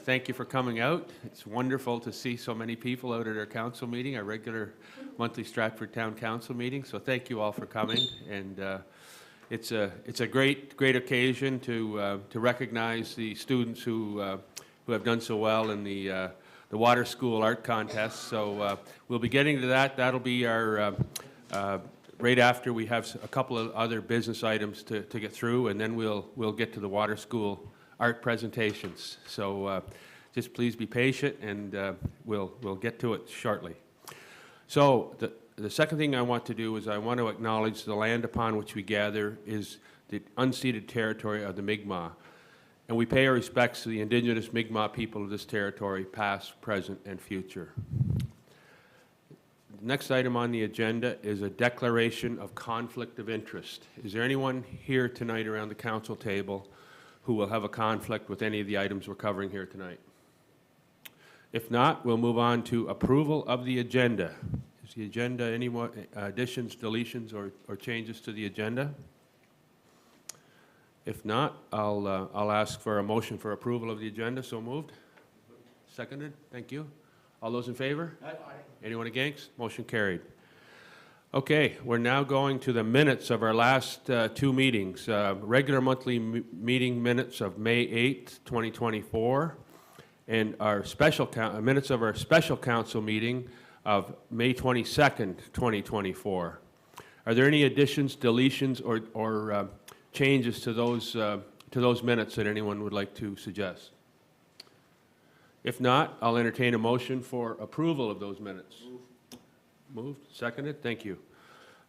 thank you for coming out. It's wonderful to see so many people out at our council meeting, our regular monthly Stratford Town Council meeting. So thank you all for coming. And it's a great occasion to recognize the students who have done so well in the Water School Art Contest. So we'll be getting to that. That'll be our right after we have a couple of other business items to get through, and then we'll get to the Water School art presentations. So just please be patient, and we'll get to it shortly. So the second thing I want to do is I want to acknowledge the land upon which we gather is the unceded territory of the Mi'kmaq, and we pay our respects to the Indigenous Mi'kmaq people of this territory, past, present, and future. The next item on the agenda is a declaration of conflict of interest. Is there anyone here tonight around the council table who will have a conflict with any of the items we're covering here tonight? If not, we'll move on to approval of the agenda. Is the agenda any more additions, deletions, or changes to the agenda? If not, I'll ask for a motion for approval of the agenda. So moved. Seconded. Thank you. All those in favor? Aye. Anyone against? Motion carried. Okay, we're now going to the minutes of our last two meetings. Regular monthly meeting minutes of May 8th, 2024, and our special minutes of our special council meeting of May 22nd, 2024. Are there any additions, deletions, or changes to those minutes that anyone would like to suggest? If not, I'll entertain a motion for approval of those minutes. Moved. Seconded. Thank you.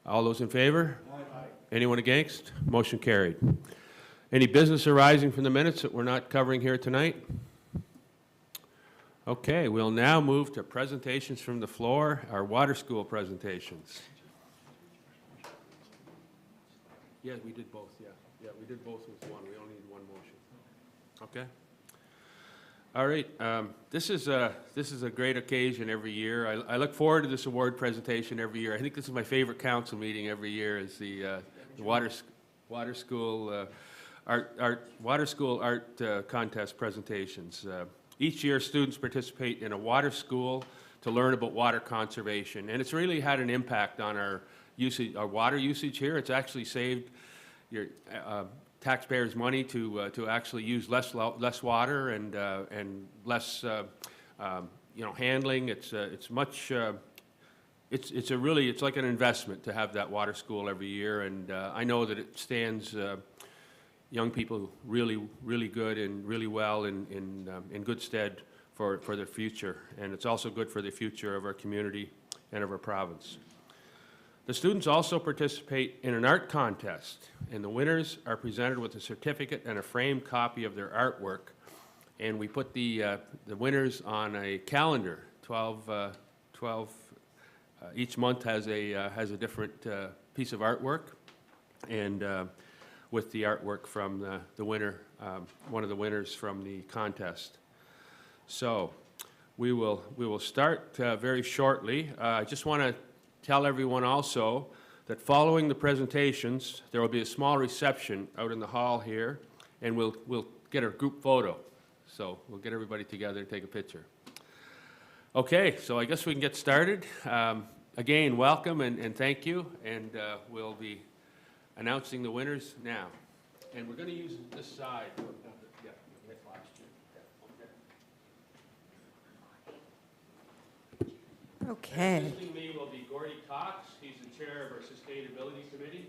All those in favor? Aye. Anyone against? Motion carried. Any business arising from the minutes that we're not covering here tonight? Okay, we'll now move to presentations from the floor, our water school presentations. Yeah, we did both, yeah, we did both with one. We only need one motion. Okay. All right, this is a great occasion every year. I look forward to this award presentation every year. I think this is my favorite council meeting every year, is the water school art contest presentations. Each year, students participate in a water school to learn about water conservation, and it's really had an impact on our usage, our water usage here. It's actually saved your taxpayers' money to actually use less water and less handling. It's much it's like an investment to have that water school every year, and I know that it stands young people really good and really well in good stead for their future, and it's also good for the future of our community and of our province. The students also participate in an art contest, and the winners are presented with a certificate and a framed copy of their artwork, and we put the winners on a calendar. 12 each month has a different piece of artwork, and with the artwork from the winner, one of the winners from the contest. So we will start very shortly. I just want to tell everyone also that following the presentations, there will be a small reception out in the hall here, and we'll get a group photo. So we'll get everybody together and take a picture. Okay, so I guess we can get started. Again, welcome and thank you, and we'll be announcing the winners now. And we're going to use this side. Okay. Assisting me will be Gordy Cox. He's the chair of our Sustainability Committee.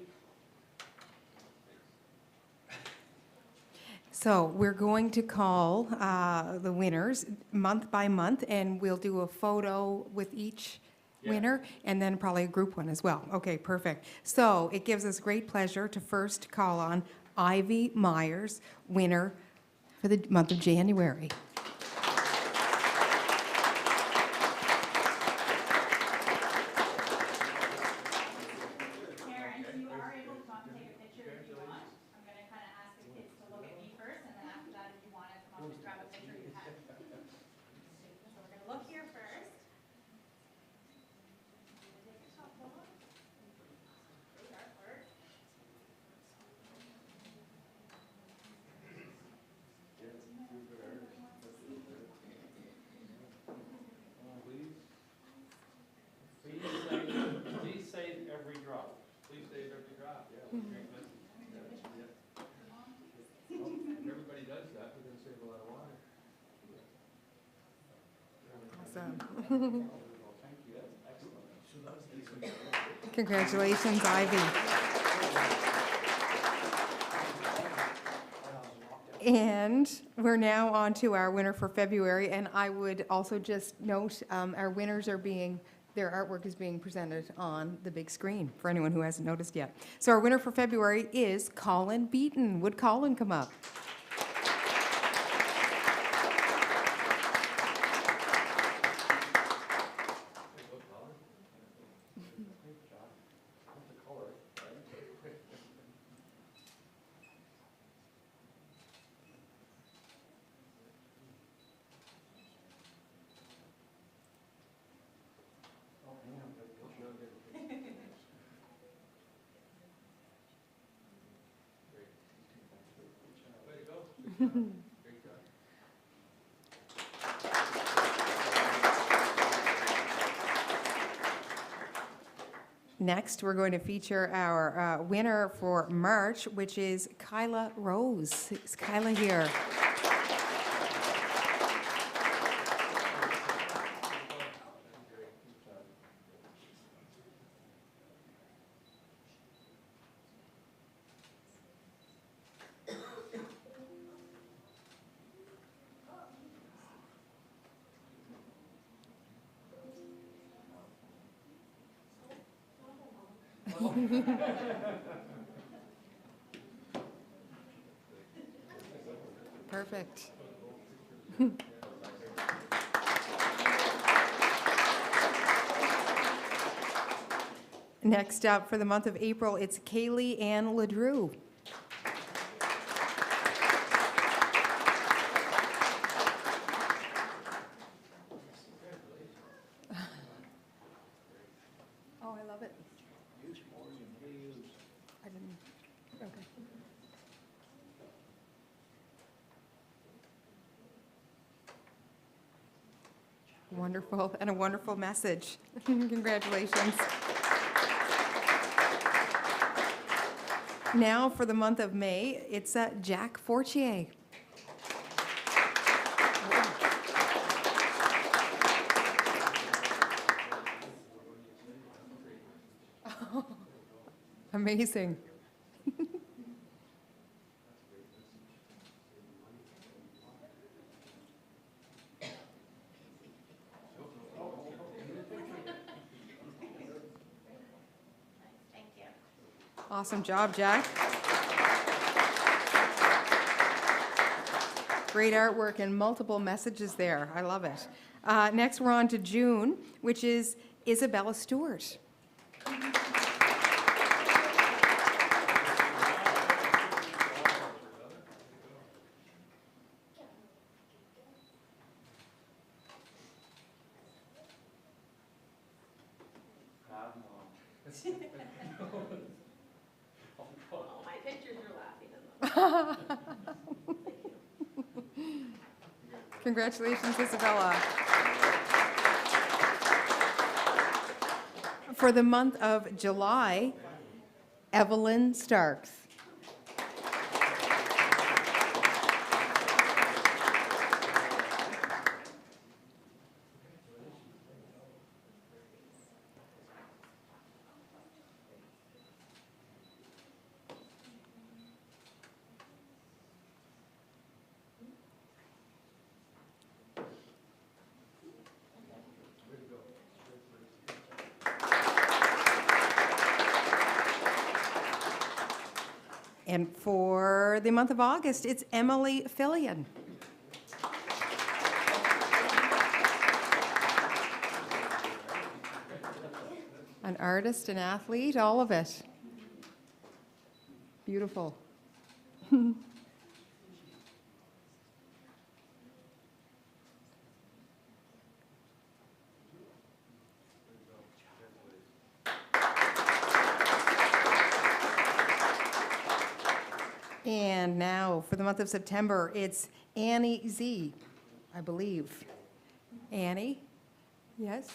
So we're going to call the winners month by month, and we'll do a photo with each winner, and then probably a group one as well. Okay, perfect. So it gives us great pleasure to first call on Ivy Myers, winner for the month of January. Congratulations, Ivy. And we're now on to our winner for February, and I would also just note, our winners are their artwork is being presented on the big screen, for anyone who hasn't noticed yet. So our winner for February is Colin Beaton. Would Colin come up? Next, we're going to feature our winner for March, which is Kyla Rose. Is Kyla here? Perfect. Next up, for the month of April, it's Kaylee Ann Ledrew. Oh, I love it. I didn't, okay. Wonderful, and a wonderful message. Congratulations. Now, for the month of May, it's Jack Fortier. Amazing. Awesome job, Jack. Great artwork and multiple messages there. I love it. Next, we're on to June, which is Isabella Stewart. All my pictures are laughing at them. Congratulations, Isabella. For the month of July, Evelyn Starks. And for the month of August, it's Emily Fillion. An artist, an athlete, all of it. Beautiful. And now, for the month of September, it's Annie Z, I believe. Annie? Yes?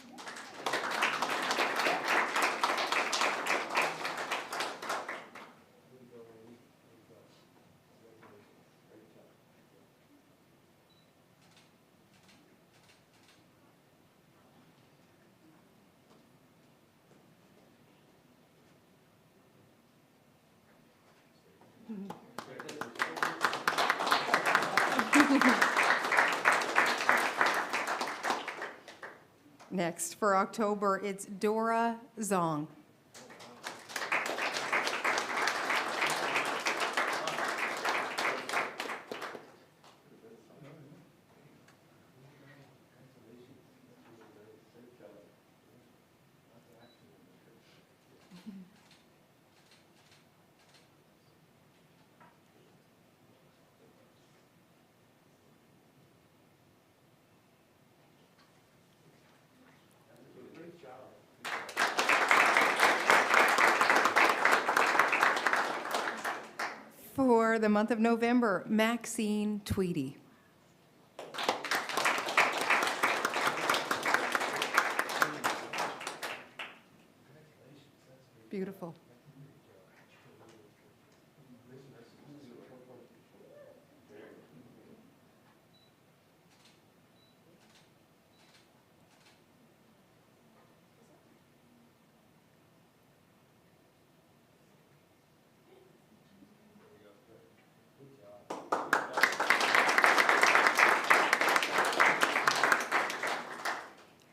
Next, for October, it's Dora Zong. For the month of November, Maxine Tweedy. Beautiful.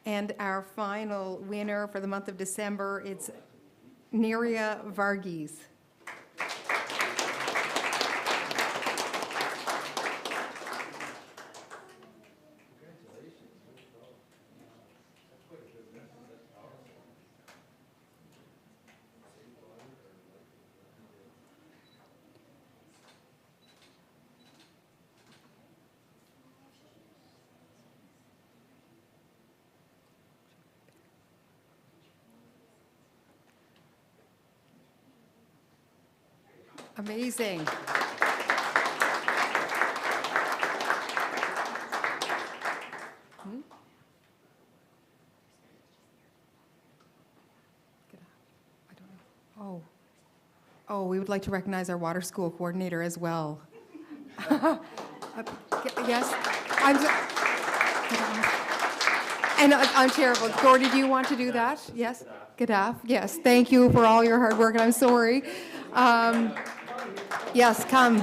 And our final winner for the month of December, it's Neria Varghese. Amazing. Oh, we would like to recognize our water school coordinator as well. Yes, and I'm terrible. Gordy, do you want to do that? Yes? Gaddafi, yes. Thank you for all your hard work, and I'm sorry. Yes, come.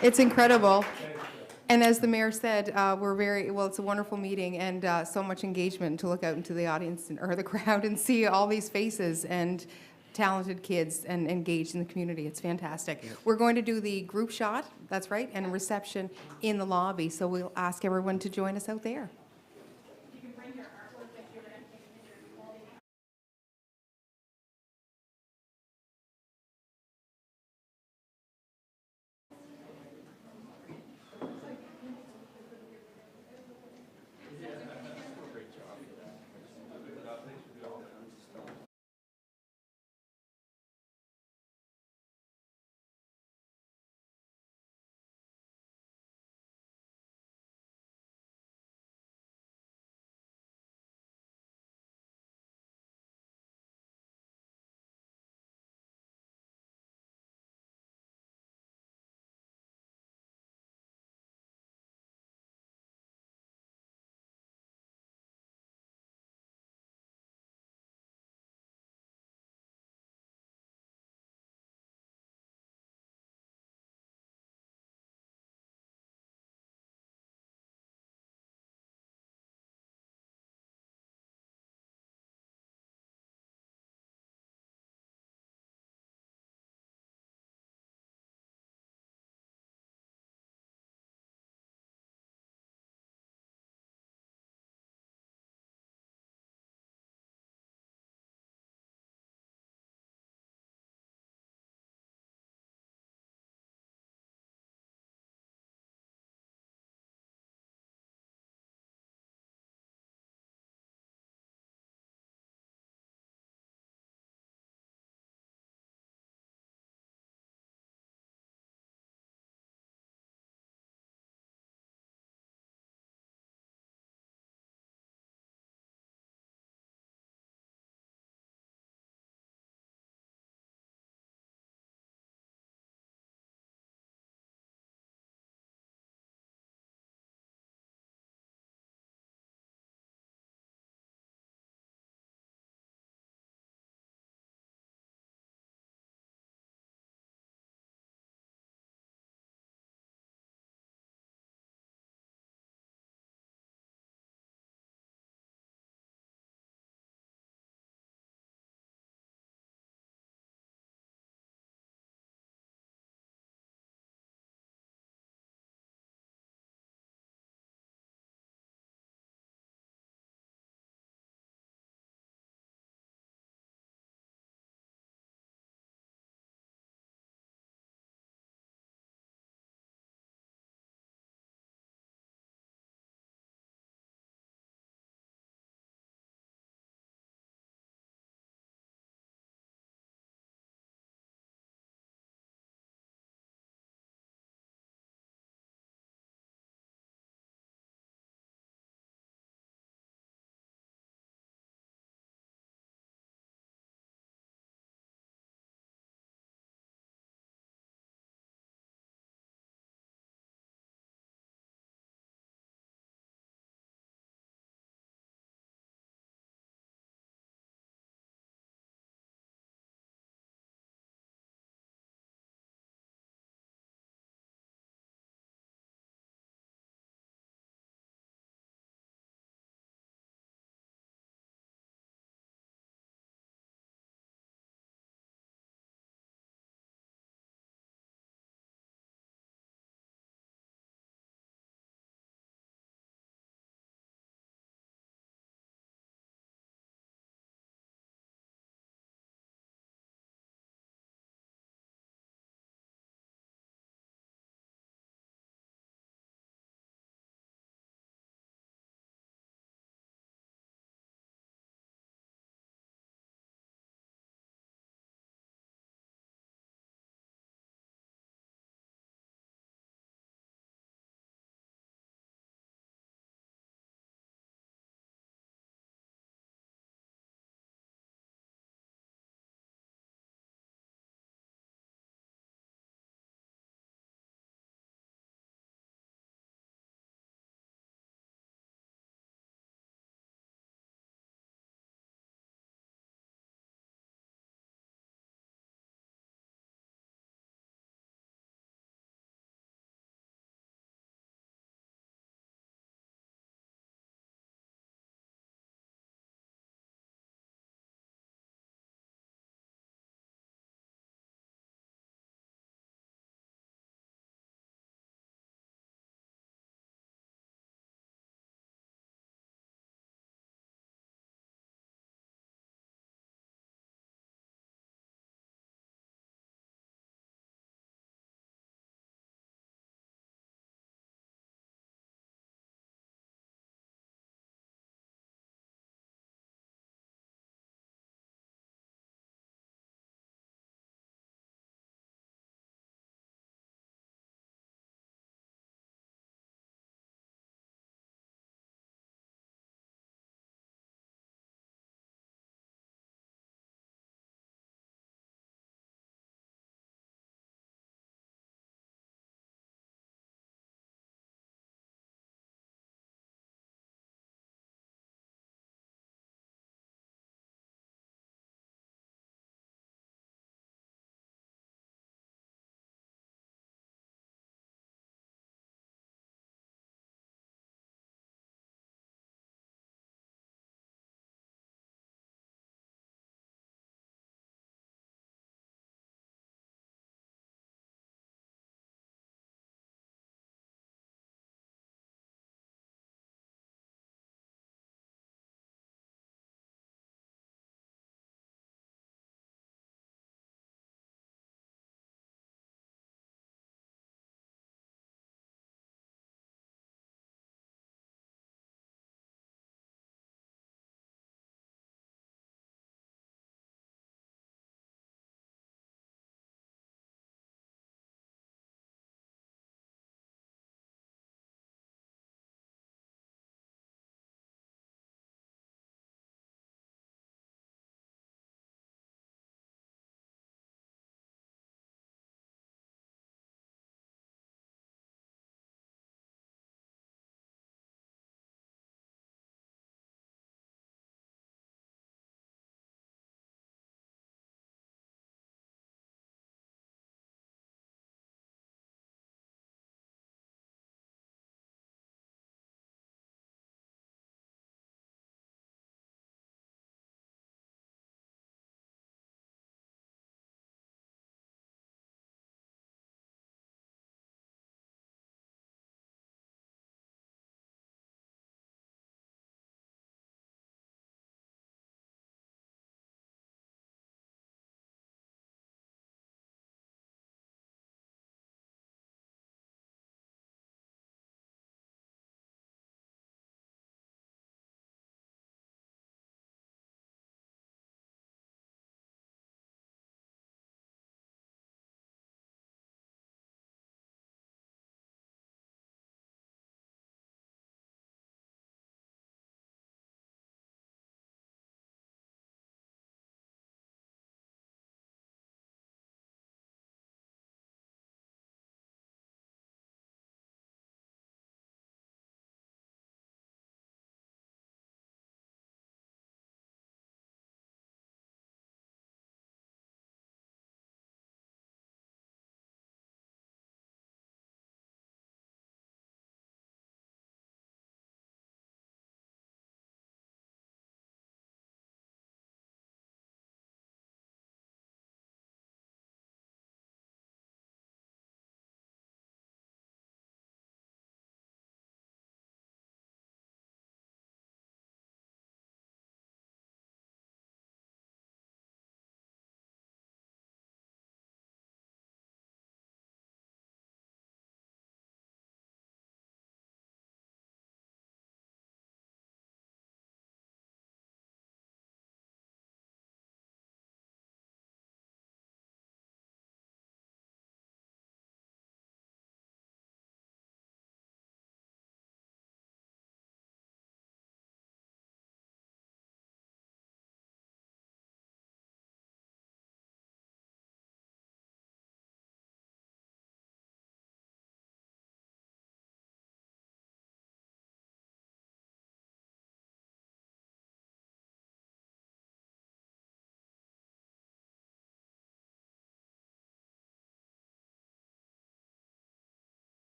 It's incredible. And as the mayor said, it's a wonderful meeting and so much engagement to look out into the audience or the crowd and see all these faces and talented kids and engaged in the community. It's fantastic. Yeah. We're going to do the group shot, that's right, and a reception in the lobby. So we'll ask everyone to join us out there.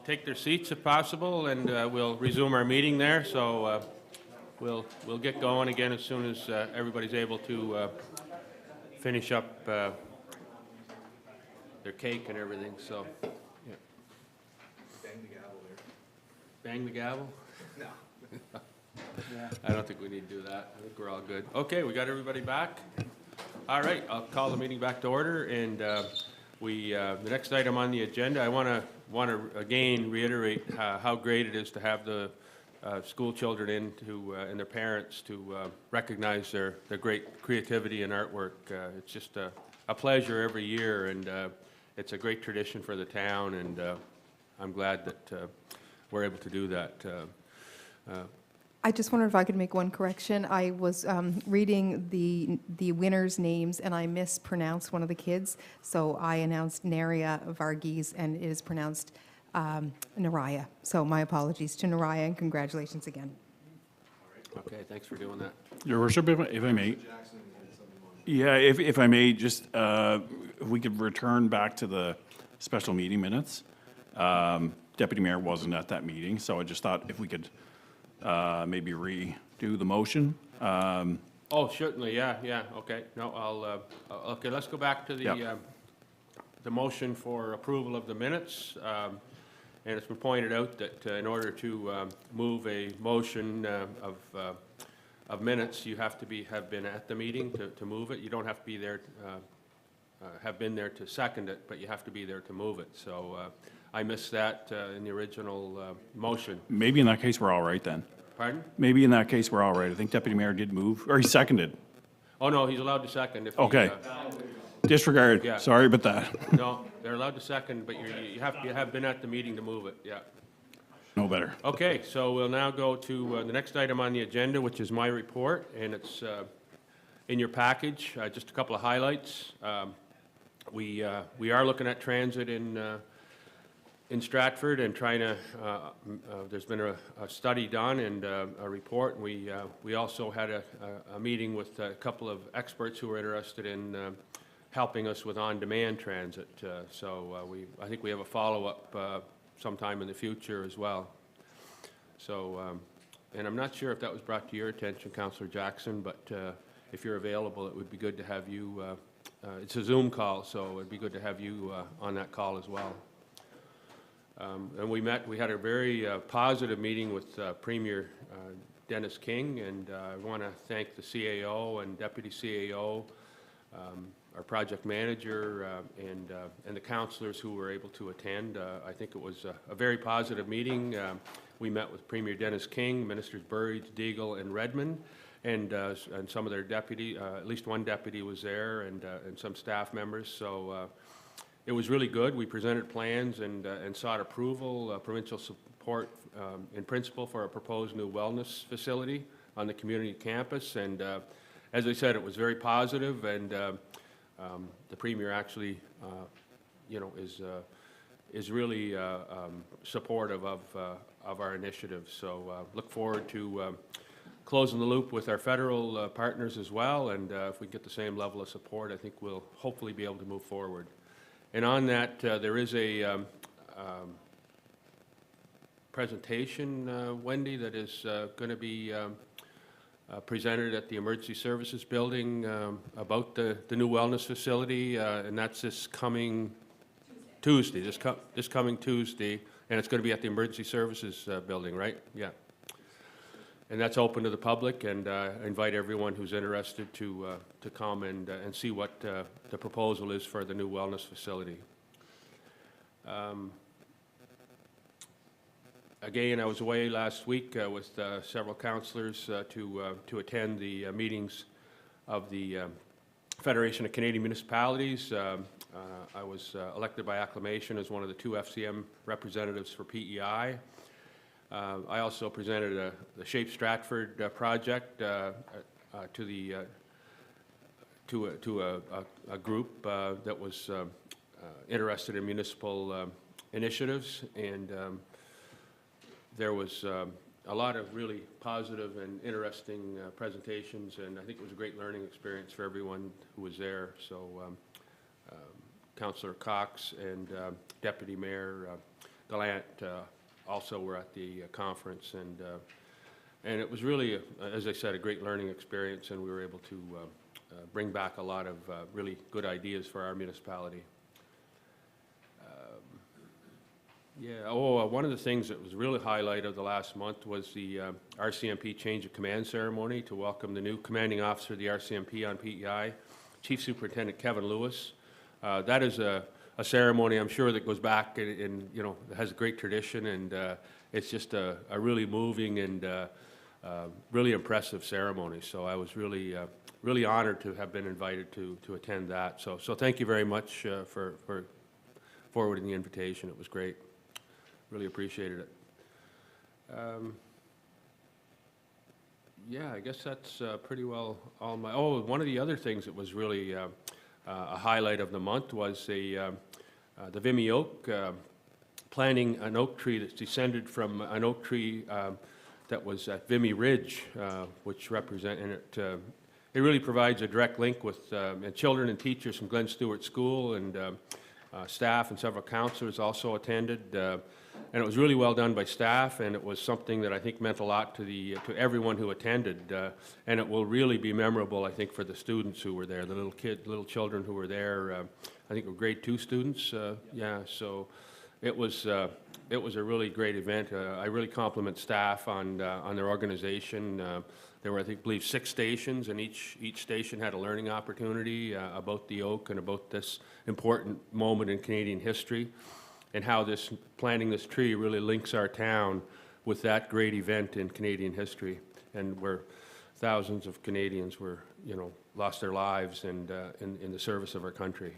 take their seats if possible, and we'll resume our meeting there. So we'll get going again as soon as everybody's able to finish up their cake and everything, so. Yeah. Bang the gavel there. Bang the gavel? No. I don't think we need to do that. I think we're all good. Okay, we got everybody back? All right, I'll call the meeting back to order, and the next item on the agenda, I want to again reiterate how great it is to have the school children in and their parents to recognize their great creativity and artwork. It's just a pleasure every year, and it's a great tradition for the town, and I'm glad that we're able to do that. I just wondered if I could make one correction. I was reading the winners' names, and I mispronounced one of the kids. So I announced Naria Varghese, and it is pronounced Naraya. So my apologies to Naraya, and congratulations again. Okay, thanks for doing that. Your Worship, if I may. Yeah, if I may, just if we could return back to the special meeting minutes. Deputy Mayor wasn't at that meeting, so I just thought if we could maybe redo the motion. Oh, certainly, yeah, okay. No, okay, let's go back to the motion for approval of the minutes. And it's been pointed out that in order to move a motion of minutes, you have to have been at the meeting to move it. You don't have to be there, have been there to second it, but you have to be there to move it. So I missed that in the original motion. Maybe in that case, we're all right then. Pardon? Maybe in that case, we're all right. I think Deputy Mayor did move, or he seconded. Oh, no, he's allowed to second if he, Okay. Disregard. Yeah. Sorry about that. no, they're allowed to second, but you have been at the meeting to move it, yeah. No better. Okay, so we'll now go to the next item on the agenda, which is my report, and it's in your package. Just a couple of highlights. We are looking at transit in Stratford and trying to, there's been a study done and a report. We also had a meeting with a couple of experts who were interested in helping us with on-demand transit. So I think we have a follow-up sometime in the future as well. So, and I'm not sure if that was brought to your attention, Councillor Jackson, but if you're available, it would be good to have you, it's a Zoom call, so it'd be good to have you on that call as well. And we had a very positive meeting with Premier Dennis King, and I want to thank the CAO and Deputy CAO, our project manager, and the councillors who were able to attend. I think it was a very positive meeting. We met with Premier Dennis King, Ministers Burridge, Deagle, and Redmond, and some of their deputy, at least one deputy was there, and some staff members. So it was really good. We presented plans and sought approval, provincial support in principle for a proposed new wellness facility on the community campus. And as I said, it was very positive, and the Premier actually, is really supportive of our initiative. So look forward to closing the loop with our federal partners as well, and if we get the same level of support, I think we'll hopefully be able to move forward. And on that, there is a presentation, Wendy, that is going to be presented at the Emergency Services Building about the new wellness facility, and that's this coming Tuesday, this coming Tuesday, and it's going to be at the Emergency Services Building, right? Yeah. And that's open to the public, and I invite everyone who's interested to come and see what the proposal is for the new wellness facility. Again, I was away last week with several councillors to attend the meetings of the Federation of Canadian Municipalities. I was elected by acclamation as one of the 2 FCM representatives for PEI. I also presented the Shape Stratford project to a group that was interested in municipal initiatives, and there was a lot of really positive and interesting presentations, and I think it was a great learning experience for everyone who was there. So Councillor Cox and Deputy Mayor Delant also were at the conference, and it was really, as I said, a great learning experience, and we were able to bring back a lot of really good ideas for our municipality. One of the things that was really highlight of the last month was the RCMP change of command ceremony to welcome the new commanding officer of the RCMP on PEI, Chief Superintendent Kevin Lewis. That is a ceremony, I'm sure, that goes back and you know, has a great tradition, and it's just a really moving and really impressive ceremony. So I was really, really honored to have been invited to attend that. So thank you very much for forwarding the invitation. It was great. Really appreciated it. Yeah, I guess that's pretty well all my, one of the other things that was really a highlight of the month was the Vimy oak, planting an oak tree that's descended from an oak tree that was at Vimy Ridge, which represent, and it really provides a direct link with children and teachers from Glen Stewart School, and staff and several counselors also attended. And it was really well done by staff, and it was something that I think meant a lot to everyone who attended. And it will really be memorable, I think, for the students who were there, the little children who were there. I think were grade 2 students. Yeah, so it was a really great event. I really compliment staff on their organization. There were, I believe 6 stations, and each station had a learning opportunity about the oak and about this important moment in Canadian history, and how planting this tree really links our town with that great event in Canadian history, and where thousands of Canadians were, you know, lost their lives and in the service of our country.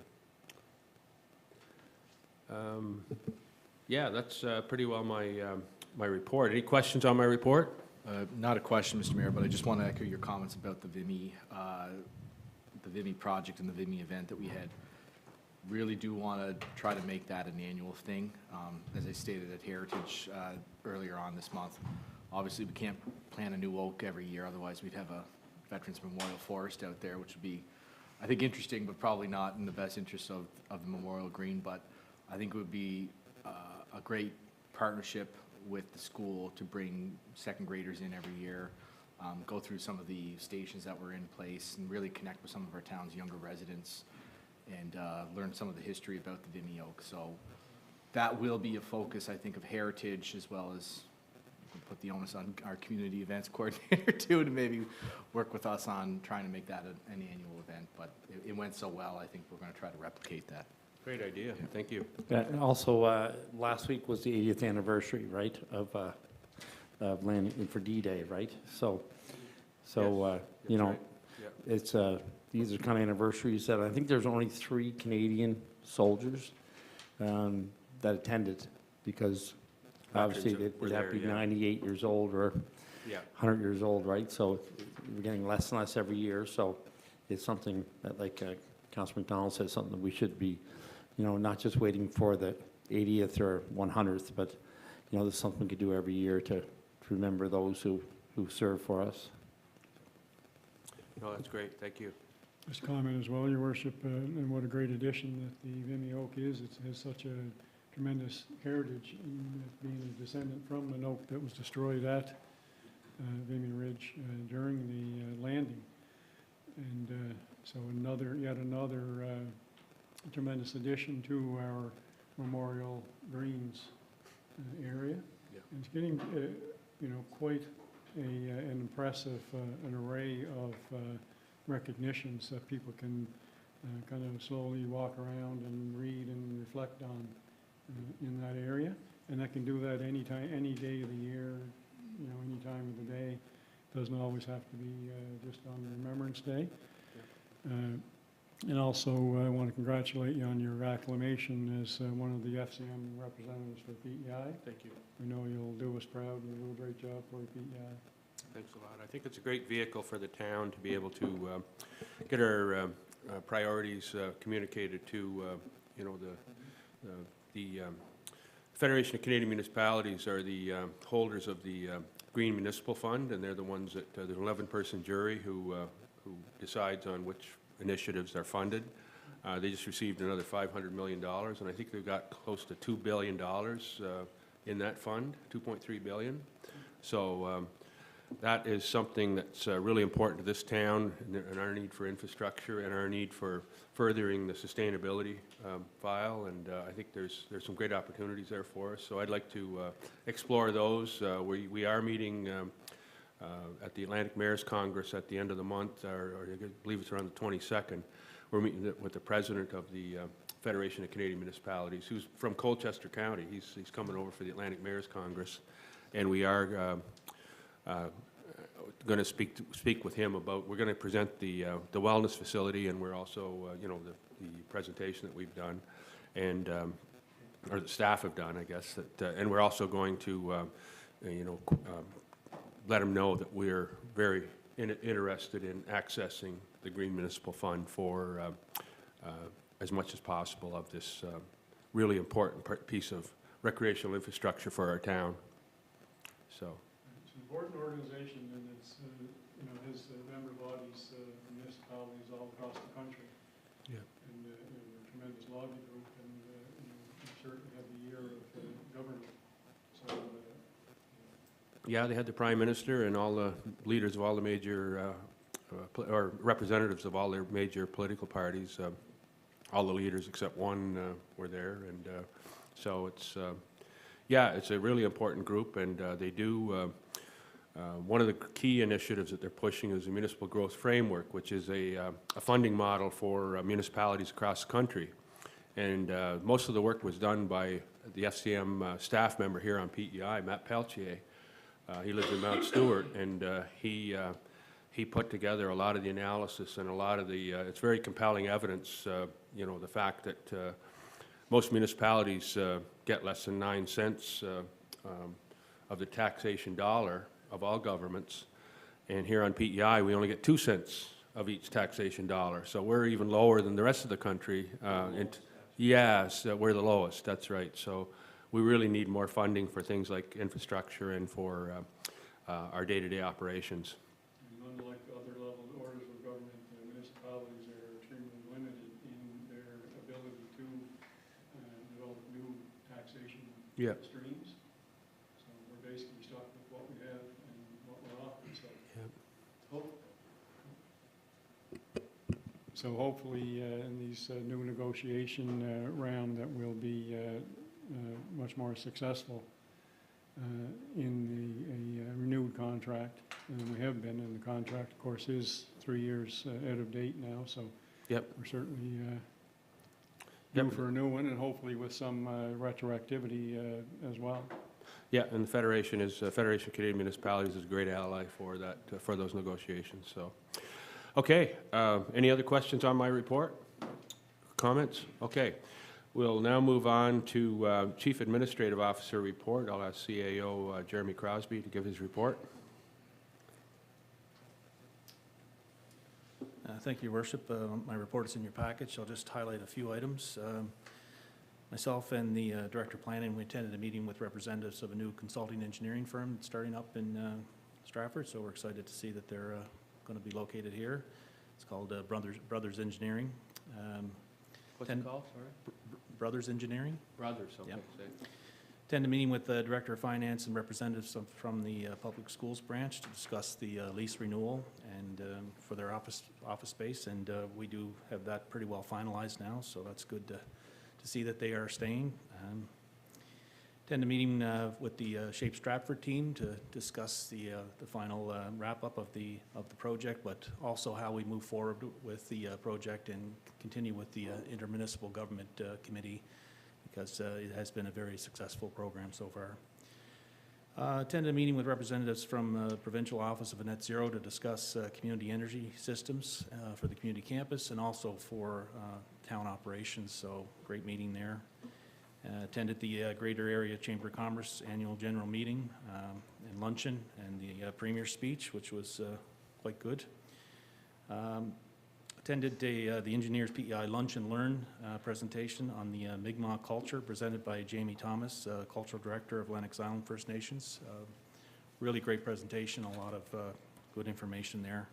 Yeah, that's pretty well my report. Any questions on my report? Not a question, Mr. Mayor, but I just want to echo your comments about the Vimy project and the Vimy event that we had. Really do want to try to make that an annual thing. As I stated at Heritage earlier on this month, obviously we can't plant a new oak every year, otherwise we'd have a Veterans Memorial Forest out there, which would be, I think, interesting, but probably not in the best interest of the Memorial Green. But I think it would be a great partnership with the school to bring second graders in every year, go through some of the stations that were in place, and really connect with some of our town's younger residents, and learn some of the history about the Vimy oak. So that will be a focus, I think, of Heritage, as well as we'll put the onus on our community events coordinator too, to maybe work with us on trying to make that an annual event. But it went so well, I think we're going to try to replicate that. Great idea. Yeah. Thank you. And also, last week was the 80th anniversary, right, of landing for D-Day, right? So Yes, you know, right. Yeah. it's these are kind of anniversaries that I think there's only 3 Canadian soldiers that attended, because obviously Veterans they'd were have to be there, yeah. 98 years old or Yeah. 100 years old, right? So we're getting less and less every year. So it's something that, like Councilor McDonald says, something that we should be, you know, not just waiting for the 80th or 100th, but, you know, there's something we could do every year to remember those who serve for us. No, that's great. Thank you. Just comment as well, Your Worship, and what a great addition that the Vimy oak is. It has such a tremendous heritage, in being a descendant from an oak that was destroyed at Vimy Ridge during the landing. And so yet another tremendous addition to our Memorial Greens area. Yeah. And it's getting, you know, quite an impressive, an array of recognitions that people can kind of slowly walk around and read and reflect on in that area. And that can do that any time, any day of the year, you know, any time of the day. Doesn't always have to be just on Remembrance Day. And also, I want to congratulate you on your acclamation as one of the FCM representatives for PEI. Thank you. We know you'll do us proud, and you'll do a great job for PEI. Thanks a lot. I think it's a great vehicle for the town to be able to get our priorities communicated to, you know, the Federation of Canadian Municipalities are the holders of the Green Municipal Fund, and they're the ones that, there's an 11-person jury who decides on which initiatives are funded. They just received another $500 million, and I think they've got close to $2 billion in that fund, $2.3 billion. So that is something that's really important to this town and our need for infrastructure and our need for furthering the sustainability file. And I think there's some great opportunities there for us. So I'd like to explore those. We are meeting at the Atlantic Mayors Congress at the end of the month, or I believe it's around the 22nd. We're meeting with the president of the Federation of Canadian Municipalities, who's from Colchester County. He's coming over for the Atlantic Mayors Congress, and we are going to speak with him about. We're going to present the wellness facility, and we're also the presentation that we've done, and or the staff have done, I guess. And we're also going to let him know that we're very interested in accessing the Green Municipal Fund for as much as possible of this really important piece of recreational infrastructure for our town. So. It's an important organization, and it's, has member bodies, municipalities all across the country. Yeah. And a tremendous lobby group, and we certainly have the year of government. So, Yeah, they had the Prime Minister and all the leaders of all the major, or representatives of all their major political parties. All the leaders except one were there, and so it's, yeah, it's a really important group, and they do, one of the key initiatives that they're pushing is the Municipal Growth Framework, which is a funding model for municipalities across the country. And most of the work was done by the FCM staff member here on PEI, Matt Peltier. He lives in Mount Stewart, and he put together a lot of the analysis and a lot of the, it's very compelling evidence, the fact that most municipalities get less than 9 cents of the taxation dollar of all governments, and here on PEI we only get 2 cents of each taxation dollar. So we're even lower than the rest of the country. Yes, we're the lowest, that's right. So we really need more funding for things like infrastructure and for our day-to-day operations. and unlike other level orders of government, municipalities are extremely limited in their ability to develop new taxation Yeah. streams. So we're basically stuck with what we have and what we're offered, so. Yeah. So hopefully, in these new negotiation round, that we'll be much more successful in a renewed contract. And we have been, and the contract, of course, is 3 years out of date now, so. Yep. We're certainly due for a new one, and hopefully with some retroactivity as well. Yeah, and the Federation of Canadian Municipalities is a great ally for that, for those negotiations, so. Okay, any other questions on my report? Comments? Okay. We'll now move on to Chief Administrative Officer report. I'll ask CAO Jeremy Crosby to give his report. Thank you, Your Worship. My report is in your package. I'll just highlight a few items. Myself and the Director of Planning, we attended a meeting with representatives of a new consulting engineering firm that's starting up in Stratford, so we're excited to see that they're going to be located here. It's called Brothers Engineering. What's it called, sorry? Brothers Engineering. Brothers, okay. Yep. Attend a meeting with the Director of Finance and representatives from the Public Schools branch to discuss the lease renewal and for their office space, and we do have that pretty well finalized now, so that's good to see that they are staying. Attend a meeting with the Shape Stratford team to discuss the final wrap-up of the project, but also how we move forward with the project and continue with the Intermunicipal Government Committee, because it has been a very successful program so far. Attended a meeting with representatives from the Provincial Office of Net Zero to discuss community energy systems for the community campus and also for town operations, so great meeting there. Attended the Greater Area Chamber of Commerce Annual General Meeting and luncheon and the Premier's speech, which was quite good. Attended the Engineers PEI Lunch and Learn presentation on the Mi'kmaq culture presented by Jamie Thomas, Cultural Director of Lennox Island First Nations. Really great presentation, a lot of good information there.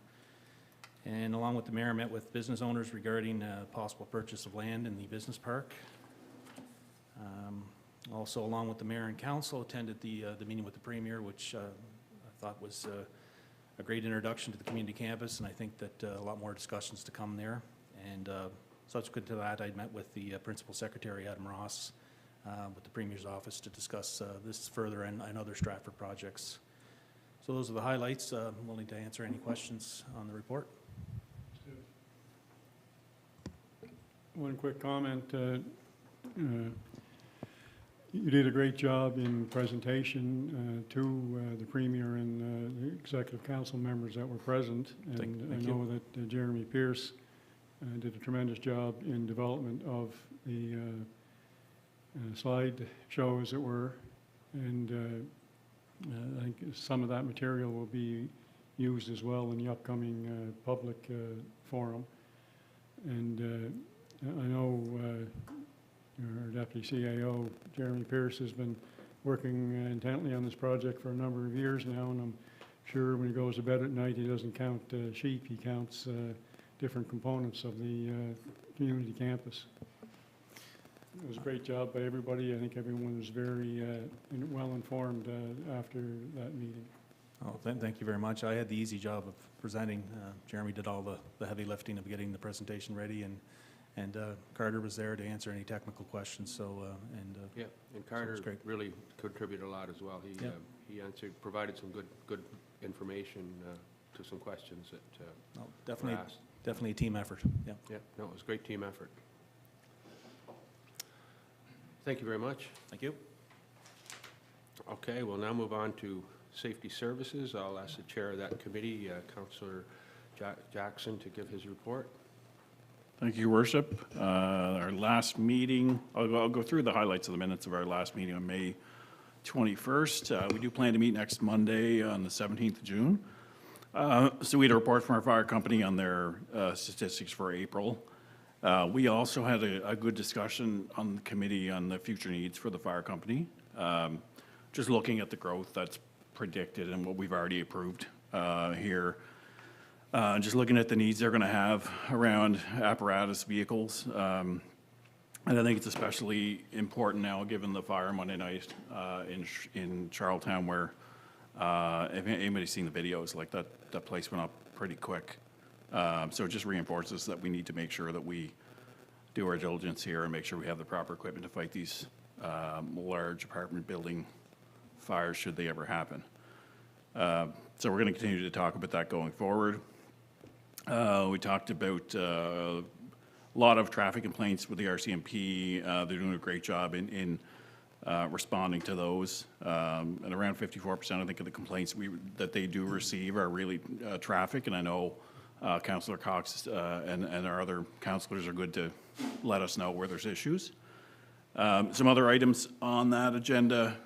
And along with the mayor, I met with business owners regarding possible purchase of land in the business park. Also, along with the mayor and council, attended the meeting with the premier, which I thought was a great introduction to the community campus, and I think that a lot more discussions to come there. And subsequent to that, I met with the principal secretary, Adam Ross, with the premier's office to discuss this further and other Stratford projects. So those are the highlights. I'm willing to answer any questions on the report. One quick comment. You did a great job in presentation to the Premier and the Executive Council members that were present. And Thank I know that Jeremy Pierce did a tremendous job in development of the slide show, as it were. And I think some of that material will be used as well in the upcoming public forum. And I know our Deputy CAO, Jeremy Pierce, has been working intently on this project for a number of years now, and I'm sure when he goes to bed at night, he doesn't count sheep, he counts different components of the community campus. It was a great job by everybody. I think everyone was very well informed after that meeting. Oh, thank you very much. I had the easy job of presenting. Jeremy did all the heavy lifting of getting the presentation ready, and Carter was there to answer any technical questions. So Yeah, and Carter great. really contributed a lot as well. Yeah. He provided some good information to some questions that no, were asked. definitely a team effort. Yeah. Yeah, no, it was a great team effort. Thank you very much. Thank you. Okay, we'll now move on to Safety Services. I'll ask the chair of that committee, Councillor Jackson, to give his report. Thank you, Your Worship. Our last meeting, I'll go through the highlights of the minutes of our last meeting on May 21st. We do plan to meet next Monday on the 17th of June. So we had a report from our fire company on their statistics for April. We also had a good discussion on the committee on the future needs for the fire company. Just looking at the growth that's predicted and what we've already approved here. Just looking at the needs they're going to have around apparatus vehicles. And I think it's especially important now, given the fire Monday night in Charlottetown, where if anybody's seen the videos, like that place went up pretty quick. So it just reinforces that we need to make sure that we do our diligence here and make sure we have the proper equipment to fight these large apartment building fires should they ever happen. So we're going to continue to talk about that going forward. We talked about a lot of traffic complaints with the RCMP. They're doing a great job in responding to those. And around 54%, I think, of the complaints that they do receive are really traffic. And I know Councillor Cox and our other councillors are good to let us know where there's issues. Some other items on that agenda,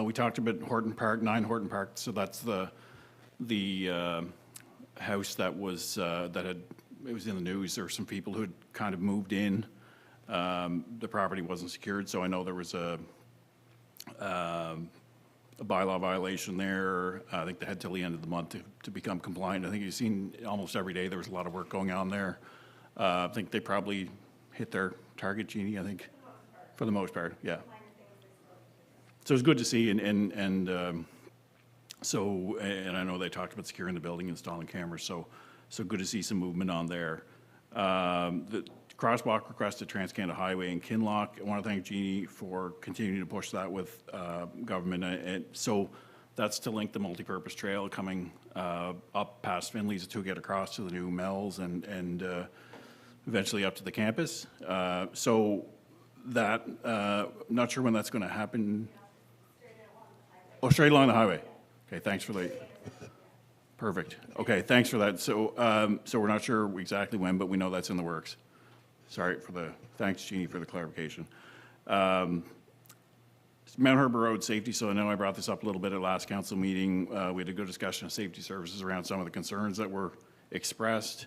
we talked about Horton Park, 9 Horton Park. So that's the house that was it was in the news. There were some people who had kind of moved in. The property wasn't secured, so I know there was a bylaw violation there. I think they had till the end of the month to become compliant. I think you've seen almost every day there was a lot of work going on there. I think they probably hit their target, Jeannie, I think, for the most part, yeah. So it's good to see, and I know they talked about securing the building, installing cameras, so good to see some movement on there. The crosswalk request at Trans-Canada Highway in Kinloch. I want to thank Jeannie for continuing to push that with government. And so that's to link the multipurpose trail coming up past Finley's to get across to the new Mells and eventually up to the campus. So that, not sure when that's going to happen. Oh, straight along the highway. Okay, thanks for the. Perfect. Okay, thanks for that. So, so we're not sure exactly when, but we know that's in the works. Sorry for the, thanks, Jeannie, for the clarification. Mount Harbour Road safety. So I know I brought this up a little bit at last council meeting. We had a good discussion of safety services around some of the concerns that were expressed.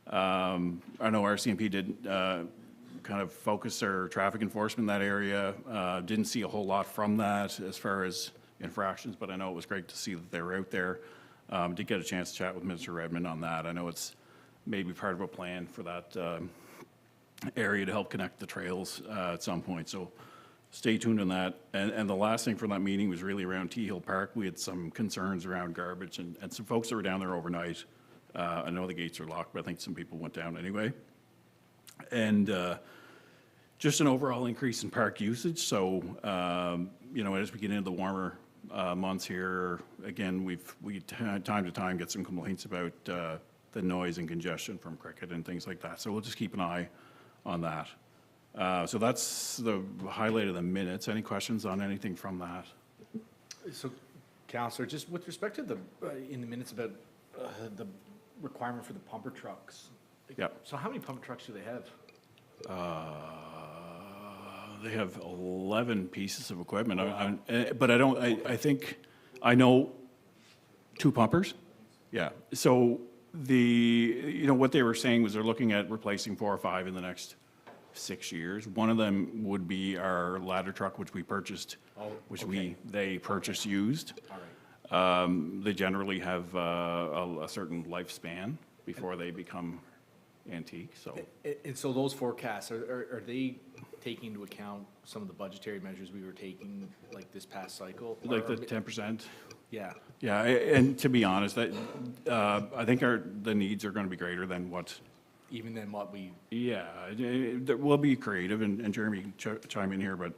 I know RCMP did kind of focus their traffic enforcement in that area. Didn't see a whole lot from that as far as infractions, but I know it was great to see that they were out there. Did get a chance to chat with Mr. Redmond on that. I know it's maybe part of a plan for that area to help connect the trails at some point. So stay tuned on that. And the last thing from that meeting was really around T Hill Park. We had some concerns around garbage and some folks that were down there overnight. I know the gates are locked, but I think some people went down anyway. And just an overall increase in park usage. So, you know, as we get into the warmer months here, again, we time to time get some complaints about the noise and congestion from cricket and things like that. So we'll just keep an eye on that. So that's the highlight of the minutes. Any questions on anything from that? So, Counselor, just with respect to the, in the minutes about the requirement for the pumper trucks. Yep. So how many pumper trucks do they have? They have 11 pieces of equipment, but I think, I know 2 pumpers. Yeah, so you know, what they were saying was they're looking at replacing 4 or 5 in the next 6 years. One of them would be our ladder truck, which we purchased, they purchased used. All right. They generally have a certain lifespan before they become antique, so. And so those forecasts, are they taking into account some of the budgetary measures we were taking, like this past cycle? Like the 10%? Yeah. Yeah, and to be honest, that, I think the needs are gonna be greater than what. Even than what we, Yeah, we'll be creative, and Jeremy can chime in here, but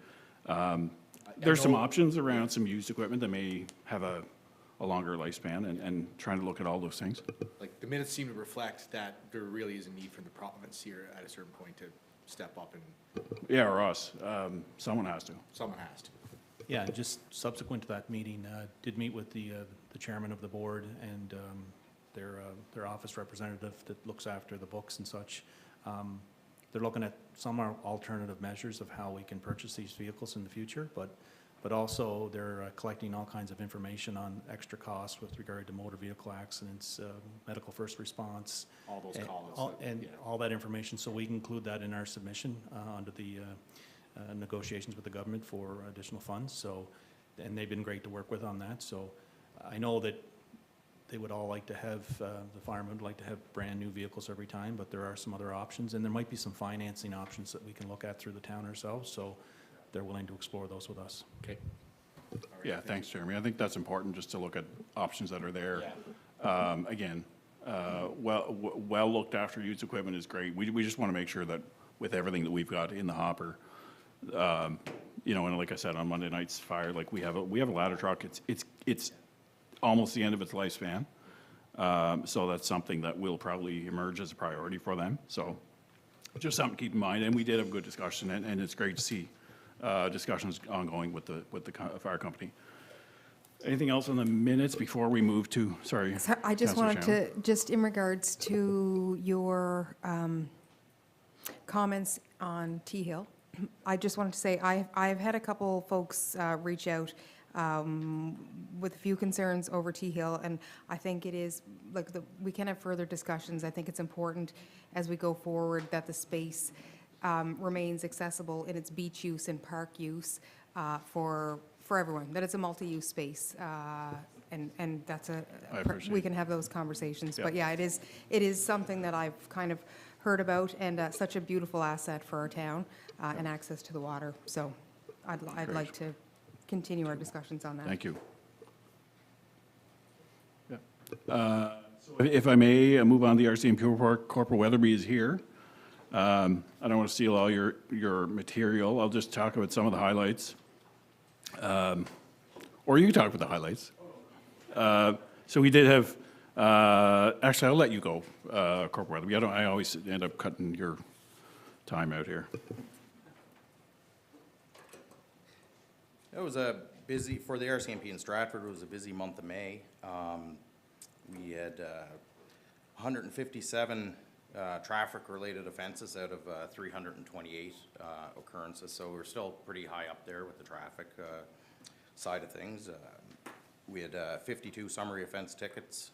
there's some options around some used equipment that may have a longer lifespan, and trying to look at all those things. like, the minutes seem to reflect that there really is a need for the province here at a certain point to step up, and Yeah, or us, someone has to. someone has to. Yeah, and just subsequent to that meeting, did meet with the chairman of the board and their office representative that looks after the books and such. They're looking at some alternative measures of how we can purchase these vehicles in the future, but also they're collecting all kinds of information on extra costs with regard to motor vehicle accidents, medical first response. All those and calls. all that information, so we can include that in our submission under the negotiations with the government for additional funds. So, and they've been great to work with on that. So I know that they would all like to have, the firemen would like to have brand-new vehicles every time, but there are some other options, and there might be some financing options that we can look at through the town ourselves, so they're willing to explore those with us. Okay. Yeah, thanks, Jeremy. I think that's important, just to look at options that are there. Again, well looked after used equipment is great. We just want to make sure that with everything that we've got in the hopper, you know, and like I said, on Monday night's fire, like we have a ladder truck. It's almost the end of its lifespan. So that's something that will probably emerge as a priority for them. So just something to keep in mind. And we did have a good discussion, and it's great to see discussions ongoing with the fire company. Anything else on the minutes before we move to, sorry. So I just Councillor wanted to, just in regards to your comments on T Hill, I just wanted to say, I've had a couple folks reach out with a few concerns over T Hill, and I think it is, like, we can have further discussions. I think it's important as we go forward that the space remains accessible in its beach use and park use for everyone, that it's a multi-use space, and that's I appreciate we it. can have those conversations. Yeah. But yeah, it is something that I've kind of heard about, and such a beautiful asset for our town, and access to the water. So I'd like to continue our discussions on that. Thank you. So if I may move on, the RCMP report, Corporal Weatherby is here. I don't want to steal all your material. I'll just talk about some of the highlights. Or you can talk about the highlights. So we did have, actually, I'll let you go, Corporal Weatherby. I always end up cutting your time out here. It was a busy, for the RCMP in Stratford, it was a busy month of May. We had 157 traffic-related offenses out of 328 occurrences, so we're still pretty high up there with the traffic side of things. We had 52 summary offense tickets,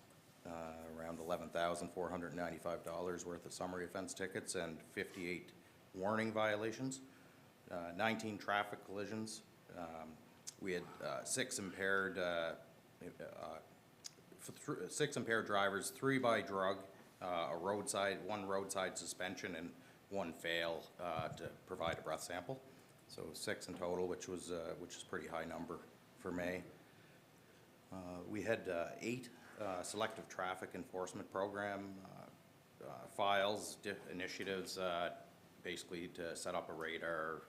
around $11,495 worth of summary offense tickets, and 58 warning violations, 19 traffic collisions. We had 6 impaired drivers, 3 by drug, one roadside suspension and one fail to provide a breath sample. So 6 in total, which is a pretty high number for May. We had 8 selective traffic enforcement program files, initiatives, basically to set up a radar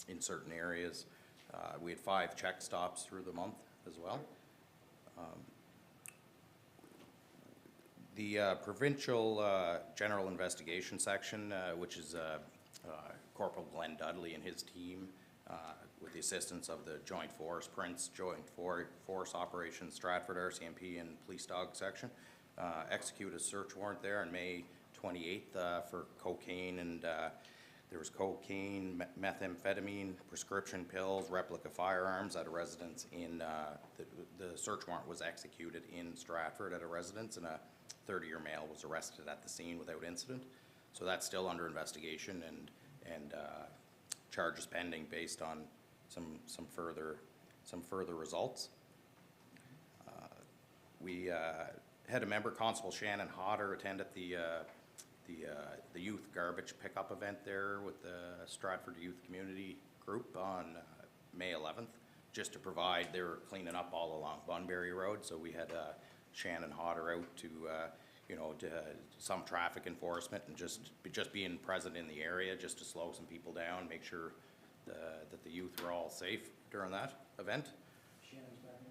in certain areas. We had 5 check stops through the month as well. The provincial general investigation section, which is Corporal Glenn Dudley and his team, with the assistance of the Joint Force, Prince Joint Force Operations, Stratford RCMP and Police Dog Section, executed a search warrant there on May 28th for cocaine, and there was cocaine, methamphetamine, prescription pills, replica firearms at a residence in, the search warrant was executed in Stratford at a residence, and a 30-year male was arrested at the scene without incident. So that's still under investigation, and charges pending based on some further results. We had a member, Constable Shannon Hodder, attend at the youth garbage pickup event there with the Stratford Youth Community Group on May 11th, just to provide, they were cleaning up all along Bunbury Road, so we had Shannon Hodder out to, to some traffic enforcement and just being present in the area, just to slow some people down, make sure that the youth were all safe during that event. Shannon's back in?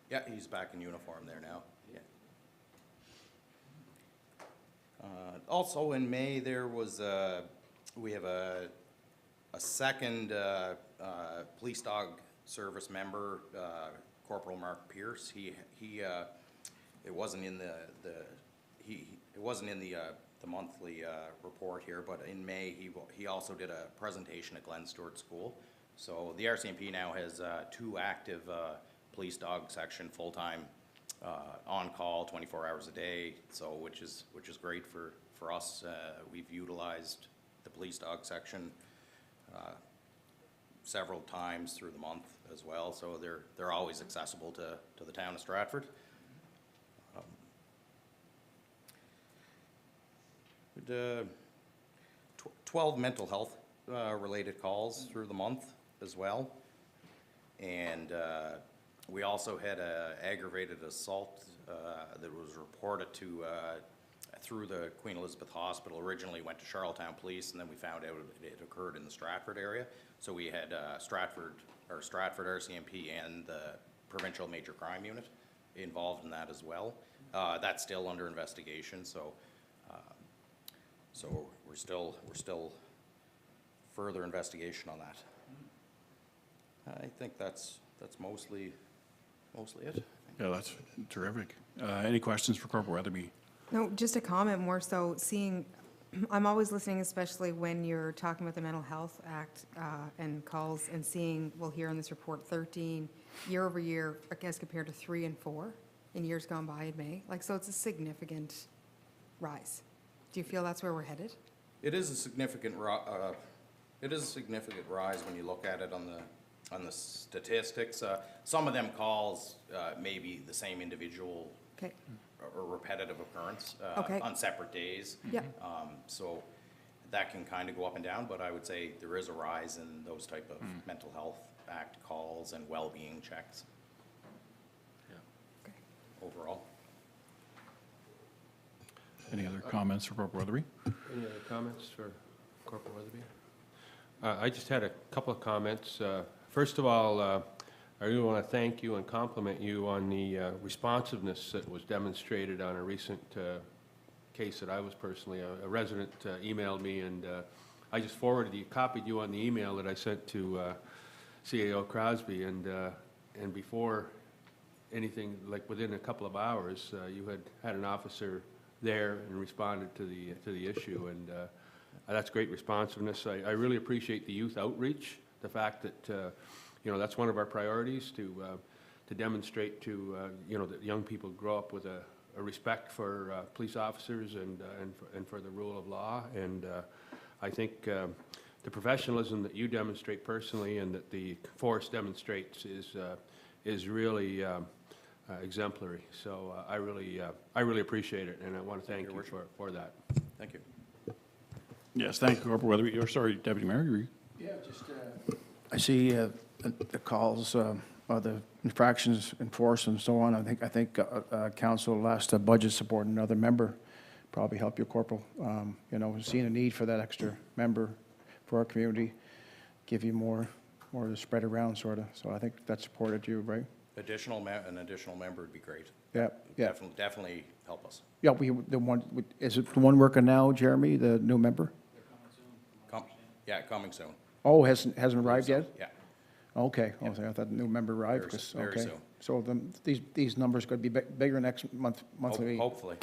Yeah, he's back in uniform there now. Yeah. Also in May, there was we have a second police dog service member, Corporal Mark Pierce. It wasn't in the monthly report here, but in May he also did a presentation at Glen Stewart School. So the RCMP now has 2 active police dog section full-time on call 24 hours a day. So which is great for us. We've utilized the police dog section several times through the month as well. So they're always accessible to the town of Stratford. 12 mental health related calls through the month as well. And we also had an aggravated assault that was reported to through the Queen Elizabeth Hospital. Originally went to Charlottetown Police, and then we found out it occurred in the Stratford area. So we had Stratford RCMP and the Provincial Major Crime Unit involved in that as well. That's still under investigation, so we're still further investigation on that. I think that's mostly it. Yeah, that's terrific. Any questions for Corporal Weatherby? No, just a comment more so, I'm always listening, especially when you're talking about the Mental Health Act and calls, and seeing, we'll hear in this report, 13 year over year as compared to 3 and 4 in years gone by in May. So it's a significant rise. Do you feel that's where we're headed? It is a significant rise when you look at it on the statistics. Some of them calls may be the same individual. Okay. Or repetitive occurrence Okay. on separate days. Yeah. So that can kind of go up and down, but I would say there is a rise in those type of Mental Health Act calls and well-being checks. Yeah. Okay. Overall. Any other comments for Corporal Weatherby? Any other comments for Corporal Weatherby? I just had a couple of comments. First of all, I really want to thank you and compliment you on the responsiveness that was demonstrated on a recent case that I was personally, a resident emailed me, and I just copied you on the email that I sent to CAO Crosby, and before anything, within a couple of hours, you had an officer there and responded to the issue, and that's great responsiveness. I really appreciate the youth outreach, the fact that that's one of our priorities, to demonstrate to that young people grow up with a respect for police officers and for the rule of law. And I think the professionalism that you demonstrate personally and that the force demonstrates is really exemplary. So I really appreciate it, and I want to thank you for that. Thank you. Yes, thank you, Corporal Weatherby. Or, sorry, Deputy Mayor, you Yeah, just, I see the calls, the infractions enforced and so on. I think council last budget support another member probably help you, Corporal. You know, seeing a need for that extra member for our community, give you more to spread around, sort of. So I think that supported you, right? An additional member would be great. Yeah, yeah. Definitely help us. Yeah, is it the one working now, Jeremy, the new member? Coming soon. Oh, hasn't arrived yet? Yeah. Okay, I thought the new member arrived. Very 'cause- very okay. soon. So these numbers could be bigger next monthly. Hopefully.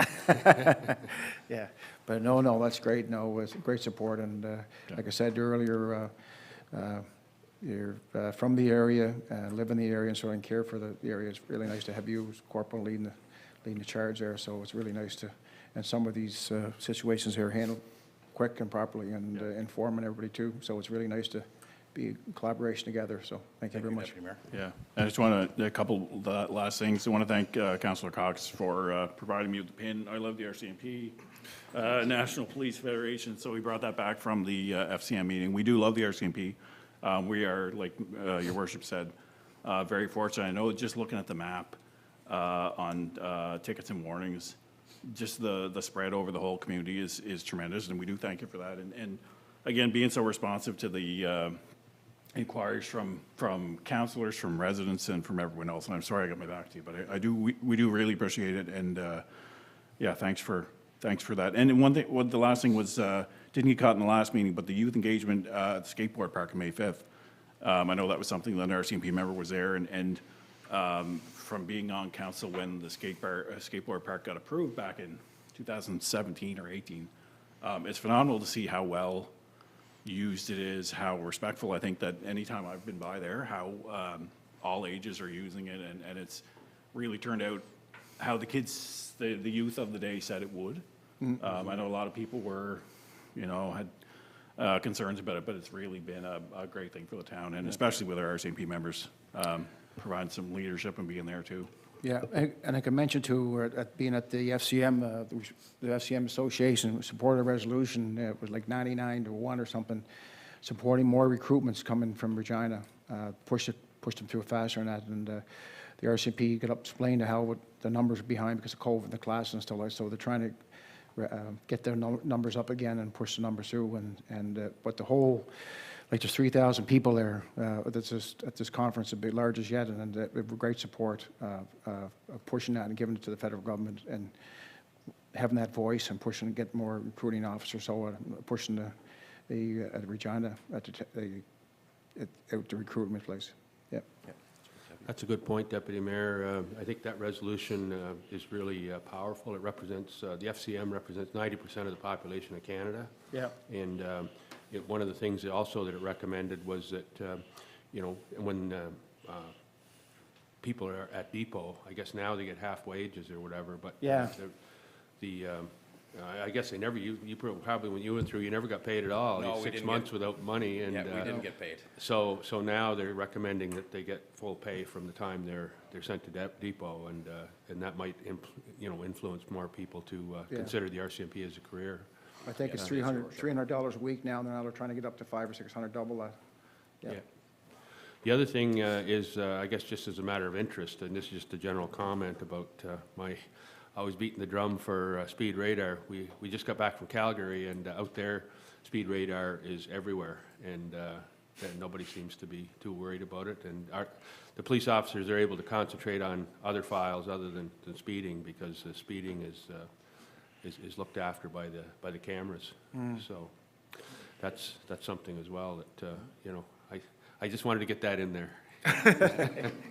Yeah, but no, that's great. No, it's great support, and like I said earlier, you're from the area, live in the area, and so and care for the area. It's really nice to have you, as Corporal, leading the charge there. So it's really nice to, and some of these situations here handled quick and properly, and informing everybody too. So it's really nice to be in collaboration together. So thank you very much. Deputy Mayor. Yeah, I just want to, a couple last things. I want to thank Councillor Cox for providing me with the pin. I love the RCMP, National Police Federation, so we brought that back from the FCM meeting. We do love the RCMP. We are, like your worship said, very fortunate. I know just looking at the map on tickets and warnings, just the spread over the whole community is tremendous, and we do thank you for that. And again, being so responsive to the inquiries from councillors, from residents, and from everyone else. And I'm sorry I got my back to you, but we do really appreciate it. And yeah, thanks for that. And the last thing was, didn't get caught in the last meeting, but the youth engagement at the skateboard park on May 5th. I know that was something that an RCMP member was there, and from being on council when the skateboard park got approved back in 2017 or 18, it's phenomenal to see how well used it is, how respectful. I think that anytime I've been by there, how all ages are using it, and it's really turned out how the kids, the youth of the day said it would. I know a lot of people were, had concerns about it, but it's really been a great thing for the town, and especially with our RCMP members, providing some leadership and being there too. Yeah, and I can mention too, being at the FCM, the FCM Association supported a resolution, it was like 99-1 or something, supporting more recruitments coming from Regina, pushed them through faster on that, and the RCMP got up, explained how the numbers are behind because of COVID in the class and stuff like that, so they're trying to get their numbers up again and push the numbers through, but the whole, like there's 3,000 people there at this conference, the largest yet, and we have great support of pushing that and giving it to the federal government and having that voice and pushing to get more recruiting officers, so pushing the Regina at the recruitment place. Yeah. That's a good point, Deputy Mayor. I think that resolution is really powerful. It represents, the FCM represents 90% of the population of Canada. Yeah. And one of the things that it recommended was that, when people are at depot, I guess now they get half wages or whatever, but Yeah. I guess they never, you probably, when you went through, you never got paid at all. No, You we 6 didn't months without money, and Yeah, we didn't get paid. so now they're recommending that they get full pay from the time they're sent to depot, and that might influence more people to Yeah. consider the RCMP as a career. I think it's $300 a week now, and now they're trying to get up to $500 or $600, double that. Yeah. The other thing is, I guess just as a matter of interest, and this is just a general comment about I was beating the drum for speed radar. We just got back from Calgary, and out there, speed radar is everywhere, and nobody seems to be too worried about it. And the police officers are able to concentrate on other files other than speeding, because speeding is looked after by the cameras. So that's something as well that I just wanted to get that in there.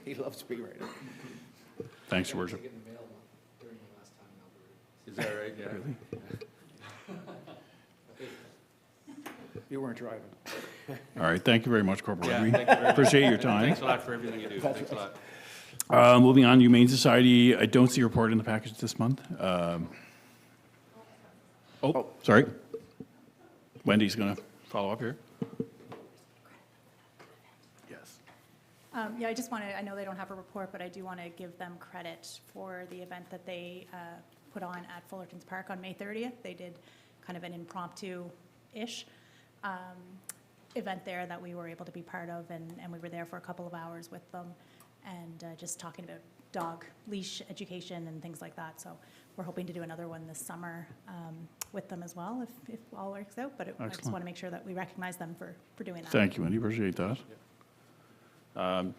He loves speed radar. Thanks, Your Worship. Is that right? Yeah. You weren't driving. All right, thank you very much, Corporal Yeah, Weatherby. thank you very much. Appreciate your time. Thanks a lot for everything you do. Thanks a lot. Moving on, Humane Society, I don't see a report in the package this month. Sorry. Wendy's going to follow up here. Yes. Yeah, I just want to, I know they don't have a report, but I do want to give them credit for the event that they put on at Fullerton's Park on May 30th. They did kind of an impromptu-ish event there that we were able to be part of, and we were there for a couple of hours with them, and just talking about dog leash education and things like that. So we're hoping to do another one this summer with them as well, if all works out. But I just Excellent. want to make sure that we recognize them for doing that. Thank you, Wendy, appreciate that. And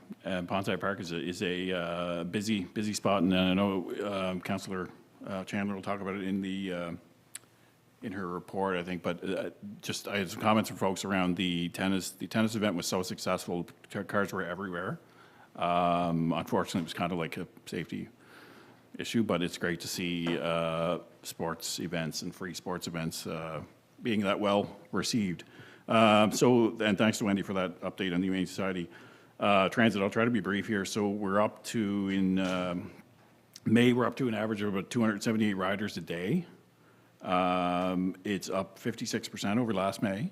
Ponside Park is a busy spot, and I know Councillor Chandler will talk about it in her report, I think, but just, I had some comments from folks around the tennis. The tennis event was so successful, cars were everywhere. Unfortunately, it was kind of like a safety issue, but it's great to see sports events and free sports events being that well received. And thanks to Wendy for that update on the Humane Society. Transit, I'll try to be brief here. So we're up to, in May, we're up to an average of about 278 riders a day. It's up 56% over last May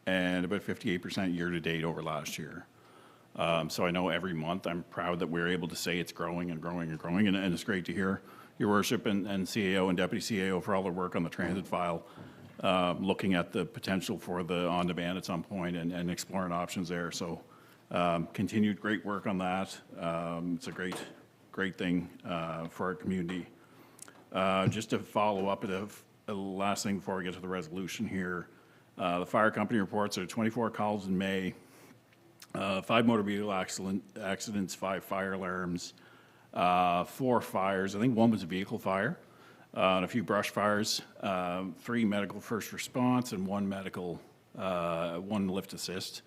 and about 58% year-to-date over last year. So I know every month I'm proud that we're able to say it's growing and growing and growing, and it's great to hear Your Worship and CAO and Deputy CAO for all their work on the transit file, looking at the potential for the on-demand at some point and exploring options there. So continued great work on that. It's a great thing for our community. Just to follow up, the last thing before we get to the resolution here, the fire company reports there are 24 calls in May, 5 motor vehicle accidents, 5 fire alarms, 4 fires. I think 1 was a vehicle fire, and a few brush fires, 3 medical first response, and 1 medical, 1 lift assist.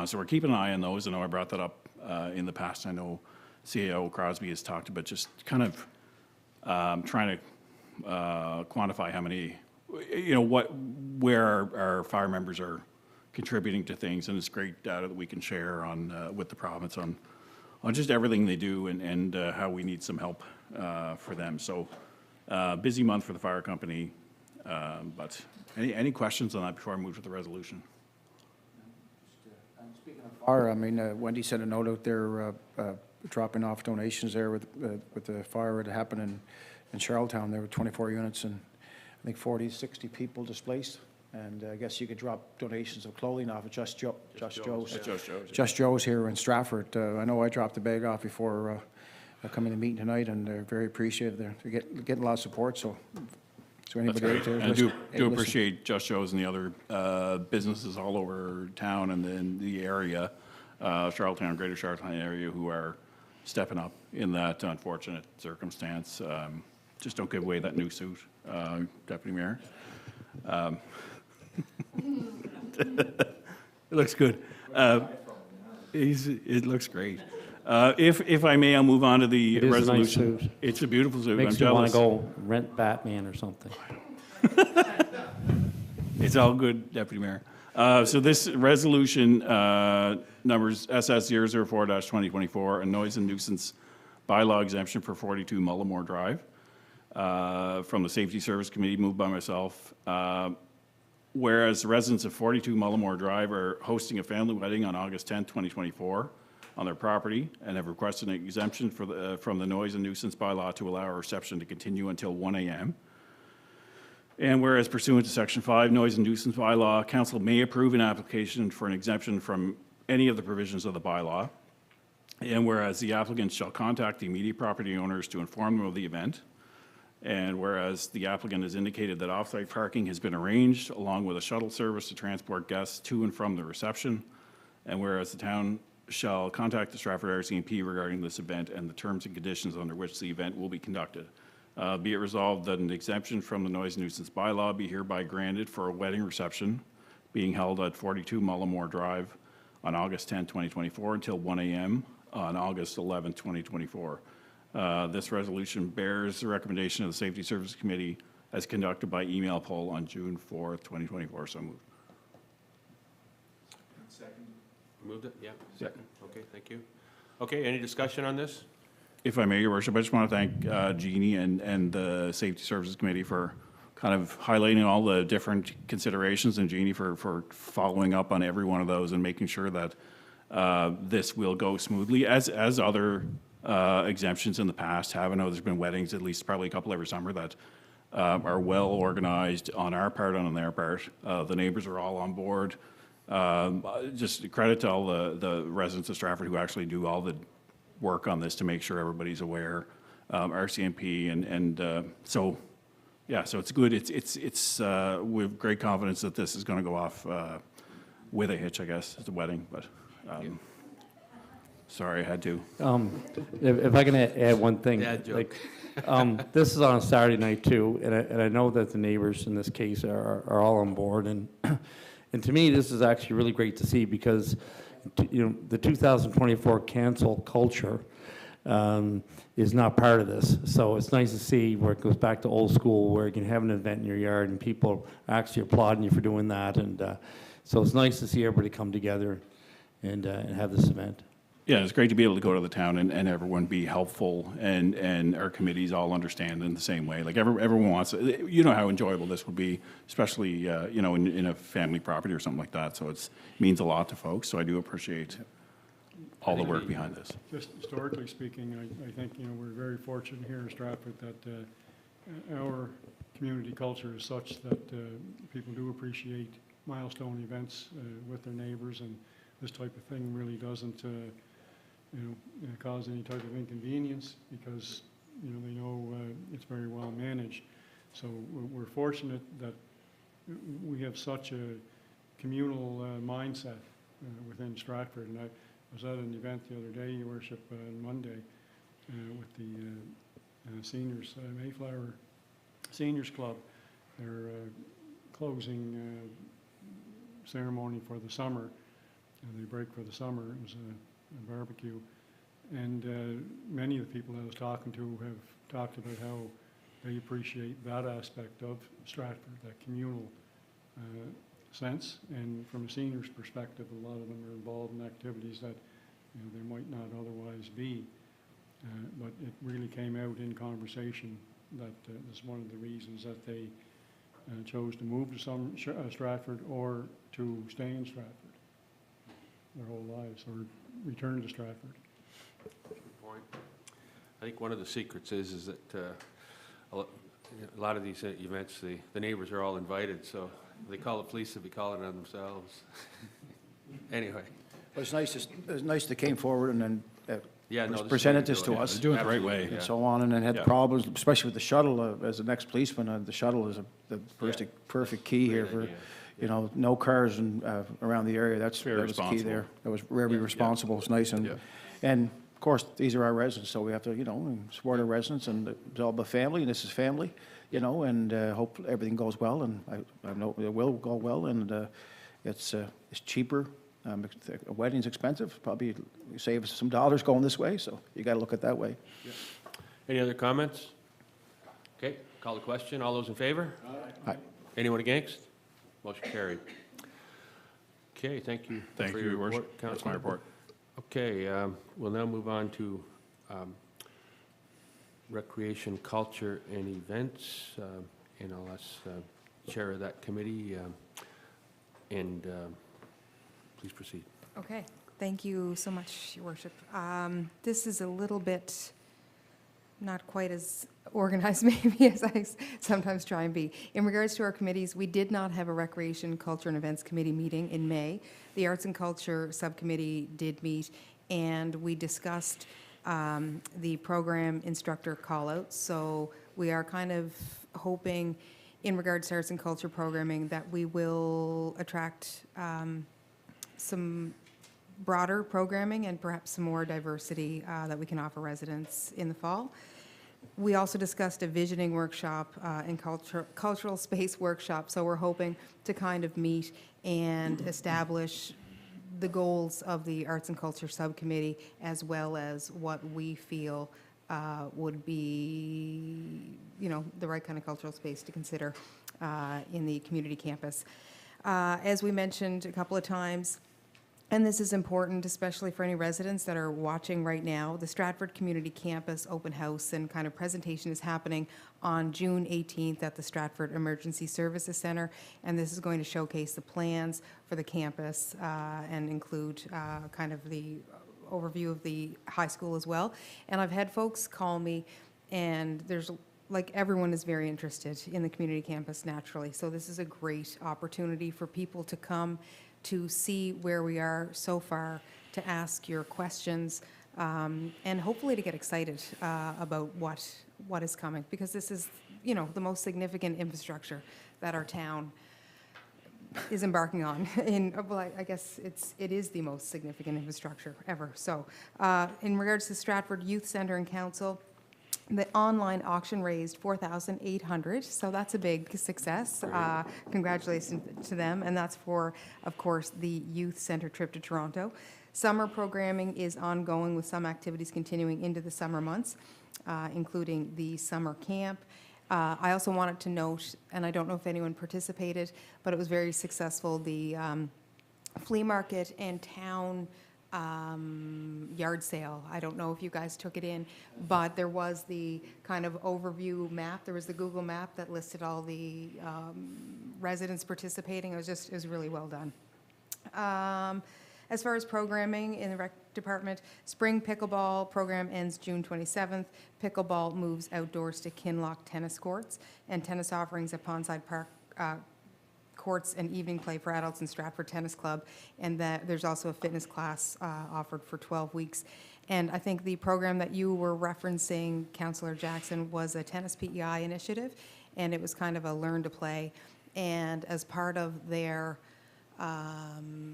So we're keeping an eye on those. I know I brought that up in the past. I know CAO Crosby has talked about just kind of trying to quantify how many, where our fire members are contributing to things, and it's great data that we can share on with the province on just everything they do and how we need some help for them. So busy month for the fire company, but any questions on that before I move to the resolution? Speaking of fire, I mean, Wendy sent a note out there dropping off donations there with the fire that happened in Charlottetown. There were 24 units and I think 40, 60 people displaced. And I guess you could drop donations of clothing off at Just Joe's here in Stratford. I know I dropped the bag off before coming to the meeting tonight, and they're very appreciative. They're getting a lot of support, so anybody out there... I do appreciate Just Joe's and the other businesses all over town and in the area, Charlottetown, Greater Charlottetown area, who are stepping up in that unfortunate circumstance. Just don't give away that new suit, Deputy Mayor. It looks good. It looks great. If I may, I'll move on to the resolution. It is a nice suit. It's a beautiful suit. Makes I'm me want jealous. to go rent Batman or something. It's all good, Deputy Mayor. So this resolution, numbers SS 004-2024, a noise and nuisance bylaw exemption for 42 Mullimore Drive, from the Safety Service Committee, moved by myself. Whereas the residents of 42 Mullimore Drive are hosting a family wedding on August 10, 2024 on their property and have requested an exemption from the noise and nuisance bylaw to allow a reception to continue until 1 a.m. And whereas pursuant to Section 5 Noise and Nuisance Bylaw, Council may approve an application for an exemption from any of the provisions of the bylaw. And whereas the applicant shall contact the immediate property owners to inform them of the event. And whereas the applicant has indicated that off-site parking has been arranged along with a shuttle service to transport guests to and from the reception. And whereas the town shall contact the Stratford RCMP regarding this event and the terms and conditions under which the event will be conducted. Be it resolved that an exemption from the noise nuisance bylaw be hereby granted for a wedding reception being held at 42 Mullimore Drive on August 10, 2024 until 1 a.m. on August 11, 2024. This resolution bears the recommendation of the Safety Services Committee as conducted by email poll on June 4th, 2024. So moved. Second. Moved it? Yeah, second. Okay, thank you. Okay, any discussion on this? If I may, Your Worship, I just want to thank Jeannie and the Safety Services Committee for kind of highlighting all the different considerations, and Jeannie for following up on every one of those and making sure that this will go smoothly, as other exemptions in the past have. I know there's been weddings, at least probably a couple every summer, that are well organized on our part and on their part. The neighbors are all on board. Just credit to all the residents of Stratford who actually do all the work on this to make sure everybody's aware. RCMP and so, yeah, so it's good. We have great confidence that this is going to go off with a hitch, I guess, at the wedding, but sorry, I had to. If I can add one thing. Dad joke. Like, this is on a Saturday night too, and I know that the neighbors in this case are all on board, and and to me, this is actually really great to see because, you know, the 2024 cancel culture is not part of this. So it's nice to see where it goes back to old school, where you can have an event in your yard and people are actually applauding you for doing that. And so it's nice to see everybody come together and have this event. Yeah, it's great to be able to go to the town and everyone be helpful and our committees all understand in the same way. Like everyone wants, you know how enjoyable this would be, especially, you know, in a family property or something like that. So it means a lot to folks. So I do appreciate all the work behind this. Just historically speaking, I think, you know, we're very fortunate here in Stratford that our community culture is such that people do appreciate milestone events with their neighbors, and this type of thing really doesn't cause any type of inconvenience because, you know, they know it's very well managed. So we're fortunate that we have such a communal mindset within Stratford. And I was at an event the other day, Your Worship, on Monday, with the seniors, Mayflower Seniors Club. Their closing ceremony for the summer. They break for the summer. It was a barbecue. And many of the people I was talking to have talked about how they appreciate that aspect of Stratford, that communal sense. And from a senior's perspective, a lot of them are involved in activities that, you know, they might not otherwise be. But it really came out in conversation that is one of the reasons that they chose to move to Stratford or to stay in Stratford their whole lives, or return to Stratford. Good point. I think one of the secrets is that a lot of these events, the neighbors are all invited, so they call the police if they call it on themselves. Anyway. Well, it's nice they came forward and then Yeah, no, this is presented what this they're to us. They're doing it the right way. Absolutely, And yeah. so on, and then had Yeah. problems, especially with the shuttle. As the next policeman, the shuttle is the perfect key here Great for, idea. you know, no cars around the area. That Very was the key responsible. there. That was very responsible. It's nice, Yeah. and of course, these are our residents, so we have to, you know, support our residents, and it's all about family, and this is family, you know, and hope everything goes well, and I know it will go well, and it's cheaper. A wedding's expensive, probably save us some dollars going this way, so you got to look at it that way. Any other comments? Okay, call the question. All those in favor? Aye. Anyone against? Motion carried. Okay, thank you. Thank for you, your Your Worship. report, That's my Councillor. report. Okay, we'll now move on to recreation, culture, and events. And I'll ask Chair of that committee, and please proceed. Okay, thank you so much, Your Worship. This is a little bit not quite as organized maybe as I sometimes try and be. In regards to our committees, we did not have a Recreation, Culture, and Events Committee meeting in May. The Arts and Culture Subcommittee did meet, and we discussed the program instructor call-outs. So we are kind of hoping, in regards to arts and culture programming, that we will attract some broader programming and perhaps some more diversity that we can offer residents in the fall. We also discussed a visioning workshop and cultural space workshop, so we're hoping to kind of meet and establish the goals of the Arts and Culture Subcommittee, as well as what we feel would be, you know, the right kind of cultural space to consider in the community campus. As we mentioned a couple of times, And this is important, especially for any residents that are watching right now. The Stratford Community Campus Open House and kind of presentation is happening on June 18th at the Stratford Emergency Services Center. And this is going to showcase the plans for the campus and include kind of the overview of the high school as well. And I've had folks call me, and there's, like, everyone is very interested in the community campus naturally. So this is a great opportunity for people to come to see where we are so far, to ask your questions, and hopefully to get excited about what is coming, because this is, you know, the most significant infrastructure that our town is embarking on. Well, I guess it is the most significant infrastructure ever. So, in regards to Stratford Youth Center and Council, the online auction raised $4,800, so that's a big success. Congratulations to them, and that's for, of course, the Youth Center trip to Toronto. Summer programming is ongoing, with some activities continuing into the summer months, including the summer camp. I also wanted to note, and I don't know if anyone participated, but it was very successful, the flea market and town yard sale. I don't know if you guys took it in, but there was the kind of overview map. There was the Google map that listed all the residents participating. It was really well done. As far as programming in the rec department, spring pickleball program ends June 27th. Pickleball moves outdoors to Kinloch tennis courts, and tennis offerings at Pondside Park courts and evening play for adults in Stratford Tennis Club, and that there's also a fitness class offered for 12 weeks. And I think the program that you were referencing, Councillor Jackson, was a tennis PEI initiative, and it was kind of a learn to play. And as part of their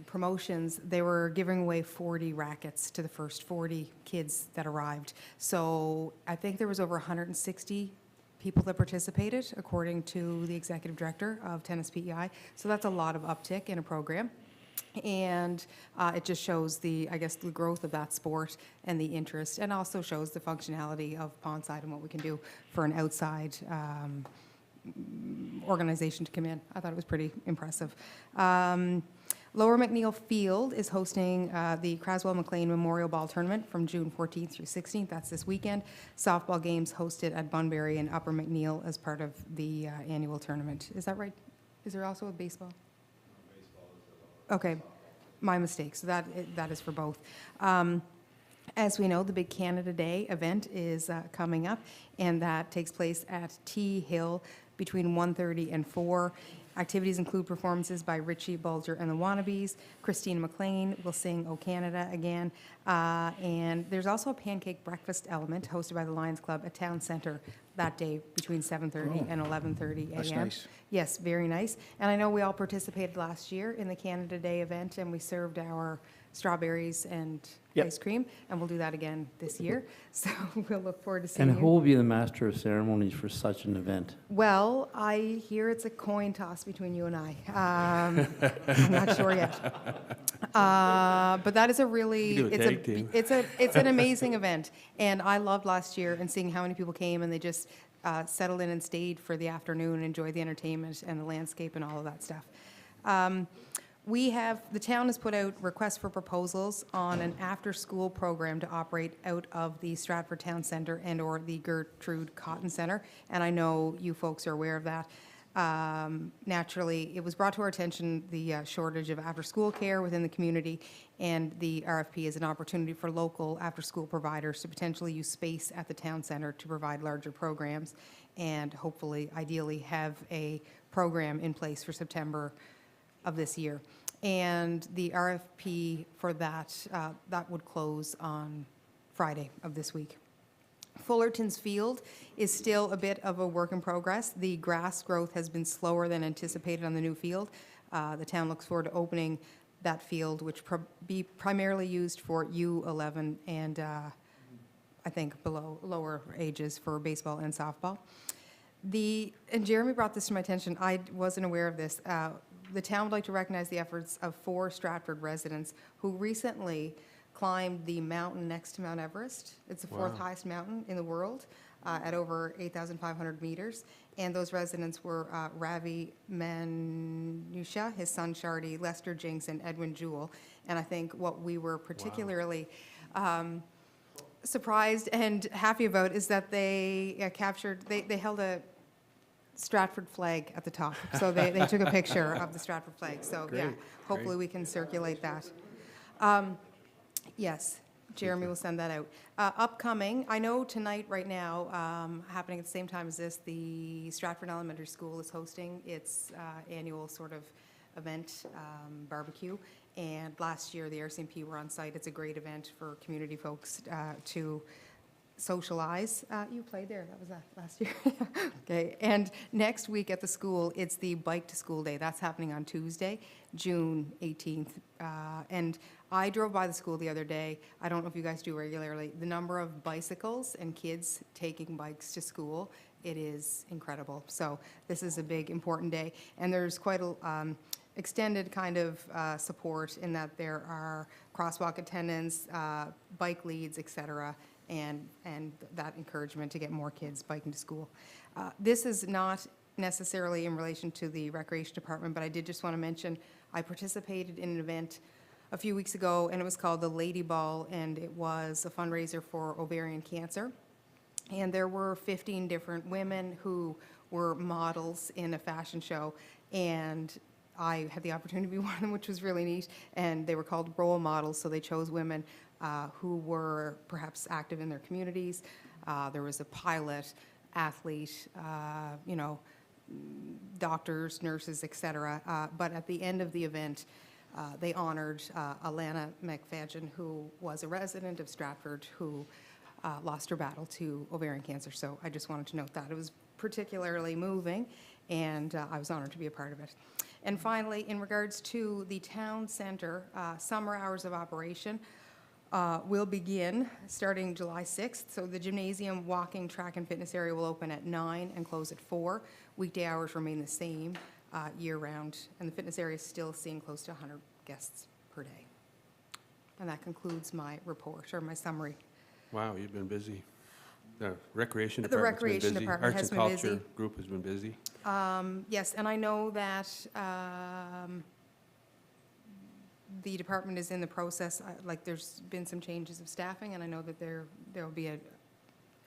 promotions, they were giving away 40 rackets to the first 40 kids that arrived. So I think there was over 160 people that participated, according to the executive director of Tennis PEI. So that's a lot of uptick in a program. And it just shows the, I guess, the growth of that sport and the interest, and also shows the functionality of Pondside and what we can do for an outside organization to come in. I thought it was pretty impressive. Lower McNeil Field is hosting the Craswell McLean Memorial Ball Tournament from June 14th through 16th. That's this weekend. Softball games hosted at Bunbury and Upper McNeil as part of the annual tournament. Is that right? Is there also a baseball? No, baseball is the lower. Okay, my mistake. So that is for both. As we know, the Big Canada Day event is coming up, and that takes place at T Hill between 1:30 and 4. Activities include performances by Richie Bulger and the Wannabes. Christine McLean will sing "O Canada" again. And there's also a pancake breakfast element hosted by the Lions Club at Town Centre that day between 7:30 and 11:30 a.m. That's nice. Yes, very nice. And I know we all participated last year in the Canada Day event, and we served our strawberries and Yep. ice cream, and we'll do that again this year. So we'll look forward to seeing And you. who will be the master of ceremonies for such an event? Well, I hear it's a coin toss between you and I. I'm not sure yet. But that is a really, You do a tag team. it's an amazing event. And I loved last year and seeing how many people came, and they just settled in and stayed for the afternoon and enjoyed the entertainment and the landscape and all of that stuff. The town has put out requests for proposals on an after-school program to operate out of the Stratford Town Centre and/or the Gertrude Cotton Centre, and I know you folks are aware of that. Naturally, it was brought to our attention, the shortage of after-school care within the community, and the RFP is an opportunity for local after-school providers to potentially use space at the town centre to provide larger programs, and hopefully, ideally, have a program in place for September of this year. And the RFP for that, that would close on Friday of this week. Fullerton's Field is still a bit of a work in progress. The grass growth has been slower than anticipated on the new field. The town looks forward to opening that field, which be primarily used for U11 and I think below lower ages for baseball and softball. And Jeremy brought this to my attention. I wasn't aware of this. The town would like to recognize the efforts of 4 Stratford residents who recently climbed the mountain next to Mount Everest. It's the 4th highest mountain in the world at over 8,500 meters. And those residents were Ravi Nusha, his son Shardy, Lester Jinks, and Edwin Jewell. And I think what we were particularly surprised and happy about is that they they held a Stratford flag at the top. So they took a picture of the Stratford flag. So yeah, Great, hopefully we can circulate that. Yes, Jeremy will send that out. Upcoming, I know tonight, right now, happening at the same time as this, the Stratford Elementary School is hosting its annual sort of event, barbecue. And last year, the RCMP were on site. It's a great event for community folks to socialize. You played there, that was last year. Okay, and next week at the school, it's the Bike to School Day. That's happening on Tuesday, June 18th. And I drove by the school the other day. I don't know if you guys do regularly. The number of bicycles and kids taking bikes to school, it is incredible. So this is a big, important day. And there's quite a extended kind of support in that there are crosswalk attendants, bike leads, et cetera, and that encouragement to get more kids biking to school. This is not necessarily in relation to the Recreation Department, but I did just want to mention, I participated in an event a few weeks ago, and it was called the Lady Ball, and it was a fundraiser for ovarian cancer. And there were 15 different women who were models in a fashion show, and I had the opportunity to be one of them, which was really neat, and they were called role models, so they chose women who were perhaps active in their communities. There was a pilot, athlete, you know, doctors, nurses, et cetera. But at the end of the event, they honored Alana McFadgen, who was a resident of Stratford, who lost her battle to ovarian cancer. So I just wanted to note that. It was particularly moving, and I was honored to be a part of it. And finally, in regards to the town center, summer hours of operation will begin starting July 6th. So the gymnasium, walking, track, and fitness area will open at 9 and close at 4. Weekday hours remain the same year-round, and the fitness area is still seeing close to 100 guests per day. And that concludes my report, or my summary. Wow, you've been busy. The Recreation The Department's been Recreation busy. Department has been Arts and busy. Culture Group has been busy. Yes, and I know that the department is in the process, like there's been some changes of staffing, and I know that there will be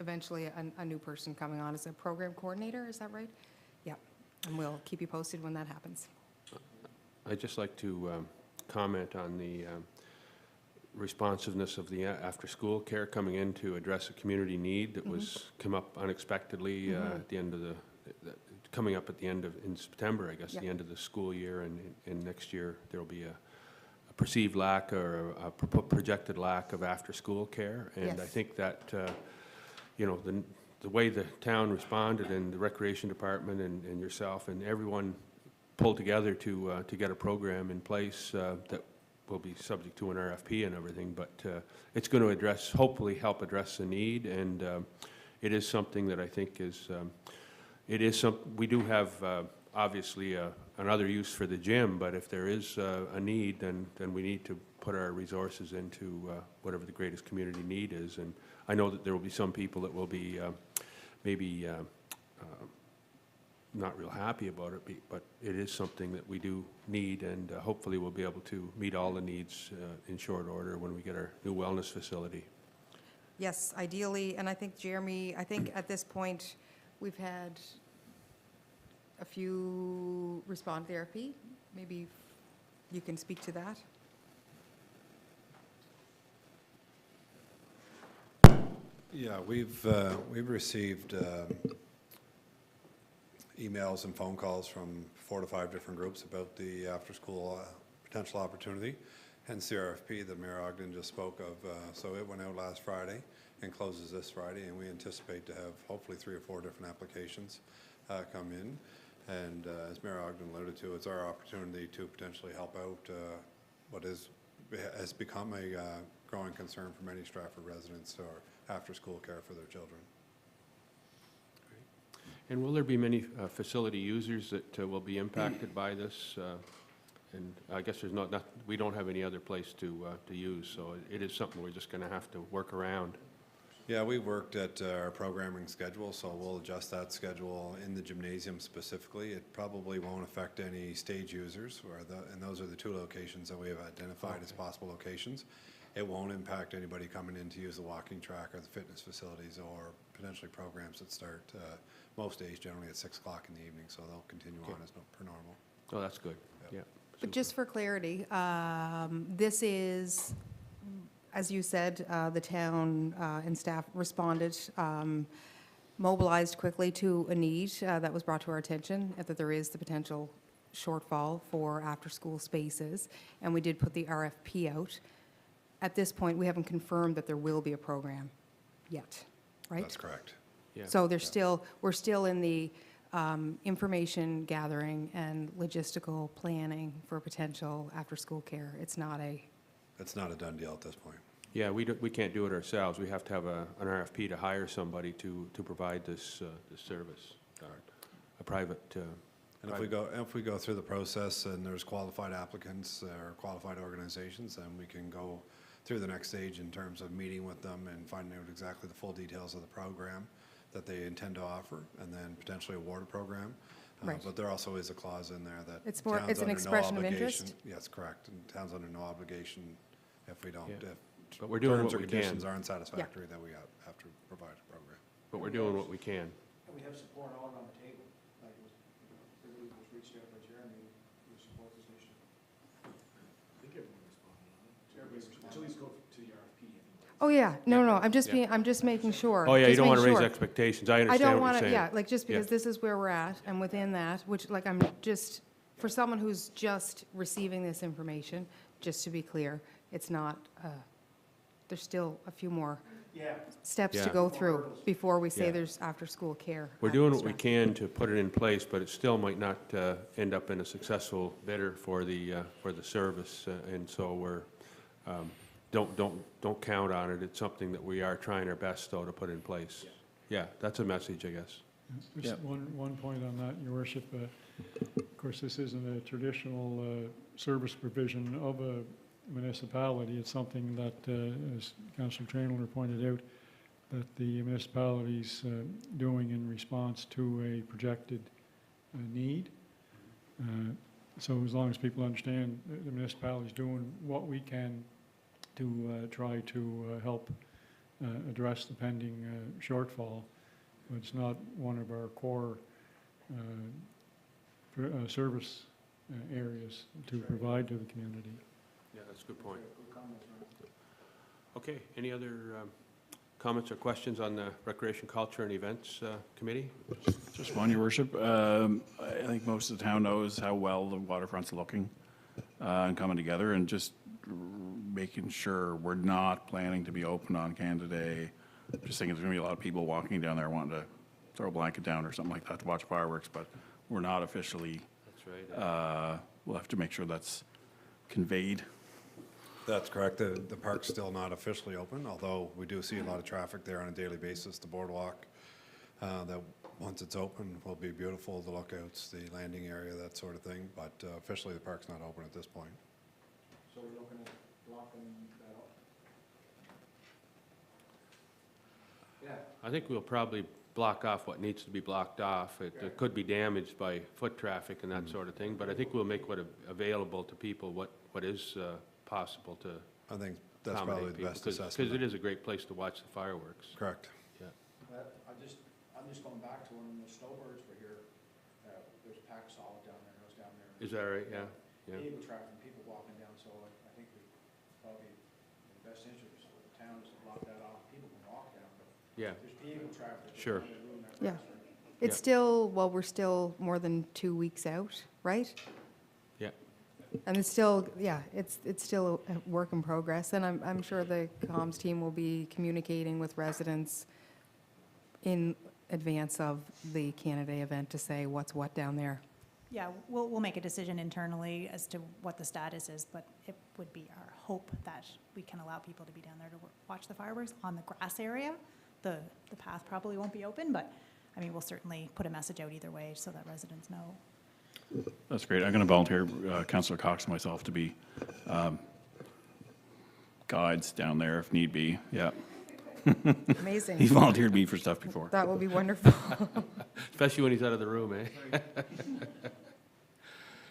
eventually a new person coming on as a program coordinator, is that right? Yeah, and we'll keep you posted when that happens. I'd just like to comment on the responsiveness of the after-school care coming in to address a community need that was come up unexpectedly at the end of coming up at the end of, in September, I guess, Yep. the end of the school year, and next year there will be a perceived lack or a projected lack of after-school care. And I Yes. think that, you know, the way the town responded, and the Recreation Department and yourself and everyone pulled together to get a program in place that will be subject to an RFP and everything, but it's going to address, hopefully help address the need, and it is something that I think is, we do have obviously another use for the gym, but if there is a need, then we need to put our resources into whatever the greatest community need is. And I know that there will be some people that will be maybe not real happy about it, but it is something that we do need, and hopefully we'll be able to meet all the needs in short order when we get our new wellness facility. Yes, ideally, and I think, Jeremy, I think at this point, we've had a few respond to the RFP. Maybe you can speak to that. Yeah, we've received emails and phone calls from 4 to 5 different groups about the after-school potential opportunity, hence the RFP that Mayor Ogden just spoke of. So it went out last Friday and closes this Friday, and we anticipate to have hopefully 3 or 4 different applications come in. And as Mayor Ogden alluded to, it's our opportunity to potentially help out what has become a growing concern for many Stratford residents, or after-school care for their children. And will there be many facility users that will be impacted by this? And I guess there's we don't have any other place to use, so it is something we're just going to have to work around. Yeah, we worked at our programming schedule, so we'll adjust that schedule in the gymnasium specifically. It probably won't affect any stage users, and those are the two locations that we have identified as possible locations. It won't impact anybody coming in to use the walking track or the fitness facilities or potentially programs that start most days generally at 6 o'clock in the evening, so they'll continue on as per normal. Oh, that's good, yeah. But just for clarity, this is, as you said, the town and staff responded, mobilized quickly to a need that was brought to our attention, that there is the potential shortfall for after-school spaces, and we did put the RFP out. At this point, we haven't confirmed that there will be a program yet, right? That's correct. Yeah. So there's still, we're still in the information gathering and logistical planning for potential after-school care. It's not a, It's not a done deal at this point. Yeah, we can't do it ourselves. We have to have an RFP to hire somebody to provide this service, a private. And if we go through the process and there's qualified applicants or qualified organizations, then we can go through the next stage in terms of meeting with them and finding out exactly the full details of the program that they intend to offer, and then potentially award a program. Right. But there also is a clause in there that It's more- town's it's an under no expression of obligation- interest? Yes, correct. And town's under no obligation if we don't, Yeah. if But we're doing terms what or we can. conditions aren't satisfactory, that we have to provide a program. But we're doing what we can. And we have support all around the table, like, everybody was reached out by Jeremy, who support this issue. I think everyone responded on it. Until these go to the RFP. oh, yeah, no, Yeah. I'm just Yeah. being, I'm just making sure. Oh, yeah, you just don't want to making raise sure. expectations. I I understand don't what want you're to, saying. yeah, like, just because Yeah. this is where we're at, and within that, which, like, I'm just, for someone who's just receiving this information, just to be clear, it's not, there's still a few more steps to Yeah. go through before we say Yeah. there's after-school care. We're at doing what we Stratford. can to put it in place, but it still might not end up in a successful bidder for the service. And so we're, don't count on it. It's something that we are trying our best, though, to put in place. Yeah, that's a message, I guess. Just one point on that, Your Worship. Of course, this isn't a traditional service provision of a municipality. It's something that, as Councillor Traynor pointed out, that the municipality's doing in response to a projected need. So as long as people understand the municipality's doing what we can to try to help address the pending shortfall, but it's not one of our core service areas to provide to the community. Yeah, that's a good point. Okay, any other comments or questions on the Recreation, Culture, and Events Committee? Just one, Your Worship. I think most of the town knows how well the waterfront's looking and coming together, and just making sure we're not planning to be open on Canada Day. Just thinking there's going to be a lot of people walking down there wanting to throw a blanket down or something like that to watch fireworks, but we're not officially. That's right. We'll have to make sure that's conveyed. That's correct. The park's still not officially open, although we do see a lot of traffic there on a daily basis. The boardwalk, that once it's open, will be beautiful. The lookouts, the landing area, that sort of thing. But officially, the park's not open at this point. So we're looking at blocking that up? Yeah. I think we'll probably block off what needs to be blocked off. It could be damaged by foot traffic and that sort of thing, but I think we'll make what available to people, what is possible to I think that's probably accommodate the people. best Because assessment. it is a great place to watch the fireworks. Correct. I'm just going back to when the snowbirds were here, there's packed solid down there, I was down there. Is that right? Yeah, yeah. Vehicle traffic, and people walking down, so I think we probably, in the best interest of the town is to block that off, people can walk down, but Yeah, there's vehicle traffic. Sure. Yeah. Yeah. It's still, well, we're still more than 2 weeks out, right? yeah. And it's still, yeah, it's still a work in progress, and I'm sure the comms team will be communicating with residents in advance of the Canada Day event to say what's what down there. Yeah, we'll make a decision internally as to what the status is, but it would be our hope that we can allow people to be down there to watch the fireworks on the grass area. The path probably won't be open, but, I mean, we'll certainly put a message out either way so that residents know. That's great. I'm going to volunteer Councillor Cox and myself to be guides down there if need be. Yeah. Amazing. He's volunteered me for stuff before. That will be wonderful. Especially when he's out of the room, eh?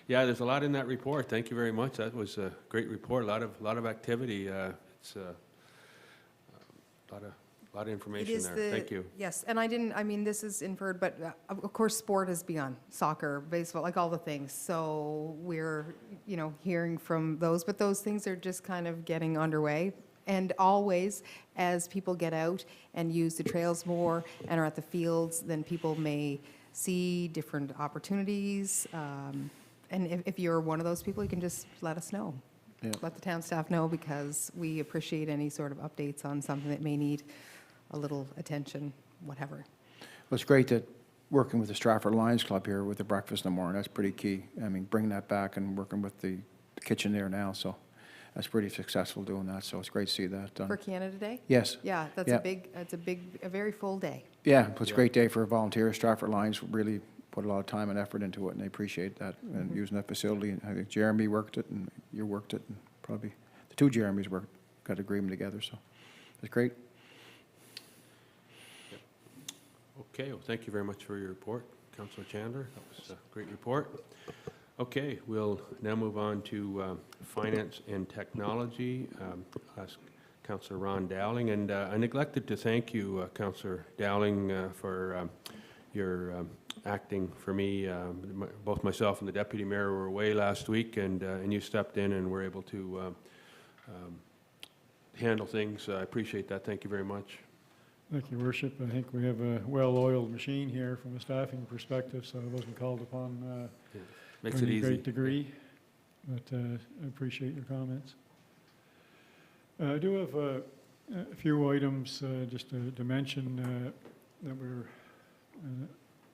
Yeah, there's a lot in that report. Thank you very much. That was a great report. A lot of activity. It's a lot of It information is there. Thank you. Yes, and I mean, this is inferred, but of course, sport is beyond soccer, baseball, like all the things. So we're, hearing from those, but those things are just kind of getting underway. And always, as people get out and use the trails more and are at the fields, then people may see different opportunities. And if you're one of those people, you can just let us know. Yeah. Let the town staff know, because we appreciate any sort of updates on something that may need a little attention, whatever. Well, it's great that working with the Stratford Lions Club here with the breakfast in the morning, that's pretty key. I mean, bringing that back and working with the kitchen there now, so that's pretty successful doing that, so it's great to see that done. For Canada Day? Yes. Yeah, that's Yeah. a very full day. Yeah, it's a great day for volunteers. Stratford Lions really put a lot of time and effort into it, and they appreciate that, and using that facility. And I think Jeremy worked it, and you worked it, and probably the two Jeremys got agreement together, so it's great. Okay, well, thank you very much for your report, Councillor Chandler. That was a great report. Okay, we'll now move on to Finance and Technology. Ask Councillor Ron Dowling, and I neglected to thank you, Councillor Dowling, for your acting for me. Both myself and the Deputy Mayor were away last week, and you stepped in and were able to handle things. I appreciate that. Thank you very much. Thank you, Worship. I think we have a well-oiled machine here from a staffing perspective, so I wasn't called upon Makes to it any easy. great degree, but I appreciate your comments. I do have a few items just to mention that were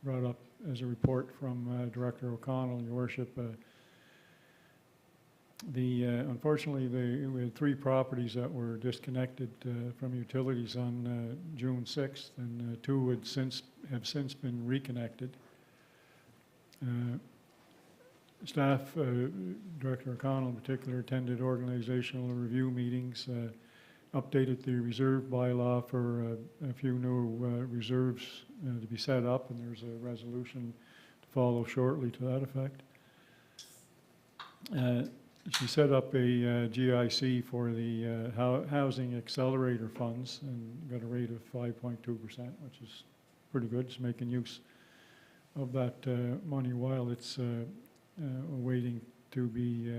brought up as a report from Director O'Connell, Your Worship. Unfortunately, we had 3 properties that were disconnected from utilities on June 6th, and 2 have since been reconnected. Staff, Director O'Connell in particular, attended organizational review meetings, updated the reserve bylaw for a few new reserves to be set up, and there's a resolution to follow shortly to that effect. She set up a GIC for the Housing Accelerator Funds and got a rate of 5.2%, which is pretty good. It's making use of that money while it's waiting to be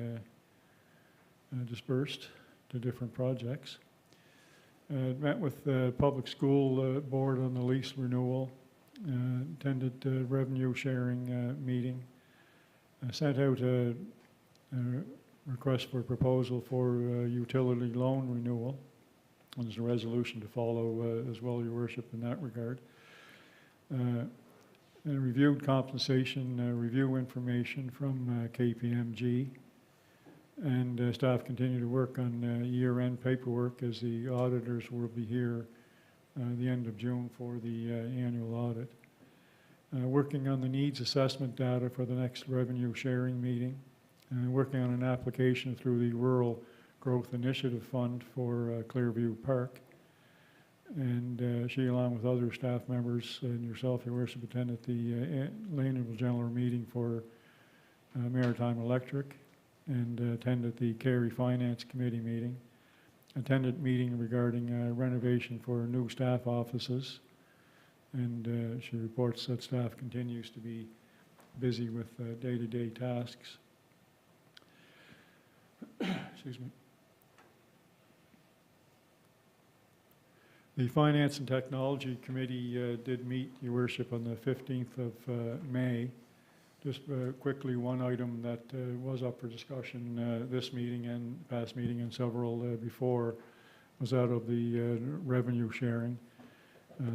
dispersed to different projects. Met with the Public School Board on the lease renewal, attended the revenue sharing meeting, sent out a request for proposal for utility loan renewal. And there's a resolution to follow as well, Your Worship, in that regard. And reviewed compensation review information from KPMG. And staff continue to work on year-end paperwork as the auditors will be here the end of June for the annual audit. Working on the needs assessment data for the next revenue sharing meeting. Working on an application through the Rural Growth Initiative Fund for Clearview Park. And she, along with other staff members and yourself, Your Worship, attended the annual general meeting for Maritime Electric, and attended the Kerry Finance Committee meeting. Attended meeting regarding renovation for new staff offices. And she reports that staff continues to be busy with day-to-day tasks. Excuse me. The Finance and Technology Committee did meet, Your Worship, on the 15th of May. Just quickly, one item that was up for discussion this meeting and past meeting and several before was out of the revenue sharing.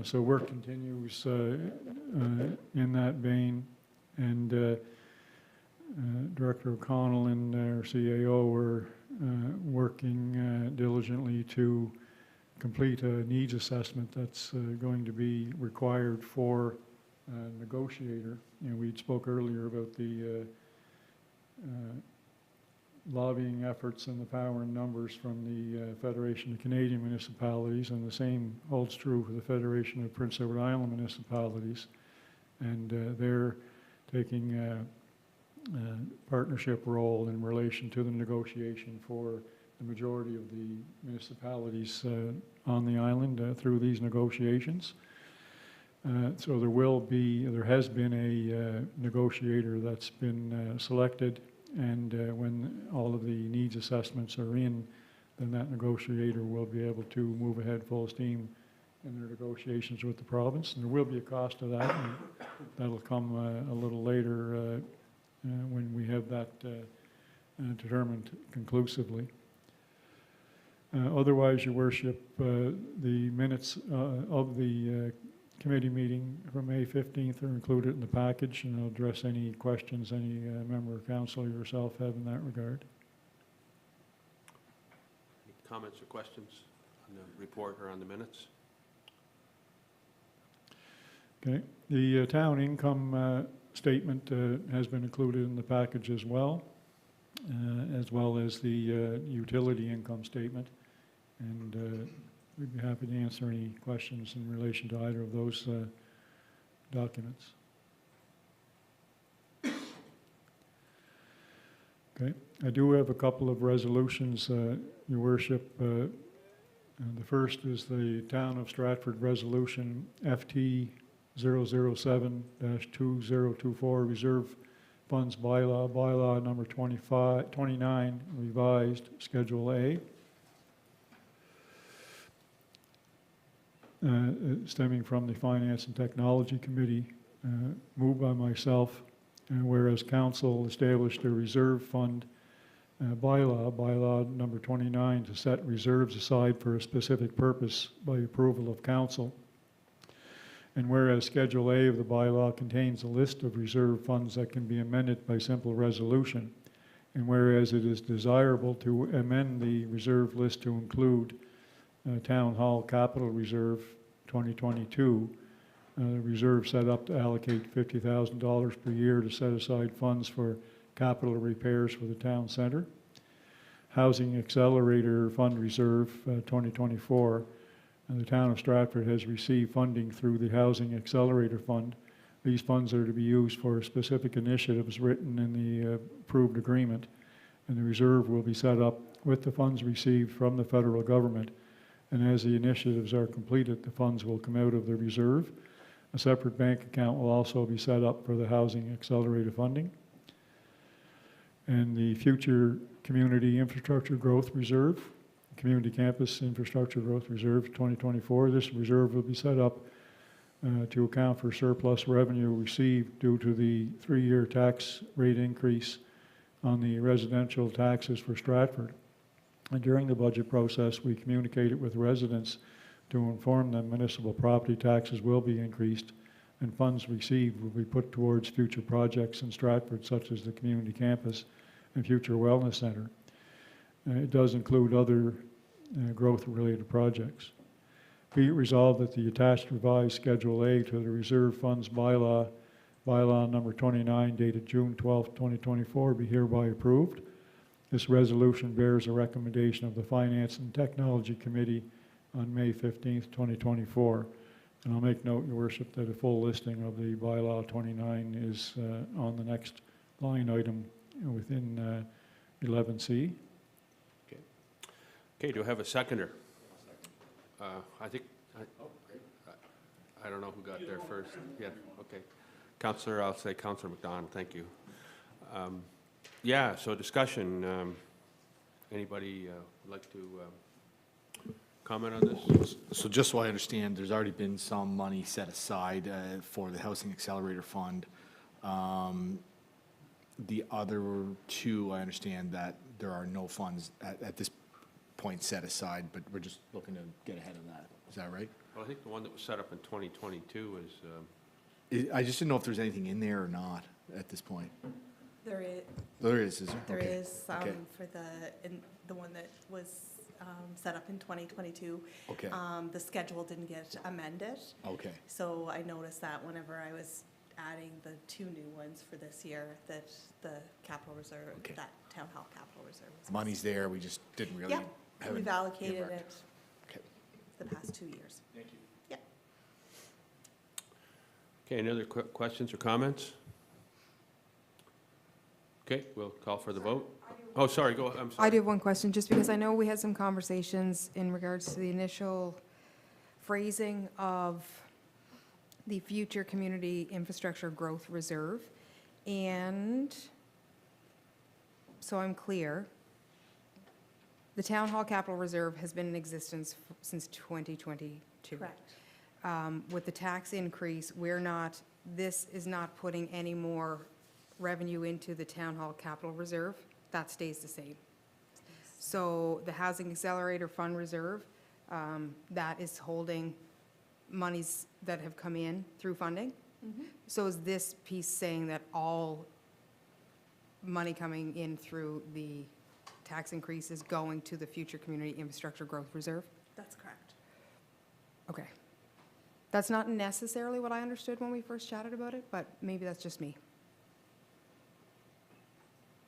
So work continues in that vein, and Director O'Connell and our CAO were working diligently to complete a needs assessment that's going to be required for a negotiator. We spoke earlier about the lobbying efforts and the power and numbers from the Federation of Canadian Municipalities, and the same holds true for the Federation of Prince Edward Island Municipalities. And they're taking a partnership role in relation to the negotiation for the majority of the municipalities on the island through these negotiations. So there has been a negotiator that's been selected, and when all of the needs assessments are in, then that negotiator will be able to move ahead full steam in their negotiations with the province. And there will be a cost to that, and that'll come a little later when we have that determined conclusively. Otherwise, Your Worship, the minutes of the committee meeting from May 15th are included in the package, and I'll address any questions any member of council or yourself have in that regard. Any comments or questions on the report or on the minutes? Okay. The town income statement has been included in the package as well as the utility income statement. And we'd be happy to answer any questions in relation to either of those documents. Okay. I do have a couple of resolutions, Your Worship. The first is the Town of Stratford Resolution FT 007-2024 Reserve Funds Bylaw number 29, revised, Schedule A. Stemming from the Finance and Technology Committee, moved by myself, whereas Council established a reserve fund bylaw number 29, to set reserves aside for a specific purpose by approval of Council. And whereas Schedule A of the bylaw contains a list of reserve funds that can be amended by simple resolution, and whereas it is desirable to amend the reserve list to include Town Hall Capital Reserve 2022, reserve set up to allocate $50,000 per year to set aside funds for capital repairs for the town center. Housing Accelerator Fund Reserve 2024, and the town of Stratford has received funding through the Housing Accelerator Fund. These funds are to be used for specific initiatives written in the approved agreement, and the reserve will be set up with the funds received from the federal government. And as the initiatives are completed, the funds will come out of the reserve. A separate bank account will also be set up for the Housing Accelerator funding. And the Future Community Infrastructure Growth Reserve, Community Campus Infrastructure Growth Reserve 2024. This reserve will be set up to account for surplus revenue received due to the 3-year tax rate increase on the residential taxes for Stratford. And during the budget process, we communicated with residents to inform them municipal property taxes will be increased, and funds received will be put towards future projects in Stratford, such as the community campus and future wellness center. It does include other growth-related projects. Be it resolved that the attached revised Schedule A to the Reserve Funds bylaw number 29, dated June 12, 2024, be hereby approved. This resolution bears a recommendation of the Finance and Technology Committee on May 15th, 2024. And I'll make note, Your Worship, that a full listing of the bylaw 29 is on the next line item within 11C. Okay, do I have a seconder? I don't know who got there first. Yeah, okay. Councillor, I'll say Councillor McDonald, thank you. Yeah, so discussion. Anybody would like to comment on this? So just so I understand, there's already been some money set aside for the Housing Accelerator Fund. The other two, I understand that there are no funds at this point set aside, but we're just looking to get ahead of that. Is that right? Well, I think the one that was set up in 2022 is, I just didn't know if there's anything in there or not at this point. There is, There is there? there Okay. is, Okay. for the one that was, set up in 2022. Okay. The schedule didn't get amended, Okay. so I noticed that whenever I was adding the 2 new ones for this year that the capital reserve, Okay. that town hall capital reserve was. Money's there, we just didn't really Yeah, have we've it allocated earmarked. it Okay. the past 2 years. Thank you. Yeah. Okay, any other questions or comments? Okay, we'll call for the vote. Oh, sorry, go, I'm sorry. I do have one question, just because I know we had some conversations in regards to the initial phrasing of the future community infrastructure growth reserve. And so I'm clear, the town hall capital reserve has been in existence since 2022. Correct. With the tax increase, this is not putting any more revenue into the town hall capital reserve. That stays the same. So the Housing Accelerator Fund Reserve, that is holding monies that have come in through funding. So is this piece saying that all money coming in through the tax increase is going to the future community infrastructure growth reserve? That's correct. Okay. That's not necessarily what I understood when we first chatted about it, but maybe that's just me.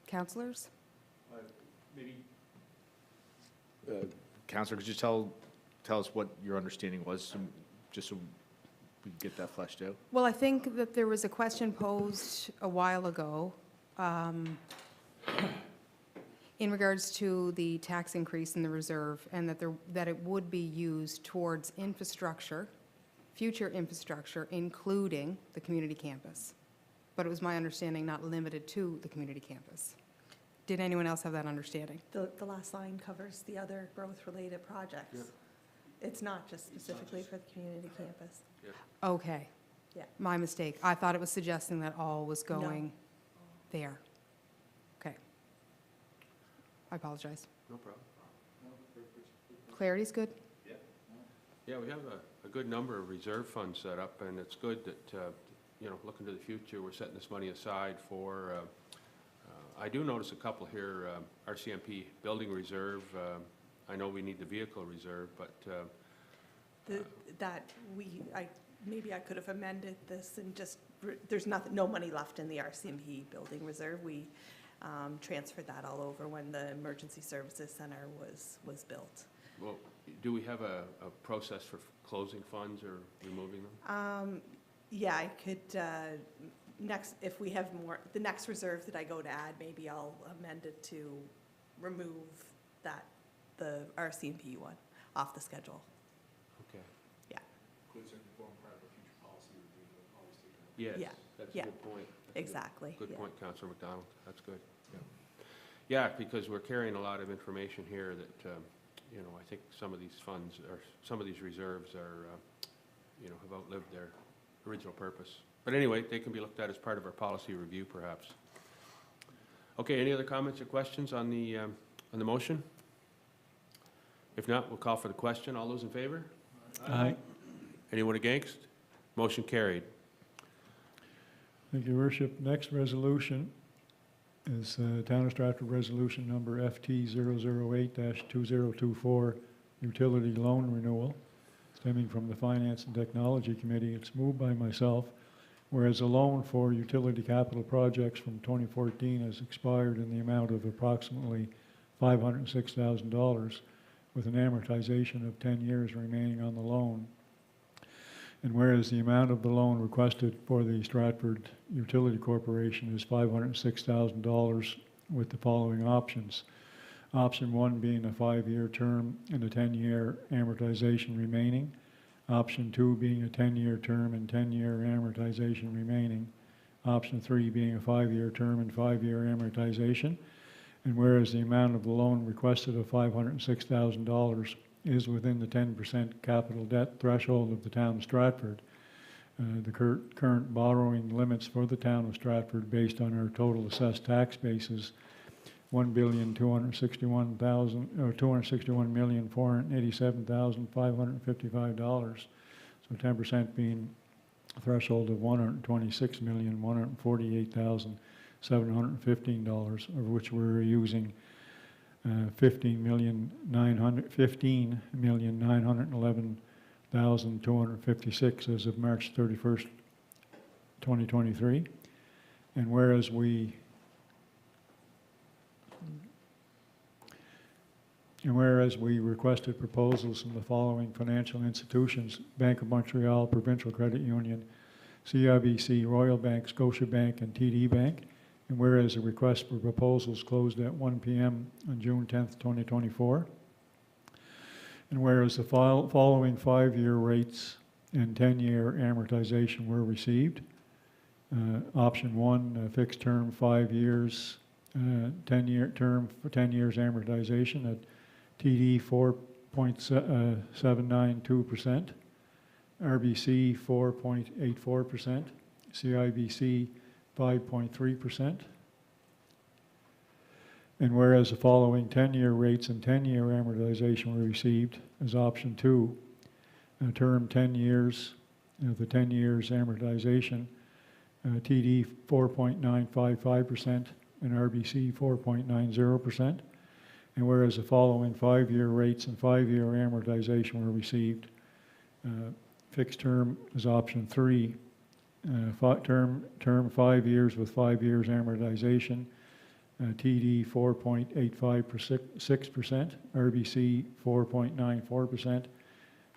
Councillors? Maybe. Counselor, could you tell us what your understanding was, just so we can get that fleshed out? Well, I think that there was a question posed a while ago in regards to the tax increase in the reserve, and that it would be used towards infrastructure, future infrastructure, including the community campus. But it was my understanding not limited to the community campus. Did anyone else have that understanding? The last line covers the other growth-related projects. It's not just specifically for the community campus. Okay. Yeah. My mistake. I thought it was suggesting that all was going there. Okay. I apologize. No problem. Clarity's good? Yeah, we have a good number of reserve funds set up, and it's good that, looking to the future, we're setting this money aside for, I do notice a couple here, RCMP Building Reserve. I know we need the vehicle reserve, but, Maybe I could have amended this and just, there's no money left in the RCMP building reserve. We transferred that all over when the Emergency Services Center was built. well, do we have a process for closing funds or removing them? Yeah, I could, if we have more, the next reserve that I go to add, maybe I'll amend it to remove the RCMP one off the schedule. Okay. Yeah. Yes, Yeah, that's a yeah. good point. Exactly. Good yeah. point, Councillor McDonald. That's good. Yeah, because we're carrying a lot of information here that, I think some of these funds, or some of these reserves are, have outlived their original purpose. But anyway, they can be looked at as part of our policy review, perhaps. Okay, any other comments or questions on the motion? If not, we'll call for the question. All those in favor? Aye. Anyone against? Motion carried. Thank you, Your Worship. Next resolution is Town of Stratford Resolution Number FT 008-2024, Utility Loan Renewal, stemming from the Finance and Technology Committee. It's moved by myself, whereas a loan for utility capital projects from 2014 has expired in the amount of approximately $506,000, with an amortization of 10 years remaining on the loan. And whereas the amount of the loan requested for the Stratford Utility Corporation is $506,000 with the following options. Option 1 being a 5-year term and a 10-year amortization remaining. Option 2 being a 10-year term and 10-year amortization remaining. Option 3 being a 5-year term and 5-year amortization. And whereas the amount of the loan requested of $506,000 is within the 10% capital debt threshold of the town of Stratford. The current borrowing limits for the town of Stratford, based on our total assessed tax base, is $261,487,555. So 10% being a threshold of $126,148,715, of which we're using $15,911,256 as of March 31st, 2023. And whereas we requested proposals from the following financial institutions: Bank of Montreal, Provincial Credit Union, CIBC, Royal Bank, Scotiabank, and TD Bank. And whereas the request for proposals closed at 1 p.m. on June 10th, 2024. And whereas the following 5-year rates and 10-year amortization were received. Option 1, fixed term, 5 years, 10-year term for 10 years amortization at TD 4.792%, RBC 4.84%, CIBC 5.3%. And whereas the following 10-year rates and 10-year amortization were received as option 2, term 10 years, the 10 years amortization, TD 4.955% and RBC 4.90%. And whereas the following 5-year rates and 5-year amortization were received, fixed term is option 3, term 5 years with 5 years amortization, TD 4.856%, RBC 4.94%,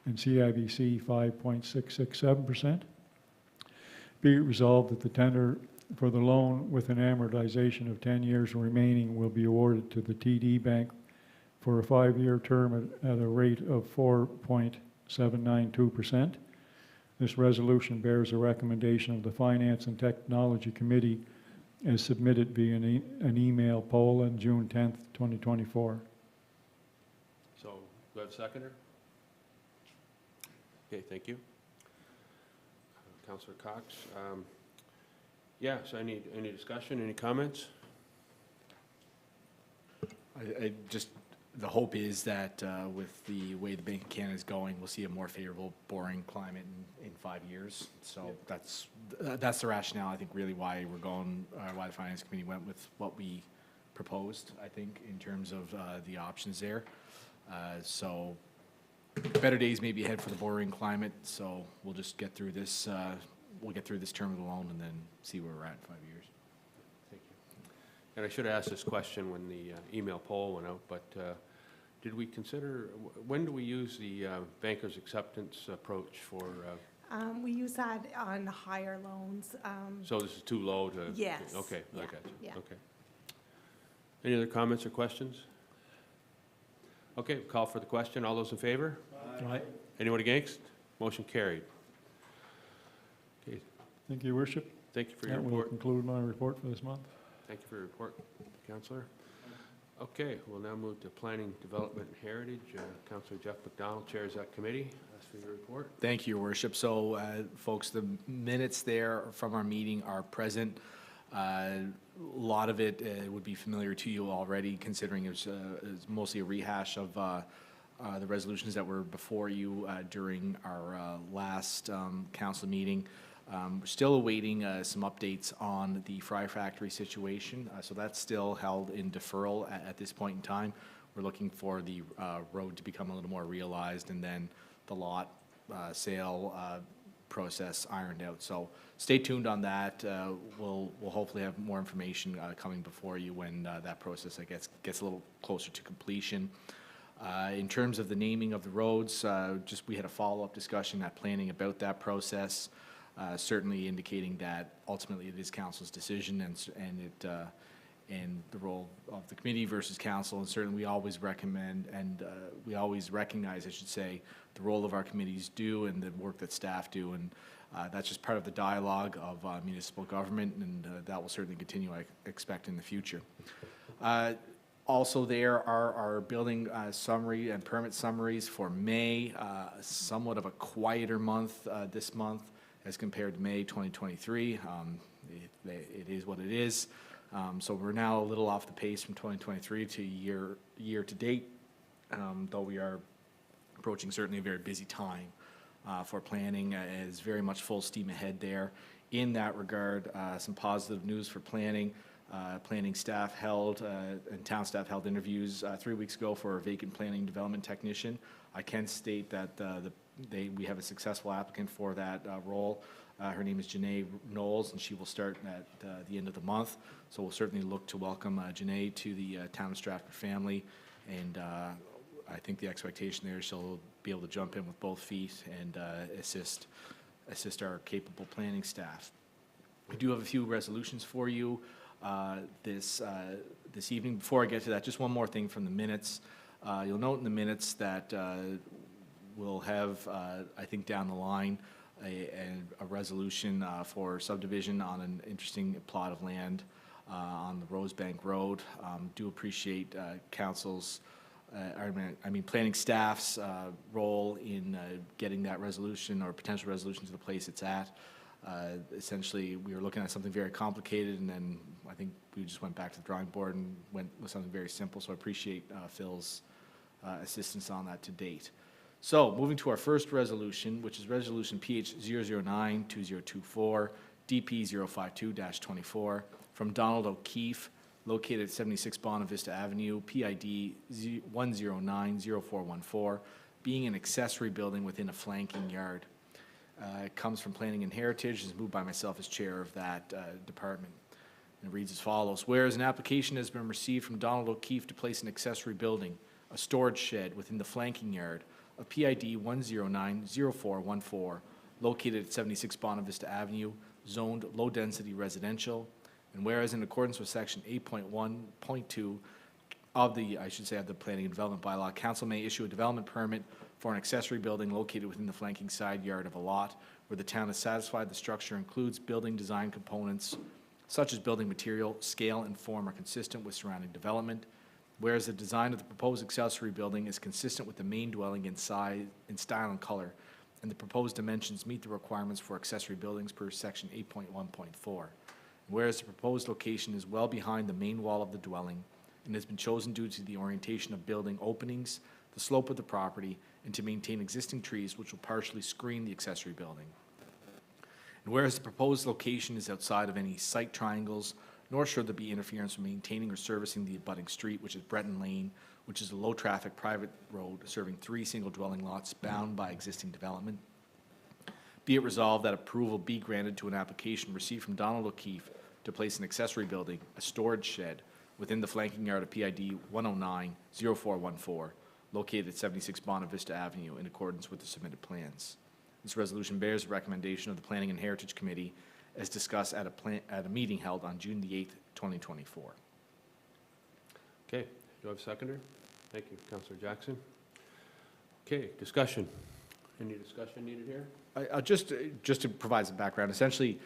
and CIBC 5.667%. Be it resolved that the tender for the loan with an amortization of 10 years remaining will be awarded to the TD Bank for a 5-year term at a rate of 4.792%. This resolution bears a recommendation of the Finance and Technology Committee as submitted via an email poll on June 10th, 2024. So, do I have a seconder? Okay, thank you. Councillor Cox. Yeah, so any discussion, any comments? The hope is that with the way the Bank of Canada is going, we'll see a more favorable borrowing climate in 5 years. So that's the rationale, I think, really why we're going, why the Finance Committee went with what we proposed, I think, in terms of the options there. So better days may be ahead for the borrowing climate, so we'll just get through this, we'll get through this term of the loan and then see where we're at in 5 years. Thank you. And I should have asked this question when the email poll went out, but did we consider, when do we use the banker's acceptance approach for? We use that on higher loans. So this is too low to? Yes. Okay, I Yeah, got you. yeah. Okay. Any other comments or questions? Okay, call for the question. All those in favor? Aye. Anyone against? Motion carried. Okay, Thank you, Your Worship. thank you for your That will report. conclude my report for this month. Thank you for your report, Councillor. Okay, we'll now move to Planning, Development, and Heritage. Councillor Jeff McDonald chairs that committee. Ask for your report. Thank you, Your Worship. So, folks, the minutes there from our meeting are present. A lot of it would be familiar to you already, considering it's mostly a rehash of the resolutions that were before you during our last council meeting. We're still awaiting some updates on the Fry Factory situation, so that's still held in deferral at this point in time. We're looking for the road to become a little more realized and then the lot sale process ironed out. So stay tuned on that. We'll hopefully have more information coming before you when that process, I guess, gets a little closer to completion. In terms of the naming of the roads, we had a follow-up discussion at planning about that process. Certainly indicating that ultimately it is council's decision and the role of the committee versus council, and certainly we always recommend and we always recognize, I should say, the role of our committees do and the work that staff do, and that's just part of the dialogue of municipal government, and that will certainly continue, I expect, in the future. Also there are our building summary and permit summaries for May, somewhat of a quieter month this month as compared to May 2023. It is what it is. So we're now a little off the pace from 2023 to year to date, though we are approaching certainly a very busy time for planning. Is very much full steam ahead there. In that regard, some positive news for planning. Planning staff held and town staff held interviews 3 weeks ago for a vacant planning development technician. I can state that we have a successful applicant for that role. Her name is Janae Knowles, and she will start at the end of the month. So we'll certainly look to welcome Janae to the town of Stratford family. And I think the expectation there is she'll be able to jump in with both feet and assist our capable planning staff. We do have a few resolutions for you this evening. Before I get to that, just one more thing from the minutes. You'll note in the minutes that we'll have, I think down the line, a resolution for subdivision on an interesting plot of land on the Rosebank Road. Do appreciate council's, planning staff's role in getting that resolution or potential resolution to the place it's at. Essentially, we were looking at something very complicated, and then I think we just went back to the drawing board and went with something very simple. So I appreciate Phil's assistance on that to date. So moving to our first resolution, which is Resolution PH 009-2024, DP 052-24, from Donald O'Keefe, located at 76 Bonavista Avenue, PID 1090414, being an accessory building within a flanking yard. It comes from Planning and Heritage, is moved by myself as chair of that department. And it reads as follows. Whereas an application has been received from Donald O'Keefe to place an accessory building, a storage shed within the flanking yard of PID 1090414, located at 76 Bonavista Avenue, zoned low-density residential. And whereas in accordance with section 8.1.2 of the Planning and Development Bylaw, council may issue a development permit for an accessory building located within the flanking side yard of a lot where the town is satisfied the structure includes building design components such as building material, scale, and form are consistent with surrounding development. Whereas the design of the proposed accessory building is consistent with the main dwelling in size, in style, and color, and the proposed dimensions meet the requirements for accessory buildings per section 8.1.4. Whereas the proposed location is well behind the main wall of the dwelling and has been chosen due to the orientation of building openings, the slope of the property, and to maintain existing trees which will partially screen the accessory building. And whereas the proposed location is outside of any site triangles, nor should there be interference with maintaining or servicing the abutting street, which is Breton Lane, which is a low-traffic private road serving 3 single-dwelling lots bound by existing development. Be it resolved that approval be granted to an application received from Donald O'Keefe to place an accessory building, a storage shed, within the flanking yard of PID 1090414, located at 76 Bonavista Avenue, in accordance with the submitted plans. This resolution bears the recommendation of the Planning and Heritage Committee as discussed at a meeting held on June the 8th, 2024. Okay, do I have a seconder? Thank you, Councillor Jackson. Okay, discussion. Any discussion needed here? Just to provide some background, essentially,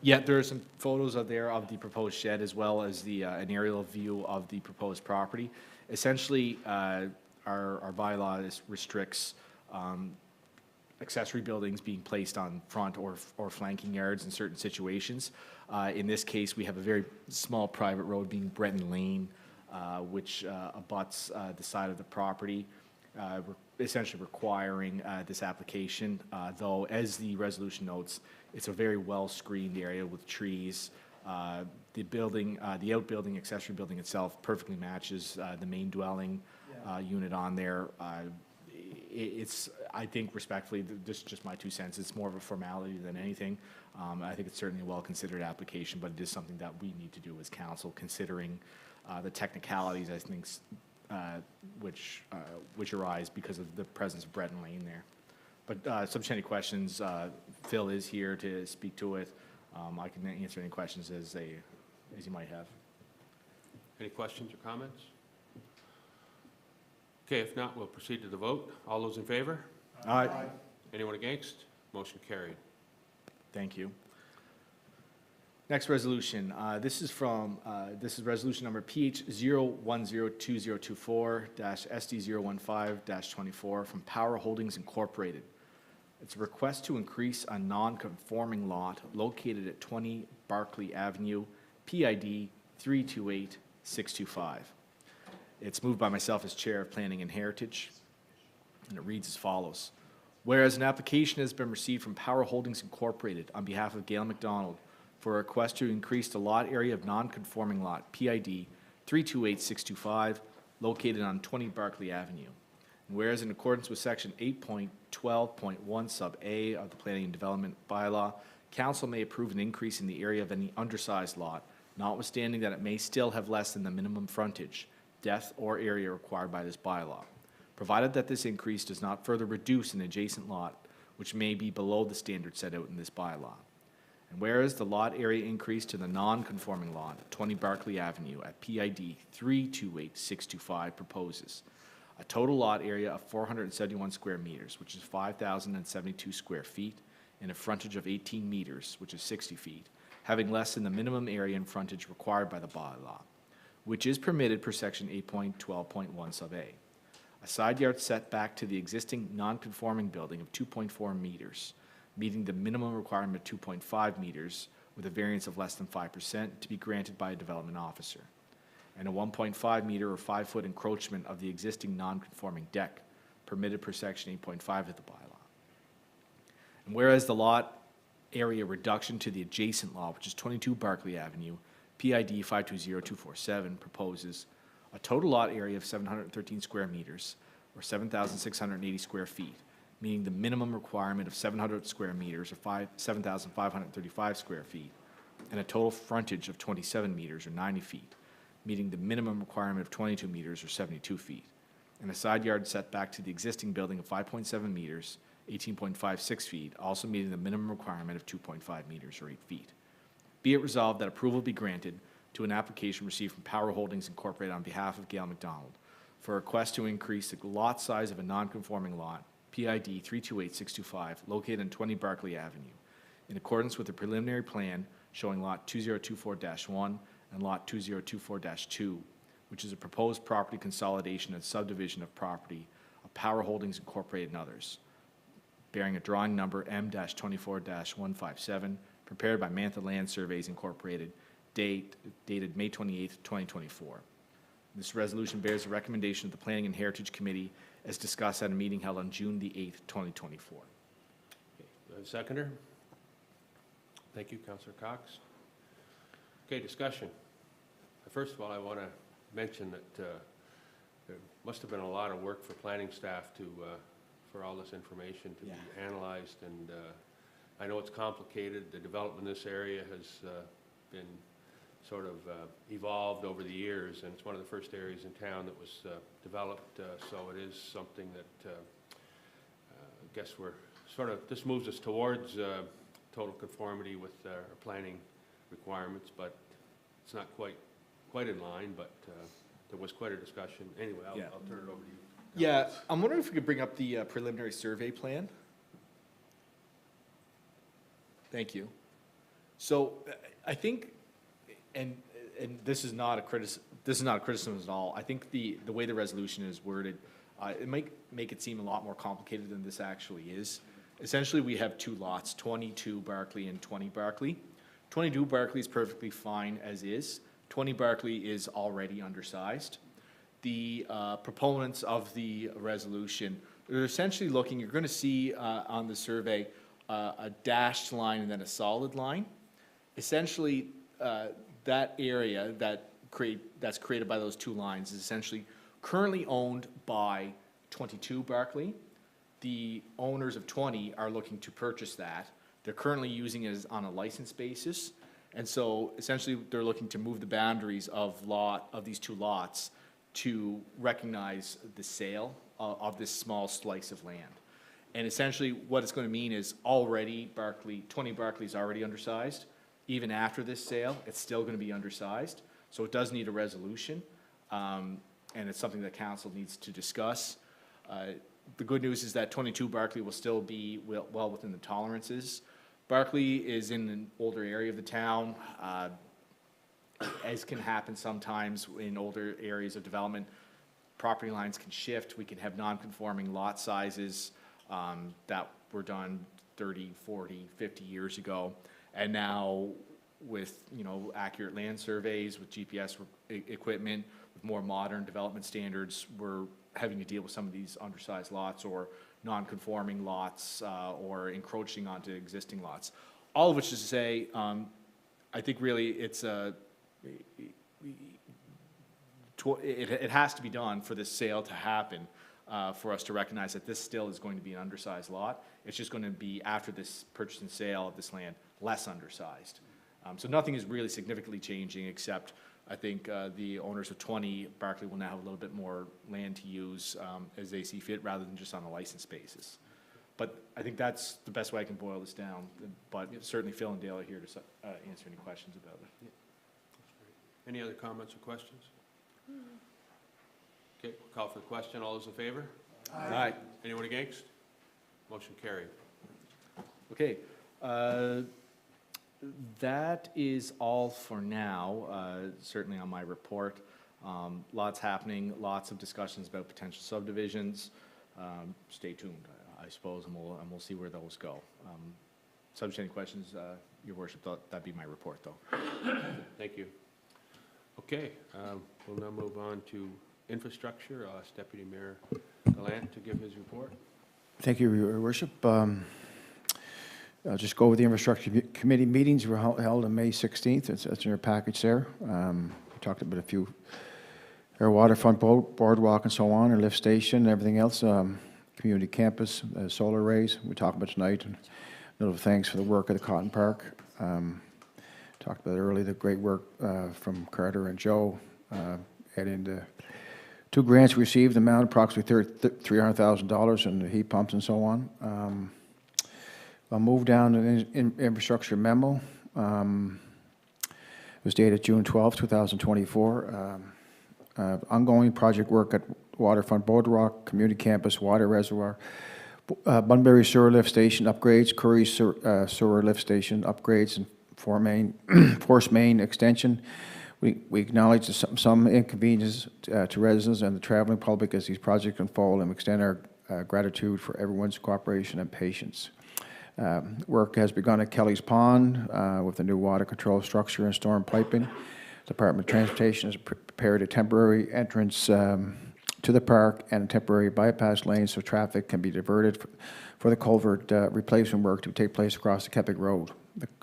yeah, there are some photos of the proposed shed as well as an aerial view of the proposed property. Essentially, our bylaw restricts accessory buildings being placed on front or flanking yards in certain situations. In this case, we have a very small private road being Breton Lane, which abuts the side of the property, essentially requiring this application, though as the resolution notes, it's a very well-screened area with trees. The building, the outbuilding, accessory building itself perfectly matches the main dwelling unit on there. It's, I think respectfully, this is just my 2 cents, it's more of a formality than anything. I think it's certainly a well-considered application, but it is something that we need to do as council, considering the technicalities, I think, which arise because of the presence of Breton Lane there. But subject to any questions, Phil is here to speak to it. I can answer any questions as you might have. Any questions or comments? Okay, if not, we'll proceed to the vote. All those in favor? Aye. Anyone against? Motion carried. Thank you. Next resolution. This is resolution number PH 0102024-SD015-24 from Power Holdings Incorporated. It's a request to increase a non-conforming lot located at 20 Barclay Avenue, PID 328625. It's moved by myself as Chair of Planning and Heritage, and it reads as follows. Whereas an application has been received from Power Holdings Incorporated on behalf of Gail McDonald for a request to increase the lot area of non-conforming lot, PID 328625, located on 20 Barclay Avenue. Whereas in accordance with section 8.12.1 sub A of the Planning and Development Bylaw, council may approve an increase in the area of any undersized lot, notwithstanding that it may still have less than the minimum frontage, depth, or area required by this bylaw, provided that this increase does not further reduce an adjacent lot which may be below the standard set out in this bylaw. And whereas the lot area increase to the non-conforming lot at 20 Barclay Avenue at PID 328625 proposes a total lot area of 471 square meters, which is 5,072 square feet, and a frontage of 18 meters, which is 60 feet, having less than the minimum area and frontage required by the bylaw, which is permitted per section 8.12.1 sub A. A side yard setback to the existing non-conforming building of 2.4 meters, meeting the minimum requirement of 2.5 meters with a variance of less than 5% to be granted by a development officer, and a 1.5 meter or 5-foot encroachment of the existing non-conforming deck permitted per section 8.5 of the bylaw. And whereas the lot area reduction to the adjacent lot, which is 22 Barclay Avenue, PID 520247, proposes a total lot area of 713 square meters, or 7,680 square feet, meaning the minimum requirement of 700 square meters, or 7,535 square feet, and a total frontage of 27 meters, or 90 feet, meeting the minimum requirement of 22 meters, or 72 feet, and a side yard setback to the existing building of 5.7 meters, 18.56 feet, also meeting the minimum requirement of 2.5 meters, or 8 feet. Be it resolved that approval be granted to an application received from Power Holdings Incorporated on behalf of Gail McDonald for a request to increase the lot size of a non-conforming lot, PID 328625, located on 20 Barclay Avenue, in accordance with the preliminary plan showing lot 2024-1 and lot 2024-2, which is a proposed property consolidation and subdivision of property of Power Holdings Incorporated and others, bearing a drawing number M-24-157, prepared by Mantha Land Surveys Incorporated, dated May 28, 2024. This resolution bears the recommendation of the Planning and Heritage Committee as discussed at a meeting held on June the 8th, 2024. Seconder? Thank you, Councillor Cox. Okay, discussion. First of all, I want to mention that there must have been a lot of work for planning staff to, for all this information to be analyzed, and I know it's complicated. The development in this area has been sort of evolved over the years, and it's one of the first areas in town that was developed, so it is something that I guess we're sort of, this moves us towards total conformity with our planning requirements, but it's not quite in line, but there was quite a discussion. Anyway, I'll turn it over to you. Yeah, I'm wondering if we could bring up the preliminary survey plan. Thank you. So I think, and this is not a criticism at all. I think the way the resolution is worded, it might make it seem a lot more complicated than this actually is. Essentially, we have two lots, 22 Barclay and 20 Barclay. 22 Barclay is perfectly fine as is. 20 Barclay is already undersized. The proponents of the resolution, they're essentially looking, you're going to see on the survey a dashed line and then a solid line. Essentially, that area that's created by those two lines is essentially currently owned by 22 Barclay. The owners of 20 are looking to purchase that. They're currently using it on a license basis. And so essentially they're looking to move the boundaries of these two lots to recognize the sale of this small slice of land. And essentially what it's going to mean is already 20 Barclay is already undersized. Even after this sale, it's still going to be undersized. So it does need a resolution. And it's something that council needs to discuss. The good news is that 22 Barclay will still be well within the tolerances. Barclay is in an older area of the town, as can happen sometimes in older areas of development. Property lines can shift. We can have non-conforming lot sizes that were done 30, 40, 50 years ago. And now with, accurate land surveys, with GPS equipment, with more modern development standards, we're having to deal with some of these undersized lots or non-conforming lots or encroaching onto existing lots. All of which is to say, I think really it's it has to be done for this sale to happen. for us to recognize that this still is going to be an undersized lot. It's just going to be, after this purchase and sale of this land, less undersized. So nothing is really significantly changing, except I think the owners of 20 Barclay will now have a little bit more land to use as they see fit, rather than just on a license basis. But I think that's the best way I can boil this down, but certainly Phil and Dale are here to answer any questions about it. Any other comments or questions? Okay, we'll call for the question. All those in favor? Aye. Anyone against? Motion carried. Okay, that is all for now, certainly on my report. Lots happening, lots of discussions about potential subdivisions. Stay tuned, I suppose, and we'll see where those go. Subject to any questions, Your Worship, that'd be my report, though. Thank you. Okay, we'll now move on to infrastructure. I'll ask Deputy Mayor Gallant to give his report. Thank you, Your Worship. I'll just go over the infrastructure committee meetings were held on May 16th. It's in your package there. We talked about a few, our waterfront boardwalk and so on, our lift station, and everything else. Community campus, solar arrays, we talked about tonight. And a little thanks for the work at the Cotton Park. Talked about earlier the great work from Carter and Joe. Adding the 2 grants we received, the amount approximately $300,000 in the heat pumps and so on. I'll move down to the infrastructure memo. It was dated June 12, 2024. Ongoing project work at Waterfront Boardwalk, Community Campus, Water Reservoir, Bunbury Sewer Lift Station upgrades, Curry Sewer Lift Station upgrades, and Force Main extension. We acknowledge some inconveniences to residents and the traveling public as these projects unfold, and extend our gratitude for everyone's cooperation and patience. Work has begun at Kelly's Pond with the new water control structure and storm piping. Department of Transportation has prepared a temporary entrance to the park and a temporary bypass lane so traffic can be diverted for the culvert replacement work to take place across the Keppick Road.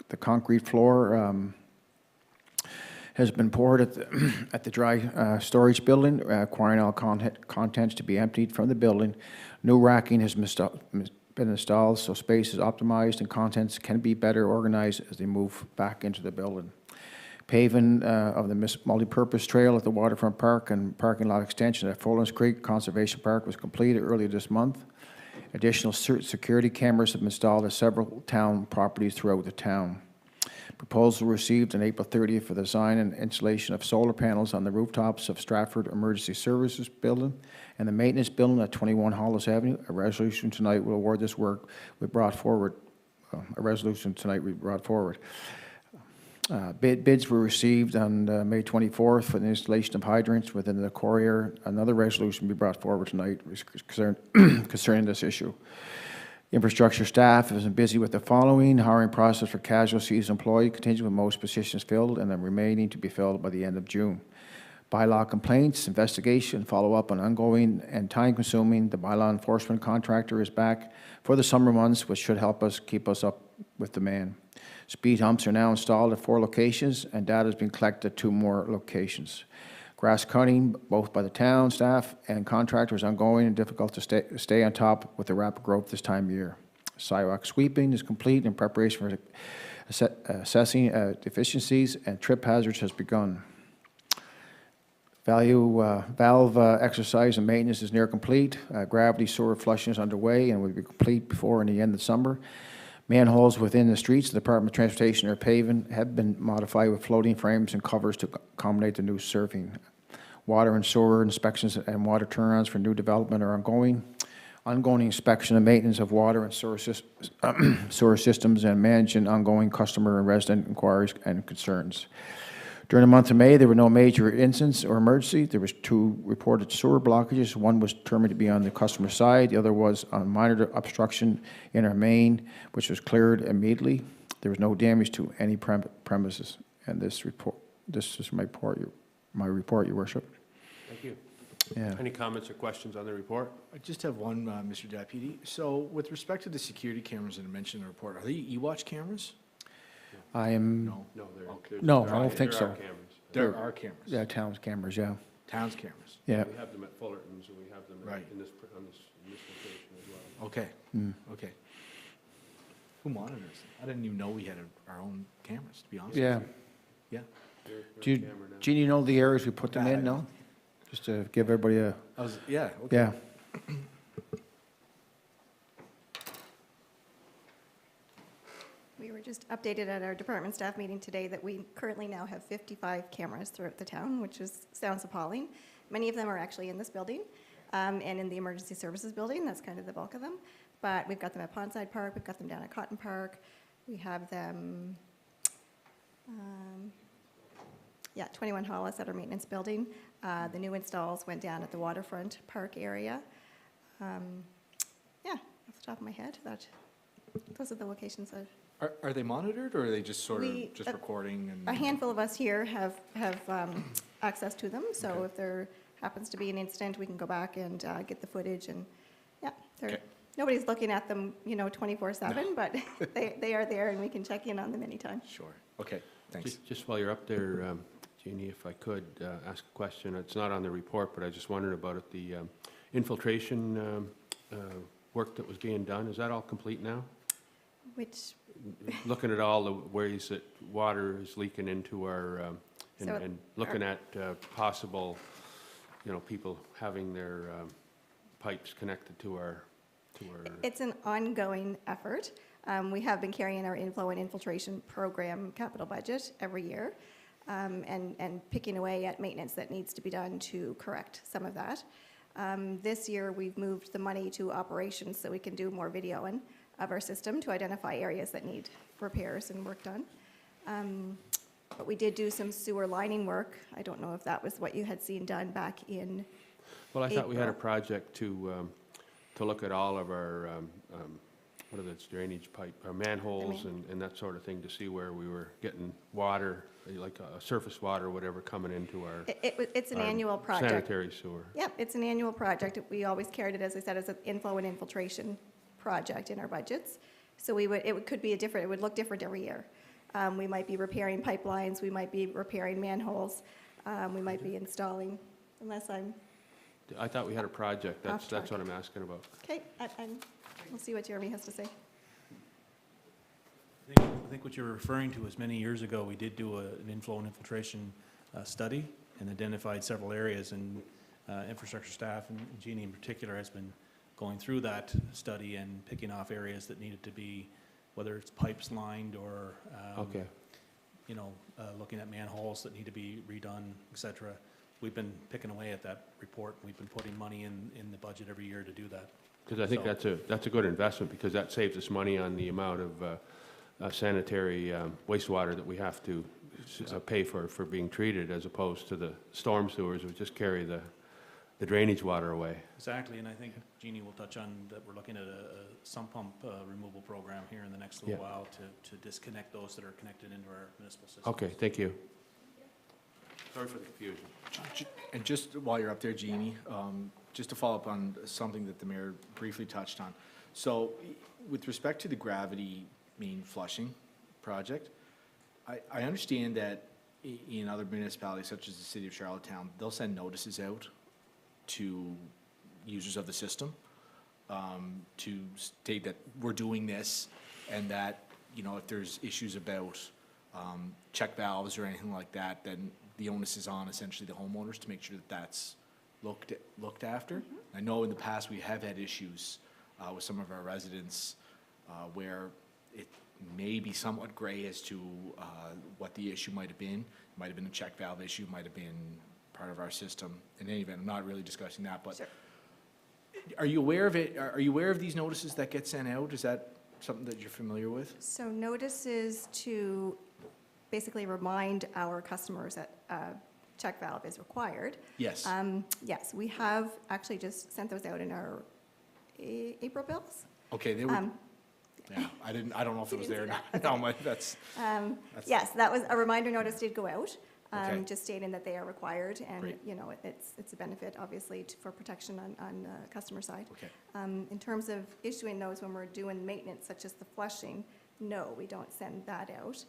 The concrete floor has been poured at the dry storage building, requiring all contents to be emptied from the building. New racking has been installed, so space is optimized and contents can be better organized as they move back into the building. Paving of the multipurpose trail at the Waterfront Park and parking lot extension at Follands Creek Conservation Park was completed earlier this month. Additional security cameras have been installed at several town properties throughout the town. Proposal received on April 30th for the design and installation of solar panels on the rooftops of Stratford Emergency Services Building and the Maintenance Building at 21 Hollis Avenue. A resolution tonight will award this work. We brought forward a resolution tonight. We brought forward. Bids were received on May 24th for the installation of hydrants within the core area. Another resolution will be brought forward tonight concerning this issue. Infrastructure staff has been busy with the following: hiring process for casual season employee contingent with most positions filled and then remaining to be filled by the end of June. Bylaw complaints, investigation, follow-up on ongoing and time-consuming. The bylaw enforcement contractor is back for the summer months, which should help us keep us up with demand. Speed humps are now installed at 4 locations, and data has been collected at 2 more locations. Grass cutting, both by the town staff and contractors, ongoing and difficult to stay on top with the rapid growth this time of year. Sidewalk sweeping is complete in preparation for assessing deficiencies, and trip hazards has begun. Valve exercise and maintenance is near complete. Gravity sewer flushing is underway and will be complete before the end of summer. Manholes within the streets, the Department of Transportation or paving have been modified with floating frames and covers to accommodate the new surfing. Water and sewer inspections and water turnarounds for new development are ongoing. Ongoing inspection and maintenance of water and sewer systems and managing ongoing customer and resident inquiries and concerns. During the month of May, there were no major incidents or emergency. There was 2 reported sewer blockages. One was determined to be on the customer side. The other was on minor obstruction in our main, which was cleared immediately. There was no damage to any premises. And this is my report, Your Worship. Thank you. Yeah. Any comments or questions on the report? I just have one, Mr. Deputy. So with respect to the security cameras that I mentioned in the report, are they e-watch cameras? I am. No. No, No, I don't think so. There are cameras. There are cameras. Yeah, town's cameras, yeah. Town's cameras. Yeah. We have them at Fullerton's, and we have them Right. in this location as well. Okay, Mm. okay. Who monitors them? I didn't even know we had our own cameras, to be honest with Yeah. you. Yeah. They're Do you, on camera now. Jeannie, you know the areas we put them That I in, know. no? Just to give everybody a, Yeah, okay. yeah. We were just updated at our department staff meeting today that we currently now have 55 cameras throughout the town, which sounds appalling. Many of them are actually in this building and in the emergency services building. That's kind of the bulk of them. But we've got them at Pondside Park, we've got them down at Cotton Park, we have them, 21 Hollis at our maintenance building. The new installs went down at the waterfront park area. Off the top of my head, those are the locations that Are they monitored, or are they just sort of We- just recording and? a handful of us here have access to them, so Okay. if there happens to be an incident, we can go back and get the footage, and, Okay. nobody's looking at them, 24/7, but they are there, and we can check in on them anytime. Sure, okay, thanks. Just while you're up there, Jeannie, if I could ask a question. It's not on the report, but I just wondered about it. The infiltration work that was being done, is that all complete now? Which, Looking at all the ways that water is leaking into our, So and looking at possible, people having their pipes connected to our, it's an ongoing effort. We have been carrying our inflow and infiltration program capital budget every year, and picking away at maintenance that needs to be done to correct some of that. This year, we've moved the money to operations so we can do more videoing of our system to identify areas that need repairs and work done. But we did do some sewer lining work. I don't know if that was what you had seen done back in well, I thought we had a April. project to look at all of our, what are those drainage pipe, our manholes and that sort of thing, to see where we were getting water, like surface water, whatever, coming into our It's an our annual project. sanitary sewer. Yep, it's an annual project. We always carried it, as I said, as an inflow and infiltration project in our budgets. So it would look different every year. We might be repairing pipelines, we might be repairing manholes, we might be installing, unless I'm, I thought we had a project, Off that's what track. I'm asking about. okay, we'll see what Jeremy has to say. I think what you're referring to is many years ago, we did do an inflow and infiltration study and identified several areas, and infrastructure staff, and Jeannie in particular, has been going through that study and picking off areas that needed to be, whether it's pipes lined or, Okay. looking at manholes that need to be redone, et cetera. We've been picking away at that report. We've been putting money in the budget every year to do that. Because I think So- that's a good investment, because that saves us money on the amount of sanitary wastewater that we have to pay for being treated, as opposed to the storm sewers, which just carry the drainage water away. Exactly, and I think Jeannie will touch on that. We're looking at a sump pump removal program here in the next little Yeah. while to disconnect those that are connected into our municipal system. Okay, thank you. Sorry for the confusion. And just while you're up there, Jeannie, just to follow up on something that the mayor briefly touched on. So with respect to the gravity main flushing project, I understand that in other municipalities, such as the city of Charlottetown, they'll send notices out to users of the system to state that we're doing this, and that, if there's issues about check valves or anything like that, then the onus is on essentially the homeowners to make sure that that's looked after. I know in the past we have had issues with some of our residents where it may be somewhat gray as to what the issue might have been. It might have been a check valve issue, might have been part of our system. In any event, I'm not really discussing that, but Sure. are you aware of it? Are you aware of these notices that get sent out? Is that something that you're familiar with? So notices to basically remind our customers that check valve is required. Yes. Yes, we have actually just sent those out in our April bills. Okay, they were, Um, yeah, I don't know if it was there or didn't not. see No, that's, Yes, that was, a reminder notice did go out, Okay. just stating that they are required, and, Great. it's a benefit, obviously, for protection on the customer side. okay. In terms of issuing those when we're doing maintenance, such as the flushing, no, we don't send that out.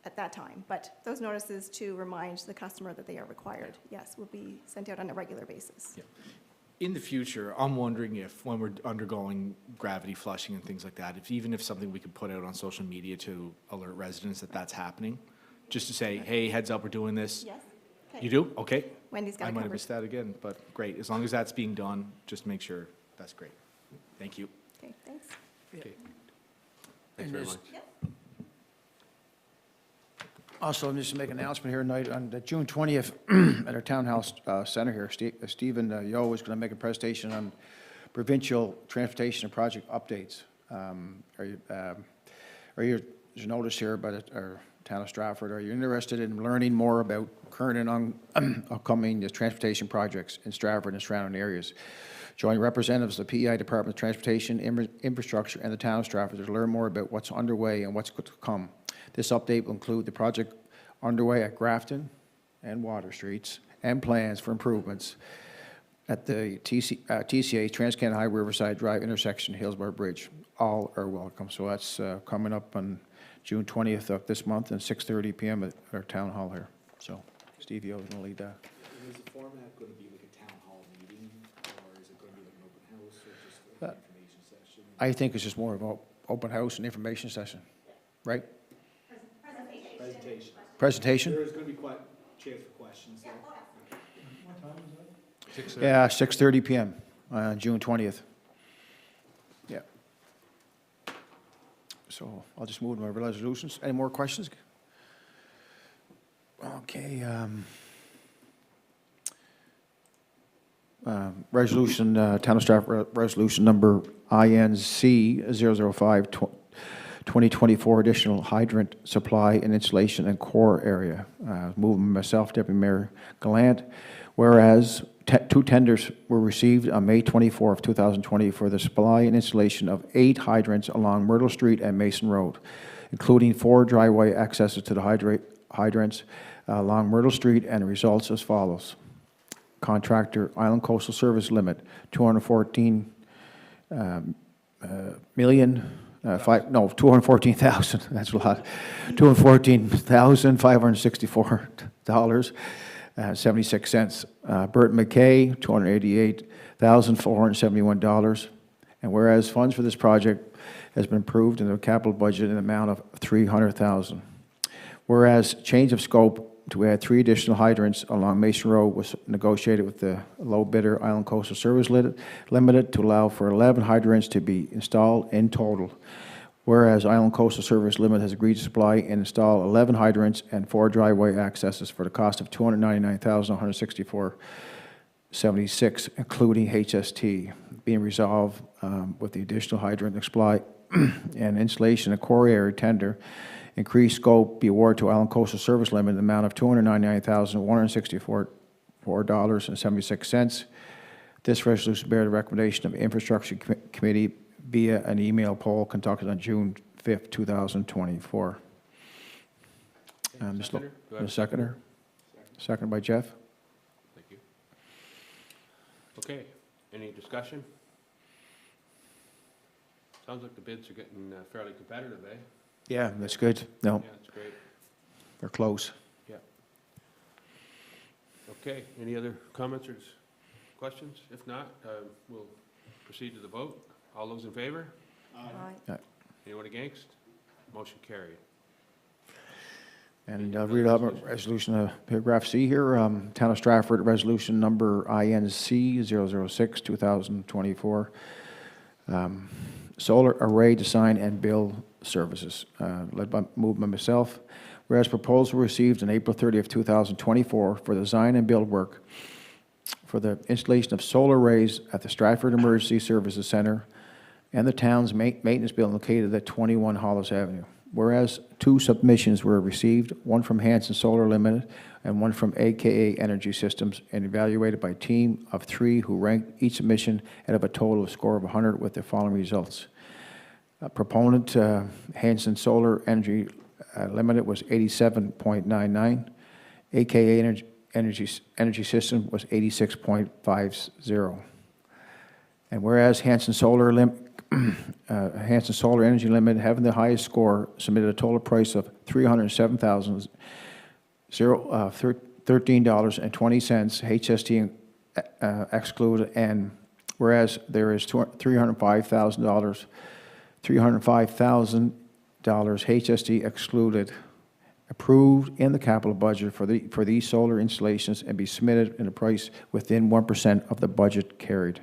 at that time. But those notices to remind the customer that they are required, yes, will be sent out on a regular basis. Yeah. In the future, I'm wondering if, when we're undergoing gravity flushing and things like that, even if something we could put out on social media to alert residents that that's happening, just to say, hey, heads up, we're doing this. Yes? Okay. You do? Okay. Wendy's got I it might have covered. missed that again, but great. As long as that's being done, just make sure. That's great. Thank you. Okay, thanks. Okay. Thanks And very is- much. Also, just to make an announcement here tonight, on the June 20th, at our Townhouse Center here, Stephen Yo is going to make a presentation on provincial transportation and project updates. There's a notice here about our town of Stratford. Are you interested in learning more about current and upcoming transportation projects in Stratford and surrounding areas? Join representatives of the PEI Department of Transportation, Infrastructure, and the town of Stratford to learn more about what's underway and what's to come. This update will include the project underway at Grafton and Water Streets and plans for improvements at the TCA, Trans-Canada Highway Riverside Drive intersection, Hillsborough Bridge. All are welcome. So that's coming up on June 20th of this month and 6:30 p.m. at our town hall here. So Steve Yo is going to lead that. Is the format going to be like a town hall meeting, or is it going to be like an open house, or just an information session? I think it's just more of an open house and information session, right? Presentation. Presentation? There is going to be quite chance for questions, though. Yeah, 6:30 p.m. on June 20th. Yeah. So I'll just move to my resolutions. Any more questions? Okay. Resolution, Town of Stratford, resolution number INC 005 2024 additional hydrant supply and installation and core area. Moving myself, Deputy Mayor Gallant. Whereas two tenders were received on May 24 of 2020 for the supply and installation of 8 hydrants along Myrtle Street and Mason Road, including 4 driveway accesses to the hydrants along Myrtle Street, and the results as follows. Contractor Island Coastal Service Limit, 214 million. 214,000, that's a lot. $214,564, 76 cents. Burt McKay, $288,471. And whereas funds for this project has been approved in the capital budget in the amount of $300,000. Whereas change of scope to add 3 additional hydrants along Mason Road was negotiated with the low bidder Island Coastal Service Limited to allow for 11 hydrants to be installed in total. Whereas Island Coastal Service Limited has agreed to supply and install 11 hydrants and 4 driveway accesses for the cost of $299,164.76, including HST, being resolved with the additional hydrant supply and installation of core area tender. Increased scope be awarded to Island Coastal Service Limited in the amount of $299,164.76. This resolution bears the recommendation of Infrastructure Committee via an email poll conducted on June 5th, 2024. Seconder? Do I have The seconder? Second by Jeff. Thank you. Okay, any discussion? Sounds like the bids are getting fairly competitive, eh? Yeah, that's good. No, Yeah, that's great. they're close. Yeah. Okay, any other comments or questions? If not, we'll proceed to the vote. All those in favor? Aye. Anyone against? Motion carried. And I'll read out resolution, paragraph C here, Town of Stratford, resolution number INC 006, 2024. Solar array design and build services, moved by myself. Whereas proposal received on April 30th, 2024 for design and build work for the installation of solar arrays at the Stratford Emergency Services Center and the town's maintenance building located at 21 Hollis Avenue. Whereas 2 submissions were received, one from Hanson Solar Limited and one from AKA Energy Systems, and evaluated by a team of 3 who ranked each submission out of a total score of 100 with the following results. Proponent Hanson Solar Energy Limited was 87.99. AKA Energy System was 86.50. And whereas Hanson Solar Hanson Solar Energy Limited, having the highest score, submitted a total price of $307,013.20, HST excluded, and whereas there is $305,000 HST excluded, approved in the capital budget for these solar installations and be submitted in a price within 1% of the budget carried.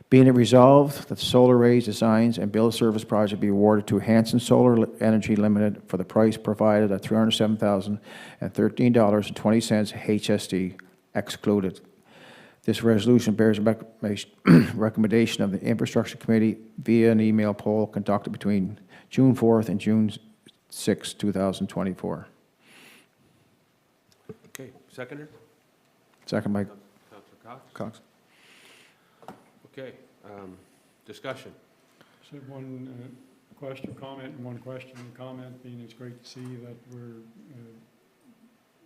Being it resolved that the solar arrays, designs, and build service project be awarded to Hanson Solar Energy Limited for the price provided at $307,013.20, HST excluded. This resolution bears recommendation of the Infrastructure Committee via an email poll conducted between June 4th and June 6, 2024. Okay, seconder? Second by Councillor Cox? Cox. Okay, discussion. Just have one question, comment, and one question and comment, being it's great to see that we're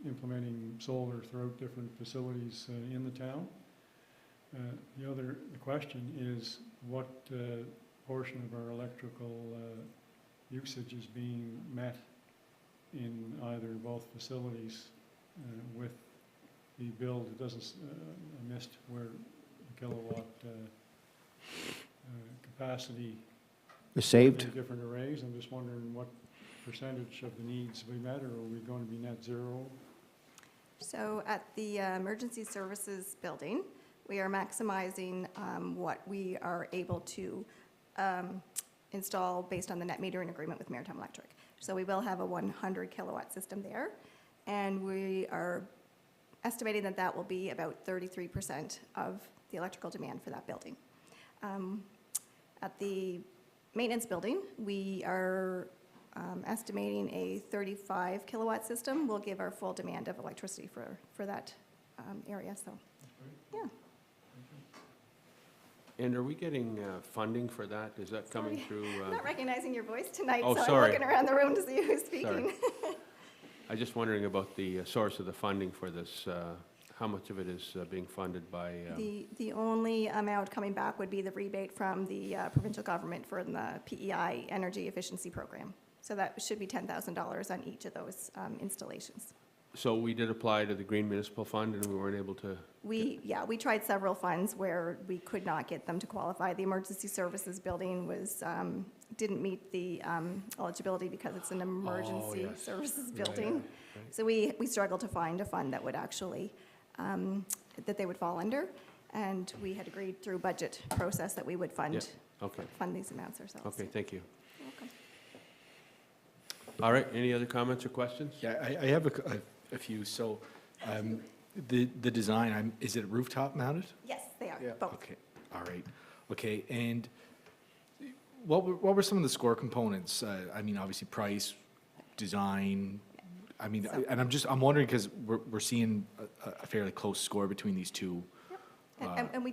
implementing solar throughout different facilities in the town. The question is, what portion of our electrical usage is being met in either both facilities with the build? It doesn't, I missed where the kilowatt capacity Was saved? in different arrays. I'm just wondering what percentage of the needs we met, or are we going to be net zero? So at the Emergency Services Building, we are maximizing what we are able to install based on the net metering agreement with Maritime Electric. So we will have a 100 kilowatt system there, and we are estimating that that will be about 33% of the electrical demand for that building. At the maintenance building, we are estimating a 35 kilowatt system will give our full demand of electricity for that area, so, yeah. And are we getting funding for that? Is that coming Sorry. through? I'm not recognizing your voice tonight, Oh, so sorry. I'm looking around the room to see who's speaking. I'm just wondering about the source of the funding for this. How much of it is being funded by? The only amount coming back would be the rebate from the provincial government for the PEI Energy Efficiency Program. So that should be $10,000 on each of those installations. So we did apply to the Green Municipal Fund and we weren't able to? We tried several funds where we could not get them to qualify. The Emergency Services Building was, didn't meet the eligibility because it's an emergency yes. services Right, building. right. So we struggled to find a fund that would actually, that they would fall under. And we had agreed through budget process that we would fund, Okay, fund these amounts ourselves. okay, thank you. You're welcome. All right, any other comments or questions? Yeah, I have a few. So the design, is it rooftop mounted? Yes, they are, Yeah. both. Okay, all right. Okay, and what were some of the score components? I mean, obviously price, design. I mean, So- and I'm wondering because we're seeing a fairly close score between these two. And we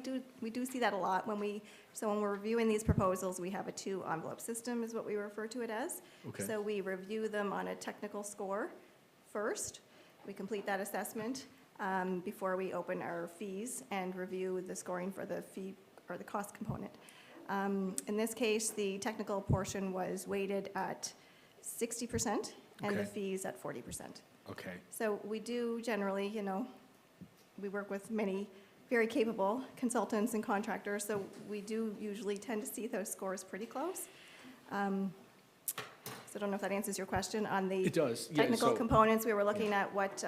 do see that a lot when when we're reviewing these proposals, we have a 2-envelope system is what we refer to it as. Okay. So we review them on a technical score first. We complete that assessment before we open our fees and review the scoring for the fee or the cost component. In this case, the technical portion was weighted at 60% and the Okay. fees at 40%. Okay. So we do generally, we work with many very capable consultants and contractors, so we do usually tend to see those scores pretty close. So I don't know if that answers your question. On the It does. Yeah, technical so- components, we were looking at what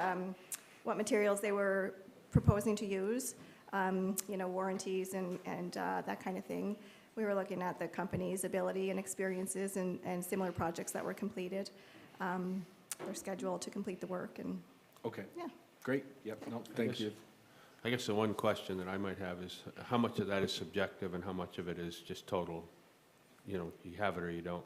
materials they were proposing to use, warranties and that kind of thing. We were looking at the company's ability and experiences and similar projects that were completed, their schedule to complete the work, and Okay. yeah. Great. Yep. No, thank guess- you. I guess the one question that I might have is how much of that is subjective and how much of it is just total, you have it or you don't?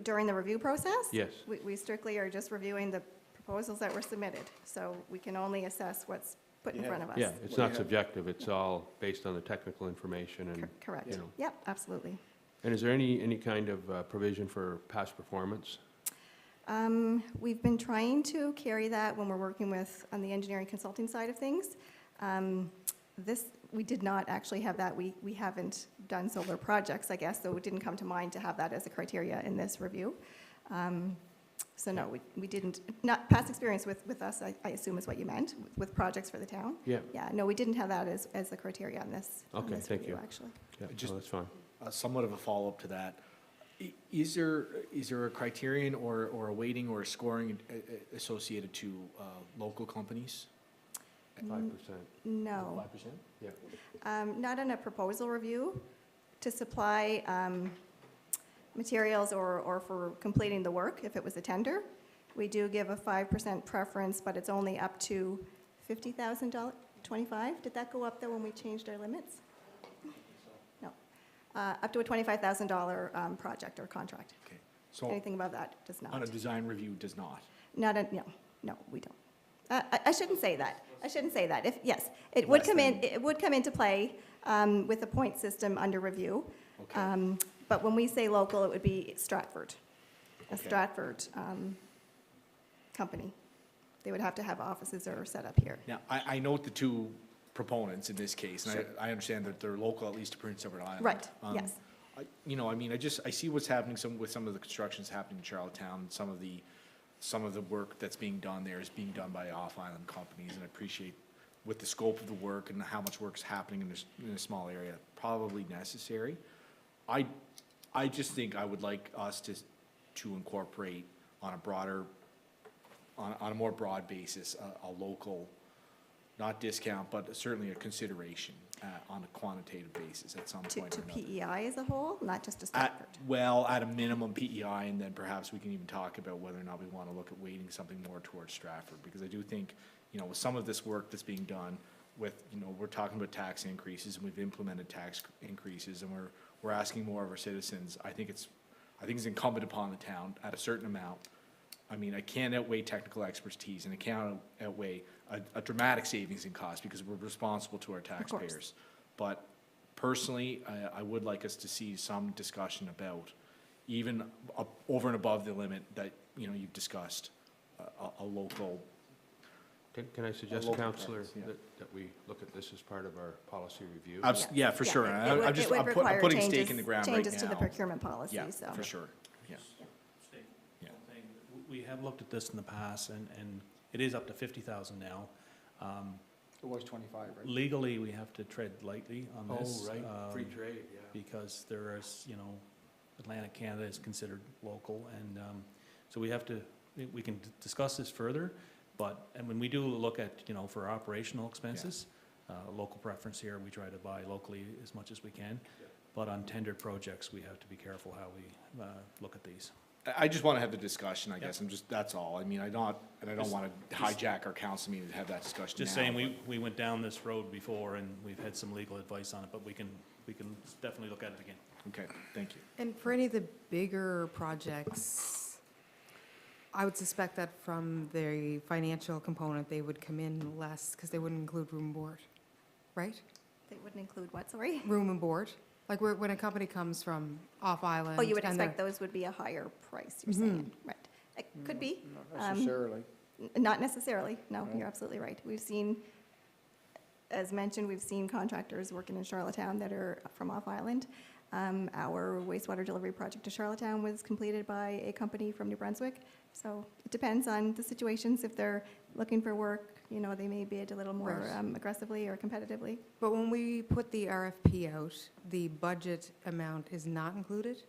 During the review process? Yes. We strictly are just reviewing the proposals that were submitted, so we can only assess what's put in front of us. Yeah, it's not subjective, it's all based on the technical information and, Correct. you know. Yep, absolutely. And is there any kind of provision for past performance? We've been trying to carry that when we're working on the engineering consulting side of things. We did not actually have that. We haven't done solar projects, I guess, so it didn't come to mind to have that as a criteria in this review. So no, we didn't, not past experience with us, I assume is what you meant, with projects for the town? Yeah. Yeah, no, we didn't have that as a criteria on this Okay, thank review, you. actually. Yeah, Just- no, that's fine. Somewhat of a follow-up to that. Is there a criterion or a weighting or a scoring associated to local companies? 5%. No. 5%? Yeah. Not in a proposal review to supply materials or for completing the work, if it was a tender. We do give a 5% preference, but it's only up to $50,000, 25? Did that go up though when we changed our limits? No. Up to a $25,000 project or contract. Okay. So Anything above that does not. on a design review does not? No, we don't. I shouldn't say that. I shouldn't say that. Yes, it would come in, it would come into play with a point system under review. Okay. But when we say local, it would be Stratford, a Okay. Stratford company. They would have to have offices or set up here. Now, I note the two proponents in this case, and Sure. I understand that they're local, at least to Prince Edward Island. Right, yes. I see what's happening with some of the constructions happening in Charlottetown, some of the work that's being done there is being done by off-island companies, and I appreciate with the scope of the work and how much work's happening in a small area, probably necessary. I just think I would like us to incorporate on a broader, on a more broad basis, a local, not discount, but certainly a consideration on a quantitative basis at some point To or another. PEI as a whole, not just to Stratford. Well, at a minimum PEI, and then perhaps we can even talk about whether or not we want to look at weighting something more towards Stratford, because I do think, with some of this work that's being done with, we're talking about tax increases, and we've implemented tax increases, and we're asking more of our citizens. I think it's incumbent upon the town at a certain amount. I mean, I can't outweigh technical expertise, and I can't outweigh a dramatic savings in cost, because we're responsible to our taxpayers. But personally, I would like us to see some discussion about, even over and above the limit that, you've discussed, a local. Can I suggest, local Councillor, preference, yeah. that we look at this as part of our policy review? Yeah, for sure. It would- I'm just, it would I'm require putting a stake changes- in the ground right now. Changes to the procurement policy, Yeah, so. for sure, yeah. Yeah. We have looked at this in the past, and it is up to 50,000 now. It was 25, right? Legally, we have to tread lightly on this. Oh, right, free trade, yeah. Because there is, Atlantic Canada is considered local, and so we can discuss this further, and when we do look at, for operational expenses, local preference here, we try to buy locally as much as we can, but on tendered projects, we have to be careful how we look at these. I just want to have the discussion, I guess, that's all. I mean, I don't want to hijack our council meeting to have that discussion now. Just saying, we went down this road before, and we've had some legal advice on it, but we can definitely look at it again. Okay, thank you. And for any of the bigger projects, I would suspect that from the financial component, they would come in less because they wouldn't include room and board, right? They wouldn't include what, sorry? Room and board, like when a company comes from off-island. Oh, you would and expect they're- those would be a higher price, you're saying, right? It could be. Not necessarily. Not necessarily, no, you're absolutely right. We've seen, as mentioned, we've seen contractors working in Charlottetown that are from off-island. Our wastewater delivery project to Charlottetown was completed by a company from New Brunswick. So it depends on the situations. If they're looking for work, they may bid a little more Right. aggressively or competitively. But when we put the RFP out, the budget amount is not included?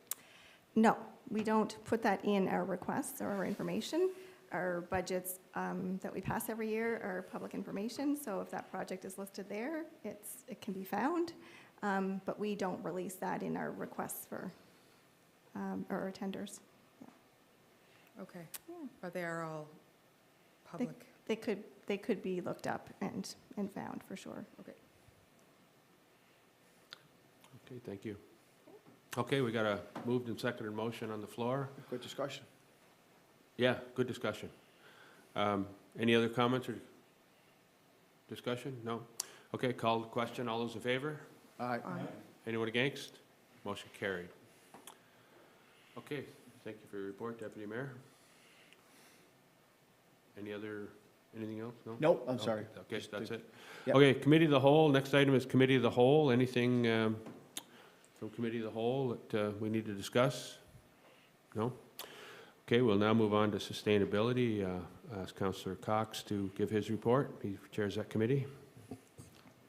No, we don't put that in our requests or our information. Our budgets that we pass every year are public information, so if that project is listed there, it can be found. But we don't release that in our requests for, or our tenders. Okay. Yeah. But they are all public? They could be looked up and found, for sure. Okay. Okay, thank you. Okay, we got a moved and seconded motion on the floor. Good discussion. Yeah, good discussion. Any other comments or discussion? No? Okay, call the question. All those in favor? Aye. Anyone against? Motion carried. Okay, thank you for your report, Deputy Mayor. Any other Anything else? No? Nope, I'm sorry. Okay, that's it. Yep. Okay, Committee of the Whole, next item is Committee of the Whole. Anything from Committee of the Whole that we need to discuss? No? Okay, we'll now move on to Sustainability. Ask Councillor Cox to give his report. He chairs that committee.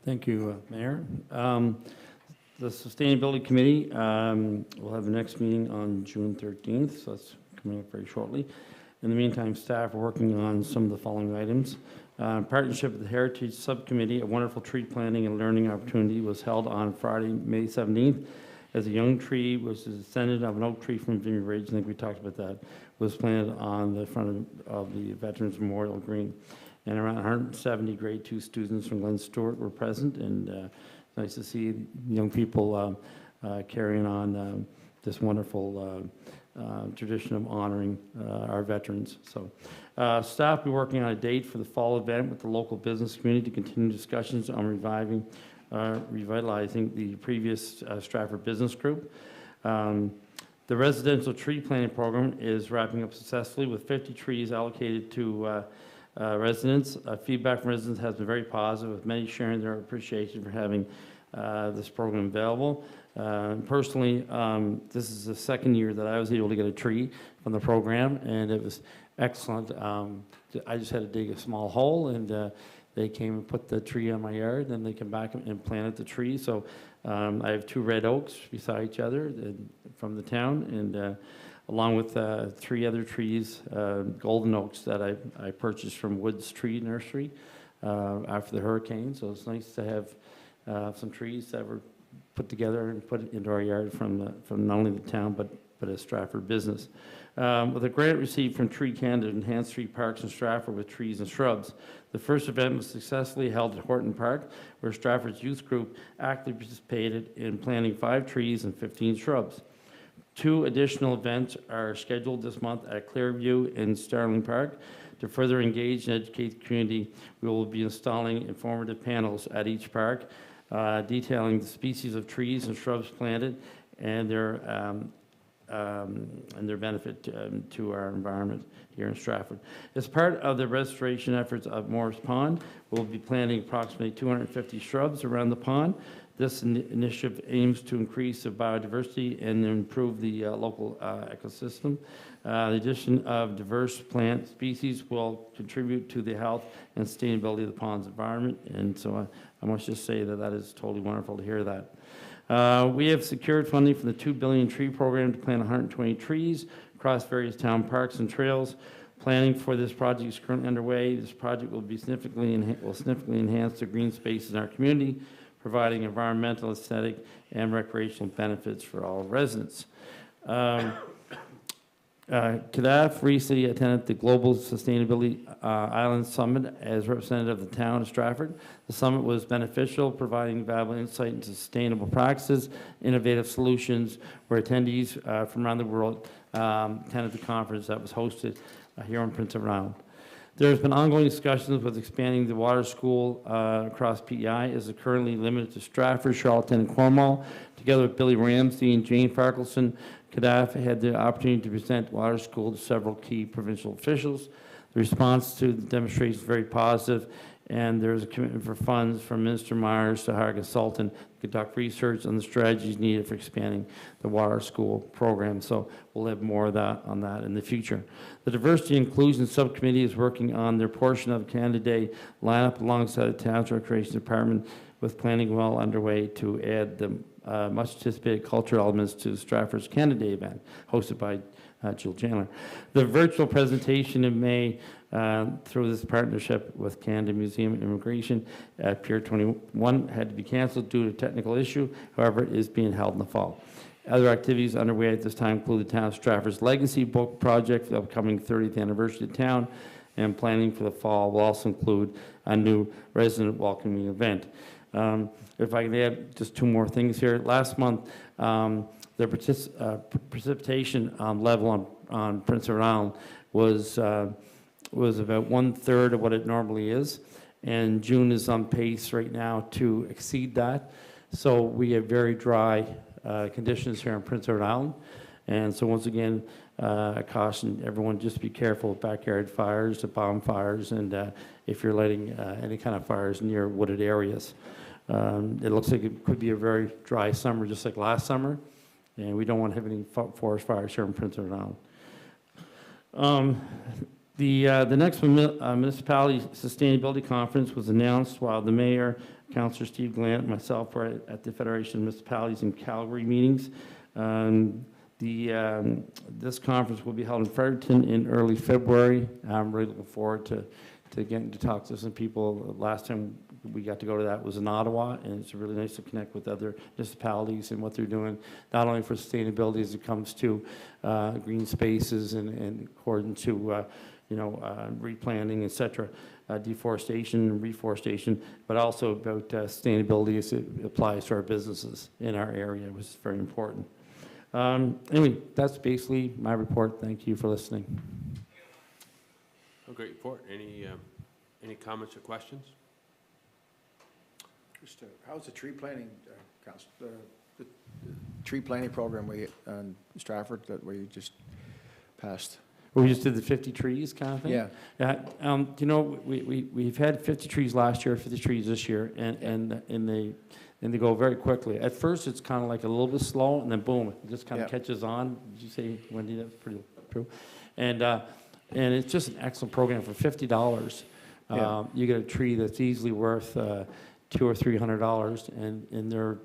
Thank you, Mayor. The Sustainability Committee will have the next meeting on June 13th, so that's coming up very shortly. In the meantime, staff are working on some of the following items. In partnership with the Heritage Subcommittee, a wonderful tree planting and learning opportunity was held on Friday, May 17th, as a young tree, which is a descendant of an oak tree from Vineyard Ridge, I think we talked about that, was planted on the front of the Veterans Memorial Green. And around 170 grade 2 students from Glen Stewart were present, and it's nice to see young people carrying on this wonderful tradition of honoring our veterans. So staff will be working on a date for the fall event with the local business community to continue discussions on revitalizing the previous Stratford Business Group. The residential tree planting program is wrapping up successfully with 50 trees allocated to residents. Feedback from residents has been very positive, with many sharing their appreciation for having this program available. Personally, this is the second year that I was able to get a tree from the program, and it was excellent. I just had to dig a small hole, and they came and put the tree on my yard, and they came back and planted the tree. So I have 2 red oaks beside each other from the town, and along with 3 other trees, golden oaks that I purchased from Woods Tree Nursery after the hurricane. So it's nice to have some trees that were put together and put into our yard from not only the town but a Stratford business. With a grant received from Tree Canada to enhance street parks in Stratford with trees and shrubs, the first event was successfully held at Horton Park, where Stratford's youth group actively participated in planting 5 trees and 15 shrubs. 2 additional events are scheduled this month at Clearview and Starling Park. To further engage and educate the community, we will be installing informative panels at each park, detailing the species of trees and shrubs planted and their benefit to our environment here in Stratford. As part of the restoration efforts of Morris Pond, we'll be planting approximately 250 shrubs around the pond. This initiative aims to increase the biodiversity and improve the local ecosystem. The addition of diverse plant species will contribute to the health and sustainability of the pond's environment, and so I must just say that is totally wonderful to hear that. We have secured funding for the $2 billion tree program to plant 120 trees across various town parks and trails. Planning for this project is currently underway. This project will significantly enhance the green spaces in our community, providing environmental, aesthetic, and recreational benefits for all residents. CADAF recently attended the Global Sustainability Island Summit as representative of the town of Stratford. The summit was beneficial, providing valuable insight into sustainable practices, innovative solutions, where attendees from around the world attended the conference that was hosted here on Prince Edward Island. There's been ongoing discussions with expanding the water school across PEI, as it currently limited to Stratford, Charlottetown, and Cornwall. Together with Billy Ramsey and Jane Farkelson, CADAF had the opportunity to present water school to several key provincial officials. The response to the demonstration is very positive, and there is a commitment for funds from Minister Myers to hire a consultant to conduct research on the strategies needed for expanding the water school program. So we'll have more of that on that in the future. The Diversity and Inclusion Subcommittee is working on their portion of Canada Day lineup alongside the Town's Recreation Department, with planning well underway to add the much anticipated cultural elements to Stratford's Canada Day event, hosted by Jill Chandler. The virtual presentation in May through this partnership with Canada Museum and Immigration at Pier 21 had to be canceled due to a technical issue. However, it is being held in the fall. Other activities underway at this time include the town of Stratford's Legacy Book Project for the upcoming 30th anniversary of the town, and planning for the fall will also include a new resident welcoming event. If I can add just 2 more things here. Last month, the precipitation level on Prince Edward Island was about 1/3 of what it normally is, and June is on pace right now to exceed that. So we have very dry conditions here on Prince Edward Island, and so once again, I caution everyone, just be careful of backyard fires, the bonfires, and if you're lighting any kind of fires near wooded areas. It looks like it could be a very dry summer, just like last summer, and we don't want to have any forest fires here in Prince Edward Island. The next municipality sustainability conference was announced while the mayor, Councillor Steve Glant, and myself were at the Federation of Municipalities in Calgary meetings. This conference will be held in Fredericton in early February. I'm really looking forward to getting to talk to some people. Last time we got to go to that was in Ottawa, and it's really nice to connect with other municipalities and what they're doing, not only for sustainability as it comes to green spaces and according to replanting, et cetera, deforestation and reforestation, but also about sustainability as it applies to our businesses in our area, which is very important. Anyway, that's basically my report. Thank you for listening. A great report. Any comments or questions? Just, how's the tree planting, Council, the tree planting program in Stratford that we just passed? We just did the 50 trees kind of thing? Yeah. Yeah. We've had 50 trees last year, 50 trees this year, and they go very quickly. At first, it's kind of like a little bit slow, and then boom, it just kind of catches on. Did you say, Wendy, that's pretty true? And it's just an excellent program for $50. You get a tree that's easily worth $200 or $300, and they're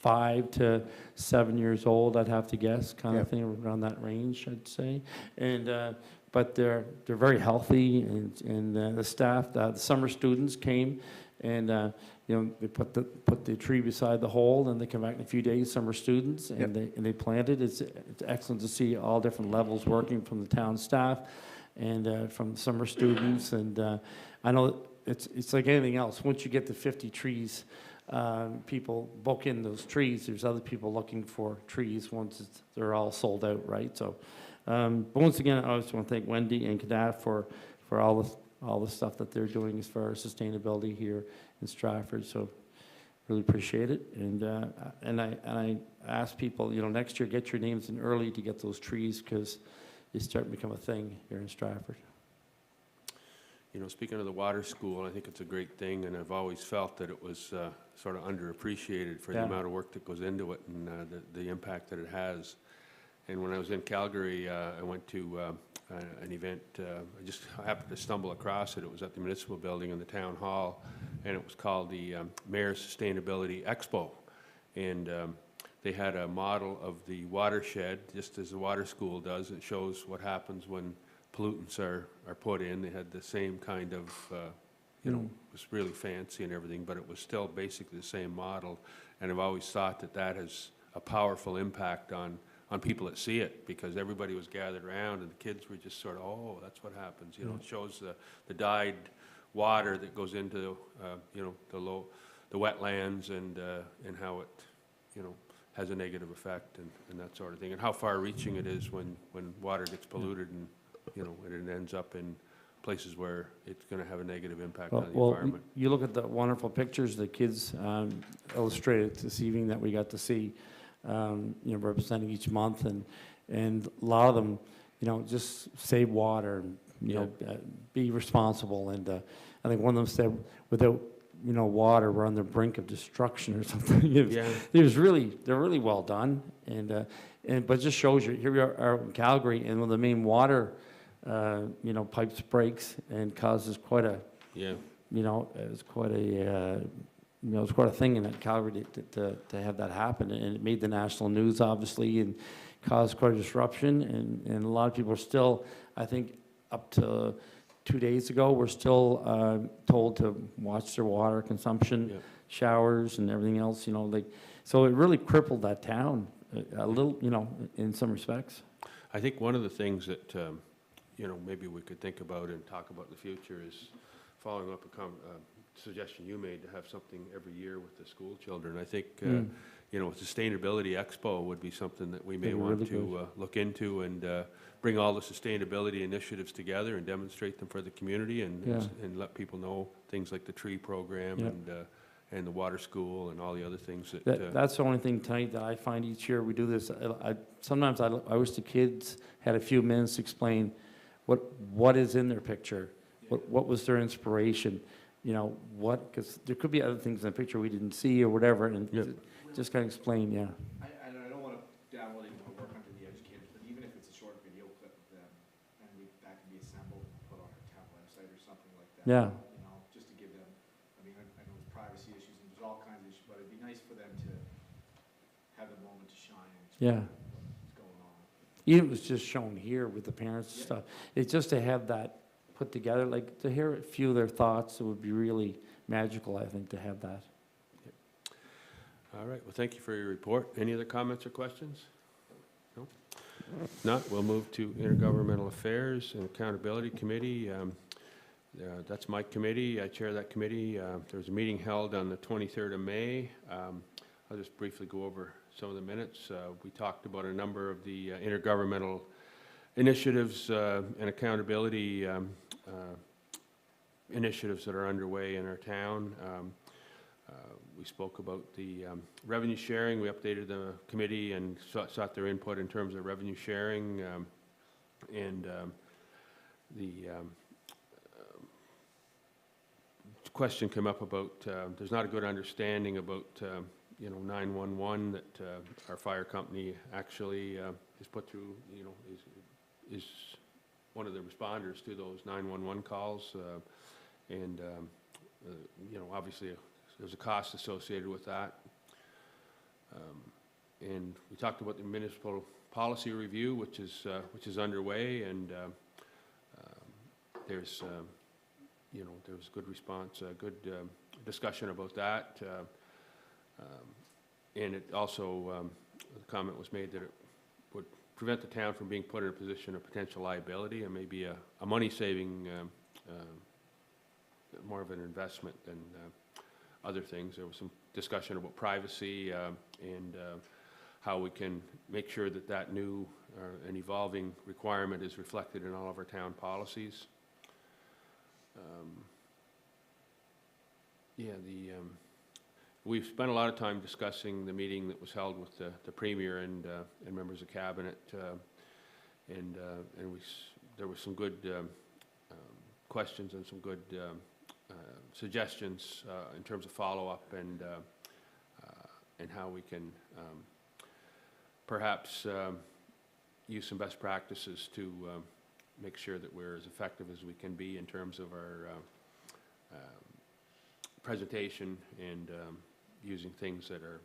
5 to 7 years old, I'd have to guess, kind of thing, around that range, I'd say. And but they're very healthy, and the staff, the summer students came, and they put the tree beside the hole, and they come back in a few days, summer students, and they planted. It's excellent to see all different levels working from the town staff and from summer students. And I know it's like anything else. Once you get to 50 trees, people book in those trees. There's other people looking for trees once they're all sold out, right? So, but once again, I just want to thank Wendy and Kadaf for all the stuff that they're doing as far as sustainability here in Stratford. So, really appreciate it. And I ask people, next year get your names in early to get those trees because they start to become a thing here in Stratford. Speaking of the water school, I think it's a great thing, and I've always felt that it was sort of underappreciated for the amount of work that goes into it and the impact that it has. And when I was in Calgary, I went to an event. I just happened to stumble across it. It was at the municipal building in the town hall, and it was called the Mayor's Sustainability Expo. And they had a model of the watershed, just as the water school does. It shows what happens when pollutants are put in. They had the same kind of, it was really fancy and everything, but it was still basically the same model. And I've always thought that has a powerful impact on people that see it, because everybody was gathered around and the kids were just sort of, oh, that's what happens. It shows the dyed water that goes into, the wetlands and how it, has a negative effect and that sort of thing, and how far-reaching it is when water gets polluted and it ends up in places where it's going to have a negative impact on the environment. You look at the wonderful pictures the kids illustrated this evening that we got to see, representing each month, and a lot of them, just save water, be responsible. And I think one of them said, without water, we're on the brink of destruction or something. They're really well done, but it just shows you. Here we are in Calgary, and one of the main water pipes breaks and causes quite a, it's quite a thing in Calgary to have that happen, and it made the national news, obviously, and caused quite a disruption, and a lot of people are still, I think, up to 2 days ago, we're still told to watch their water consumption, showers, and everything else, so it really crippled that town a little, in some respects. I think one of the things that, maybe we could think about and talk about in the future is following up a suggestion you made to have something every year with the school children. I think, Sustainability Expo would be something that we may want to look into and bring all the sustainability initiatives together and demonstrate them for the community and let people know things like the tree program and, and the water school and all the other things that. That's the only thing tonight that I find each year we do this. Sometimes I wish the kids had a few minutes to explain what is in their picture, what was their inspiration, you know, because there could be other things in the picture we didn't see or whatever, and Yep. just kind of explain, yeah. I don't want to download any more work onto the educators, but even if it's a short video clip of them, and that can be assembled and put on our town website or something like that. Yeah. You know, just to give them, I mean, I know there's privacy issues and there's all kinds of issues, but it'd be nice for them to have the moment to shine and Yeah. explain what's going on. Even if it was just shown here with the parents and stuff, it's just to have that put together, like to hear a few of their thoughts, it would be really magical, I think, to have that. All right, well, thank you for your report. Any other comments or questions? No? If not, we'll move to Intergovernmental Affairs and Accountability Committee. That's my committee. I chair that committee. There was a meeting held on the 23rd of May. I'll just briefly go over some of the minutes. We talked about a number of the intergovernmental initiatives and accountability initiatives that are underway in our town. We spoke about the revenue sharing. We updated the committee and sought their input in terms of revenue sharing. Question came up about there's not a good understanding about 911 that our fire company actually is put through, is one of the responders to those 911 calls. Obviously there's a cost associated with that. And we talked about the municipal policy review, which is underway, and there's good response, good discussion about that. And it also, the comment was made that it would prevent the town from being put in a position of potential liability and maybe a money-saving, more of an investment than other things. There was some discussion about privacy and how we can make sure that that new and evolving requirement is reflected in all of our town policies. We've spent a lot of time discussing the meeting that was held with the Premier and members of Cabinet, there was some good questions and some good suggestions in terms of follow-up and how we can perhaps use some best practices to make sure that we're as effective as we can be in terms of our presentation and using things that are,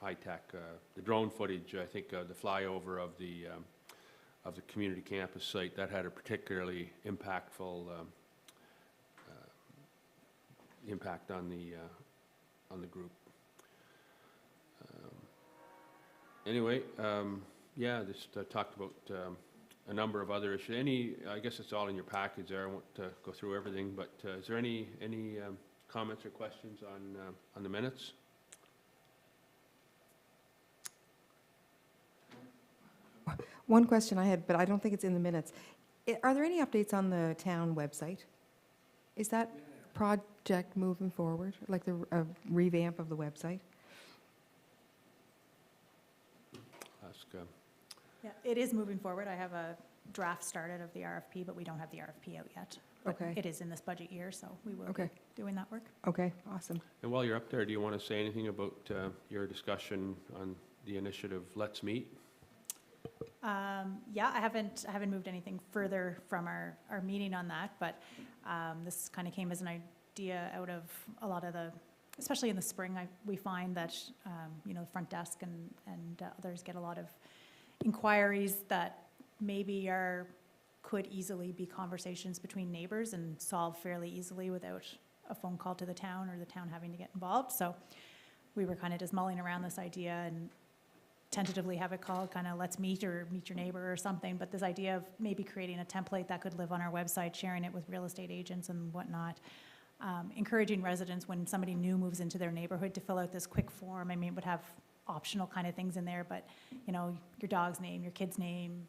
high-tech. The drone footage, I think the flyover of the community campus site, that had a particularly impactful impact on the group. Just talked about a number of other issues. I guess it's all in your package there. I won't go through everything, but is there any comments or questions on the minutes? One question I had, but I don't think it's in the minutes. Are there any updates on the town website? Is that project moving forward, like the revamp of the website? Ask, Yeah, it is moving forward. I have a draft started of the RFP, but we don't have the RFP out yet. But Okay. it is in this budget year, so we will be Okay. doing that work. Okay, awesome. And while you're up there, do you want to say anything about your discussion on the initiative Let's Meet? Yeah, I haven't moved anything further from our meeting on that, but this kind of came as an idea out of a lot of especially in the spring, we find that, the front desk and others get a lot of inquiries that maybe could easily be conversations between neighbors and solved fairly easily without a phone call to the town or the town having to get involved. So we were kind of just mulling around this idea and tentatively have it called kind of Let's Meet or Meet Your Neighbor or something, but this idea of maybe creating a template that could live on our website, sharing it with real estate agents and whatnot, encouraging residents when somebody new moves into their neighborhood to fill out this quick form. I mean, it would have optional kind of things in there, but, your dog's name, your kid's name,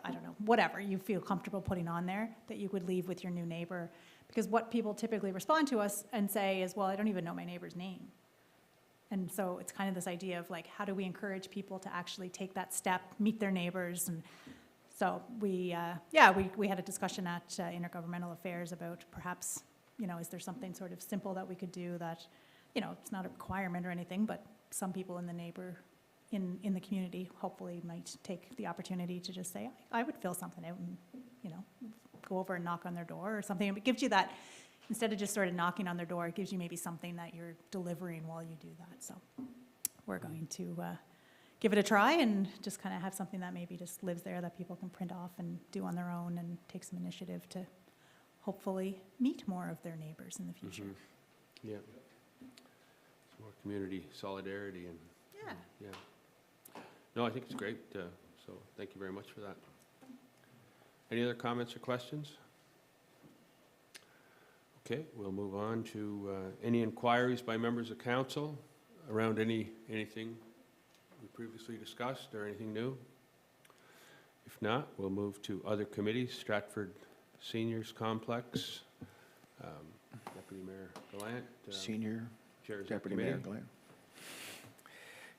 I don't know, whatever you feel comfortable putting on there that you would leave with your new neighbor, Because what people typically respond to us and say is, well, I don't even know my neighbor's name. And so it's kind of this idea of like, how do we encourage people to actually take that step, meet their neighbors? And so we had a discussion at Intergovernmental Affairs about perhaps, is there something sort of simple that we could do that, it's not a requirement or anything, but some people in the community hopefully might take the opportunity to just say, I would fill something out and, go over and knock on their door or something. It gives you that, instead of just sort of knocking on their door, it gives you maybe something that you're delivering while you do that. So we're going to give it a try and just kind of have something that maybe just lives there that people can print off and do on their own and take some initiative to hopefully meet more of their neighbors in the future. Mm-hmm. Yeah. Some more community solidarity and. Yeah. No, I think it's great, so thank you very much for that. Any other comments or questions? Okay, we'll move on to any inquiries by members of council around anything we previously discussed or anything new. If not, we'll move to other committees. Stratford Seniors Complex, Deputy Mayor Gallant. Senior chairs that Deputy Mayor committee. Glenn.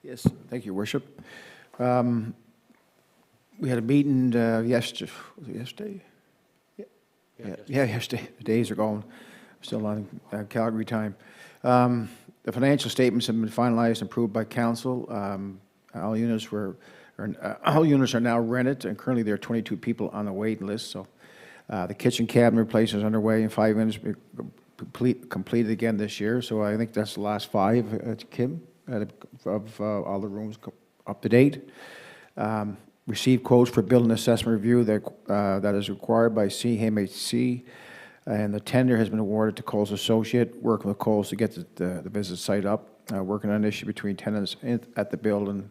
Yes, thank you, Worship. We had a meeting yesterday, was it yesterday? Yeah, yesterday. The days are going. Still on Calgary time. The financial statements have been finalized and approved by council. All units are now rented, and currently there are 22 people on the waiting list. So the kitchen cabinet replacement is underway, and 5 units completed again this year. So I think that's the last 5, Kim, of all the rooms up to date. Received quotes for building assessment review that is required by CMHC, and the tender has been awarded to Coles Associate, working with Coles to get the business site up, working on an issue between tenants at the building,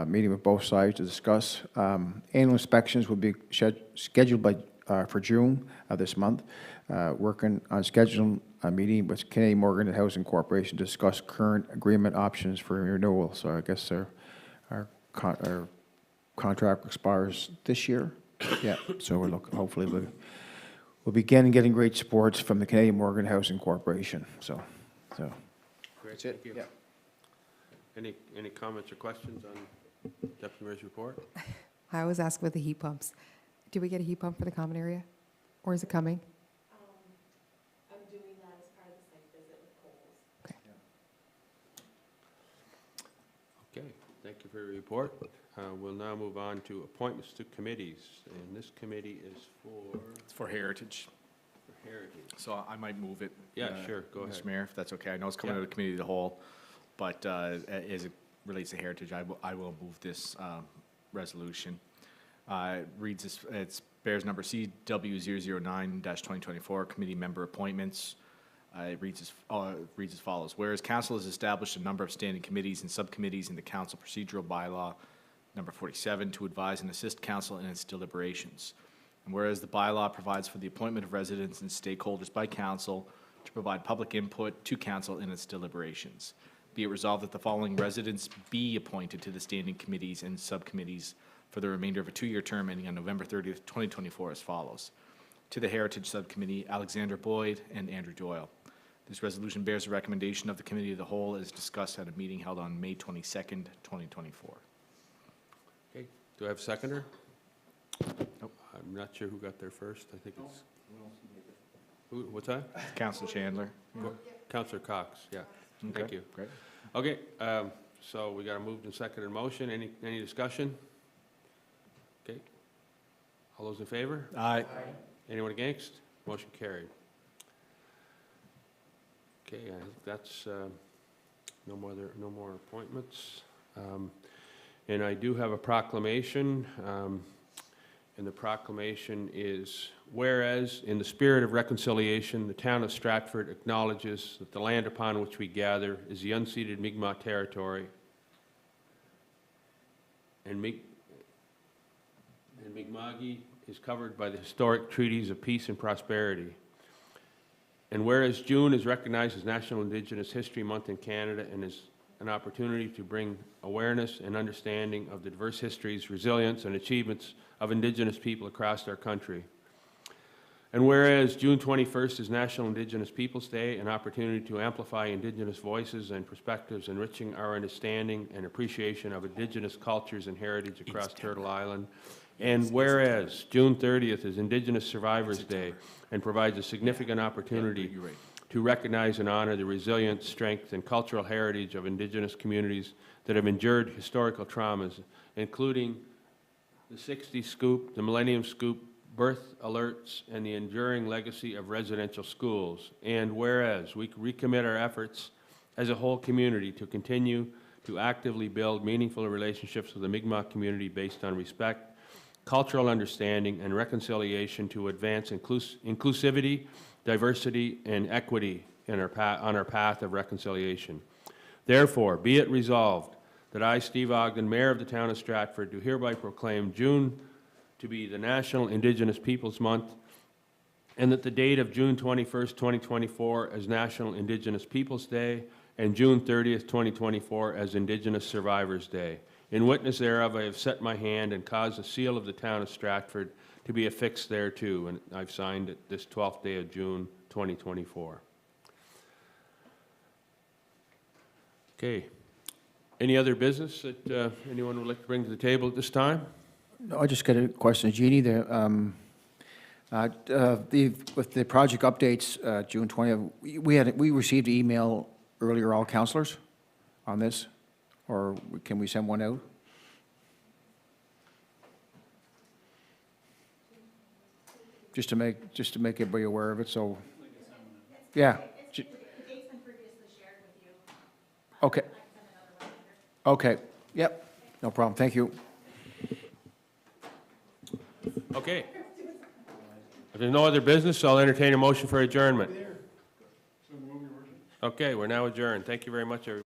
meeting with both sides to discuss. Annual inspections will be scheduled for June of this month, working on scheduling a meeting with Canadian Morgan Housing Corporation to discuss current agreement options for renewal. So I guess our contract expires this year. Yeah, so we're looking, hopefully we'll begin getting great support from the Canadian Morgan Housing Corporation. So Great, that's it. thank you. Yeah. Any comments or questions on Deputy Mayor's report? I always ask about the heat pumps. Do we get a heat pump for the common area? Or is it coming? I'm doing that as part of the site visit with Coles. Okay, thank you for your report. We'll now move on to appointments to committees, and this committee is for It's for Heritage. Heritage. So I might move it. Yeah, sure, go ahead. Mr. Mayor, if that's okay. I know it's coming Yeah. out of committee of the whole, but as it relates to Heritage, I will move this resolution. It reads as, it bears number CW009-2024, committee member appointments. It reads as follows. Whereas council has established a number of standing committees and subcommittees in the council procedural bylaw, number 47, to advise and assist council in its deliberations. And whereas the bylaw provides for the appointment of residents and stakeholders by council to provide public input to council in its deliberations. Be it resolved that the following residents be appointed to the standing committees and subcommittees for the remainder of a 2-year term ending on November 30th, 2024 as follows. To the Heritage Subcommittee, Alexander Boyd and Andrew Doyle. This resolution bears the recommendation of the Committee of the Whole as discussed at a meeting held on May 22nd, 2024. Okay, do I have a seconder? Nope. I'm not sure who got there first. I think it's. What's that? Councilor Chandler. Councillor Cox, yeah. Thank Okay, you. great. Okay, so we got a moved and seconded motion. Any discussion? Okay. All those in favor? Aye. Anyone against? Motion carried. Okay, I think that's, no more appointments. And I do have a proclamation, and the proclamation is, whereas in the spirit of reconciliation, the town of Stratford acknowledges that the land upon which we gather is the unceded Mi'kmaq territory, and Mi'kma'ki is covered by the historic treaties of peace and prosperity. And whereas June is recognized as National Indigenous History Month in Canada and is an opportunity to bring awareness and understanding of the diverse histories, resilience, and achievements of Indigenous people across our country. And whereas June 21st is National Indigenous Peoples' Day, an opportunity to amplify Indigenous voices and perspectives, enriching our understanding and appreciation of Indigenous cultures and heritage across Turtle Island. And whereas June 30th is Indigenous Survivors' Day and provides a significant opportunity You're right. to recognize and honor the resilience, strength, and cultural heritage of Indigenous communities that have endured historical traumas, including the 60 scoop, the Millennium Scoop, birth alerts, and the enduring legacy of residential schools. And whereas we recommit our efforts as a whole community to continue to actively build meaningful relationships with the Mi'kmaq community based on respect, cultural understanding, and reconciliation to advance inclusivity, diversity, and equity in on our path of reconciliation. Therefore, be it resolved that I, Steve Ogden, Mayor of the Town of Stratford, do hereby proclaim June to be the National Indigenous Peoples Month, and that the date of June 21st, 2024 as National Indigenous Peoples Day, and June 30th, 2024 as Indigenous Survivors Day. In witness thereof, I have set my hand and caused the seal of the Town of Stratford to be affixed thereto, and I've signed it this 12th day of June, 2024. Okay. Any other business that anyone would like to bring to the table at this time? No, I just got a question, Jeannie, with the project updates, June 20th, we received an email earlier, all councillors, on this, or can we send one out? Just to make everybody aware of it, so, yeah. Okay. Okay, yep, no problem, thank you. Okay. If there's no other business, I'll entertain a motion for adjournment. Okay, we're now adjourned. Thank you very much, everybody.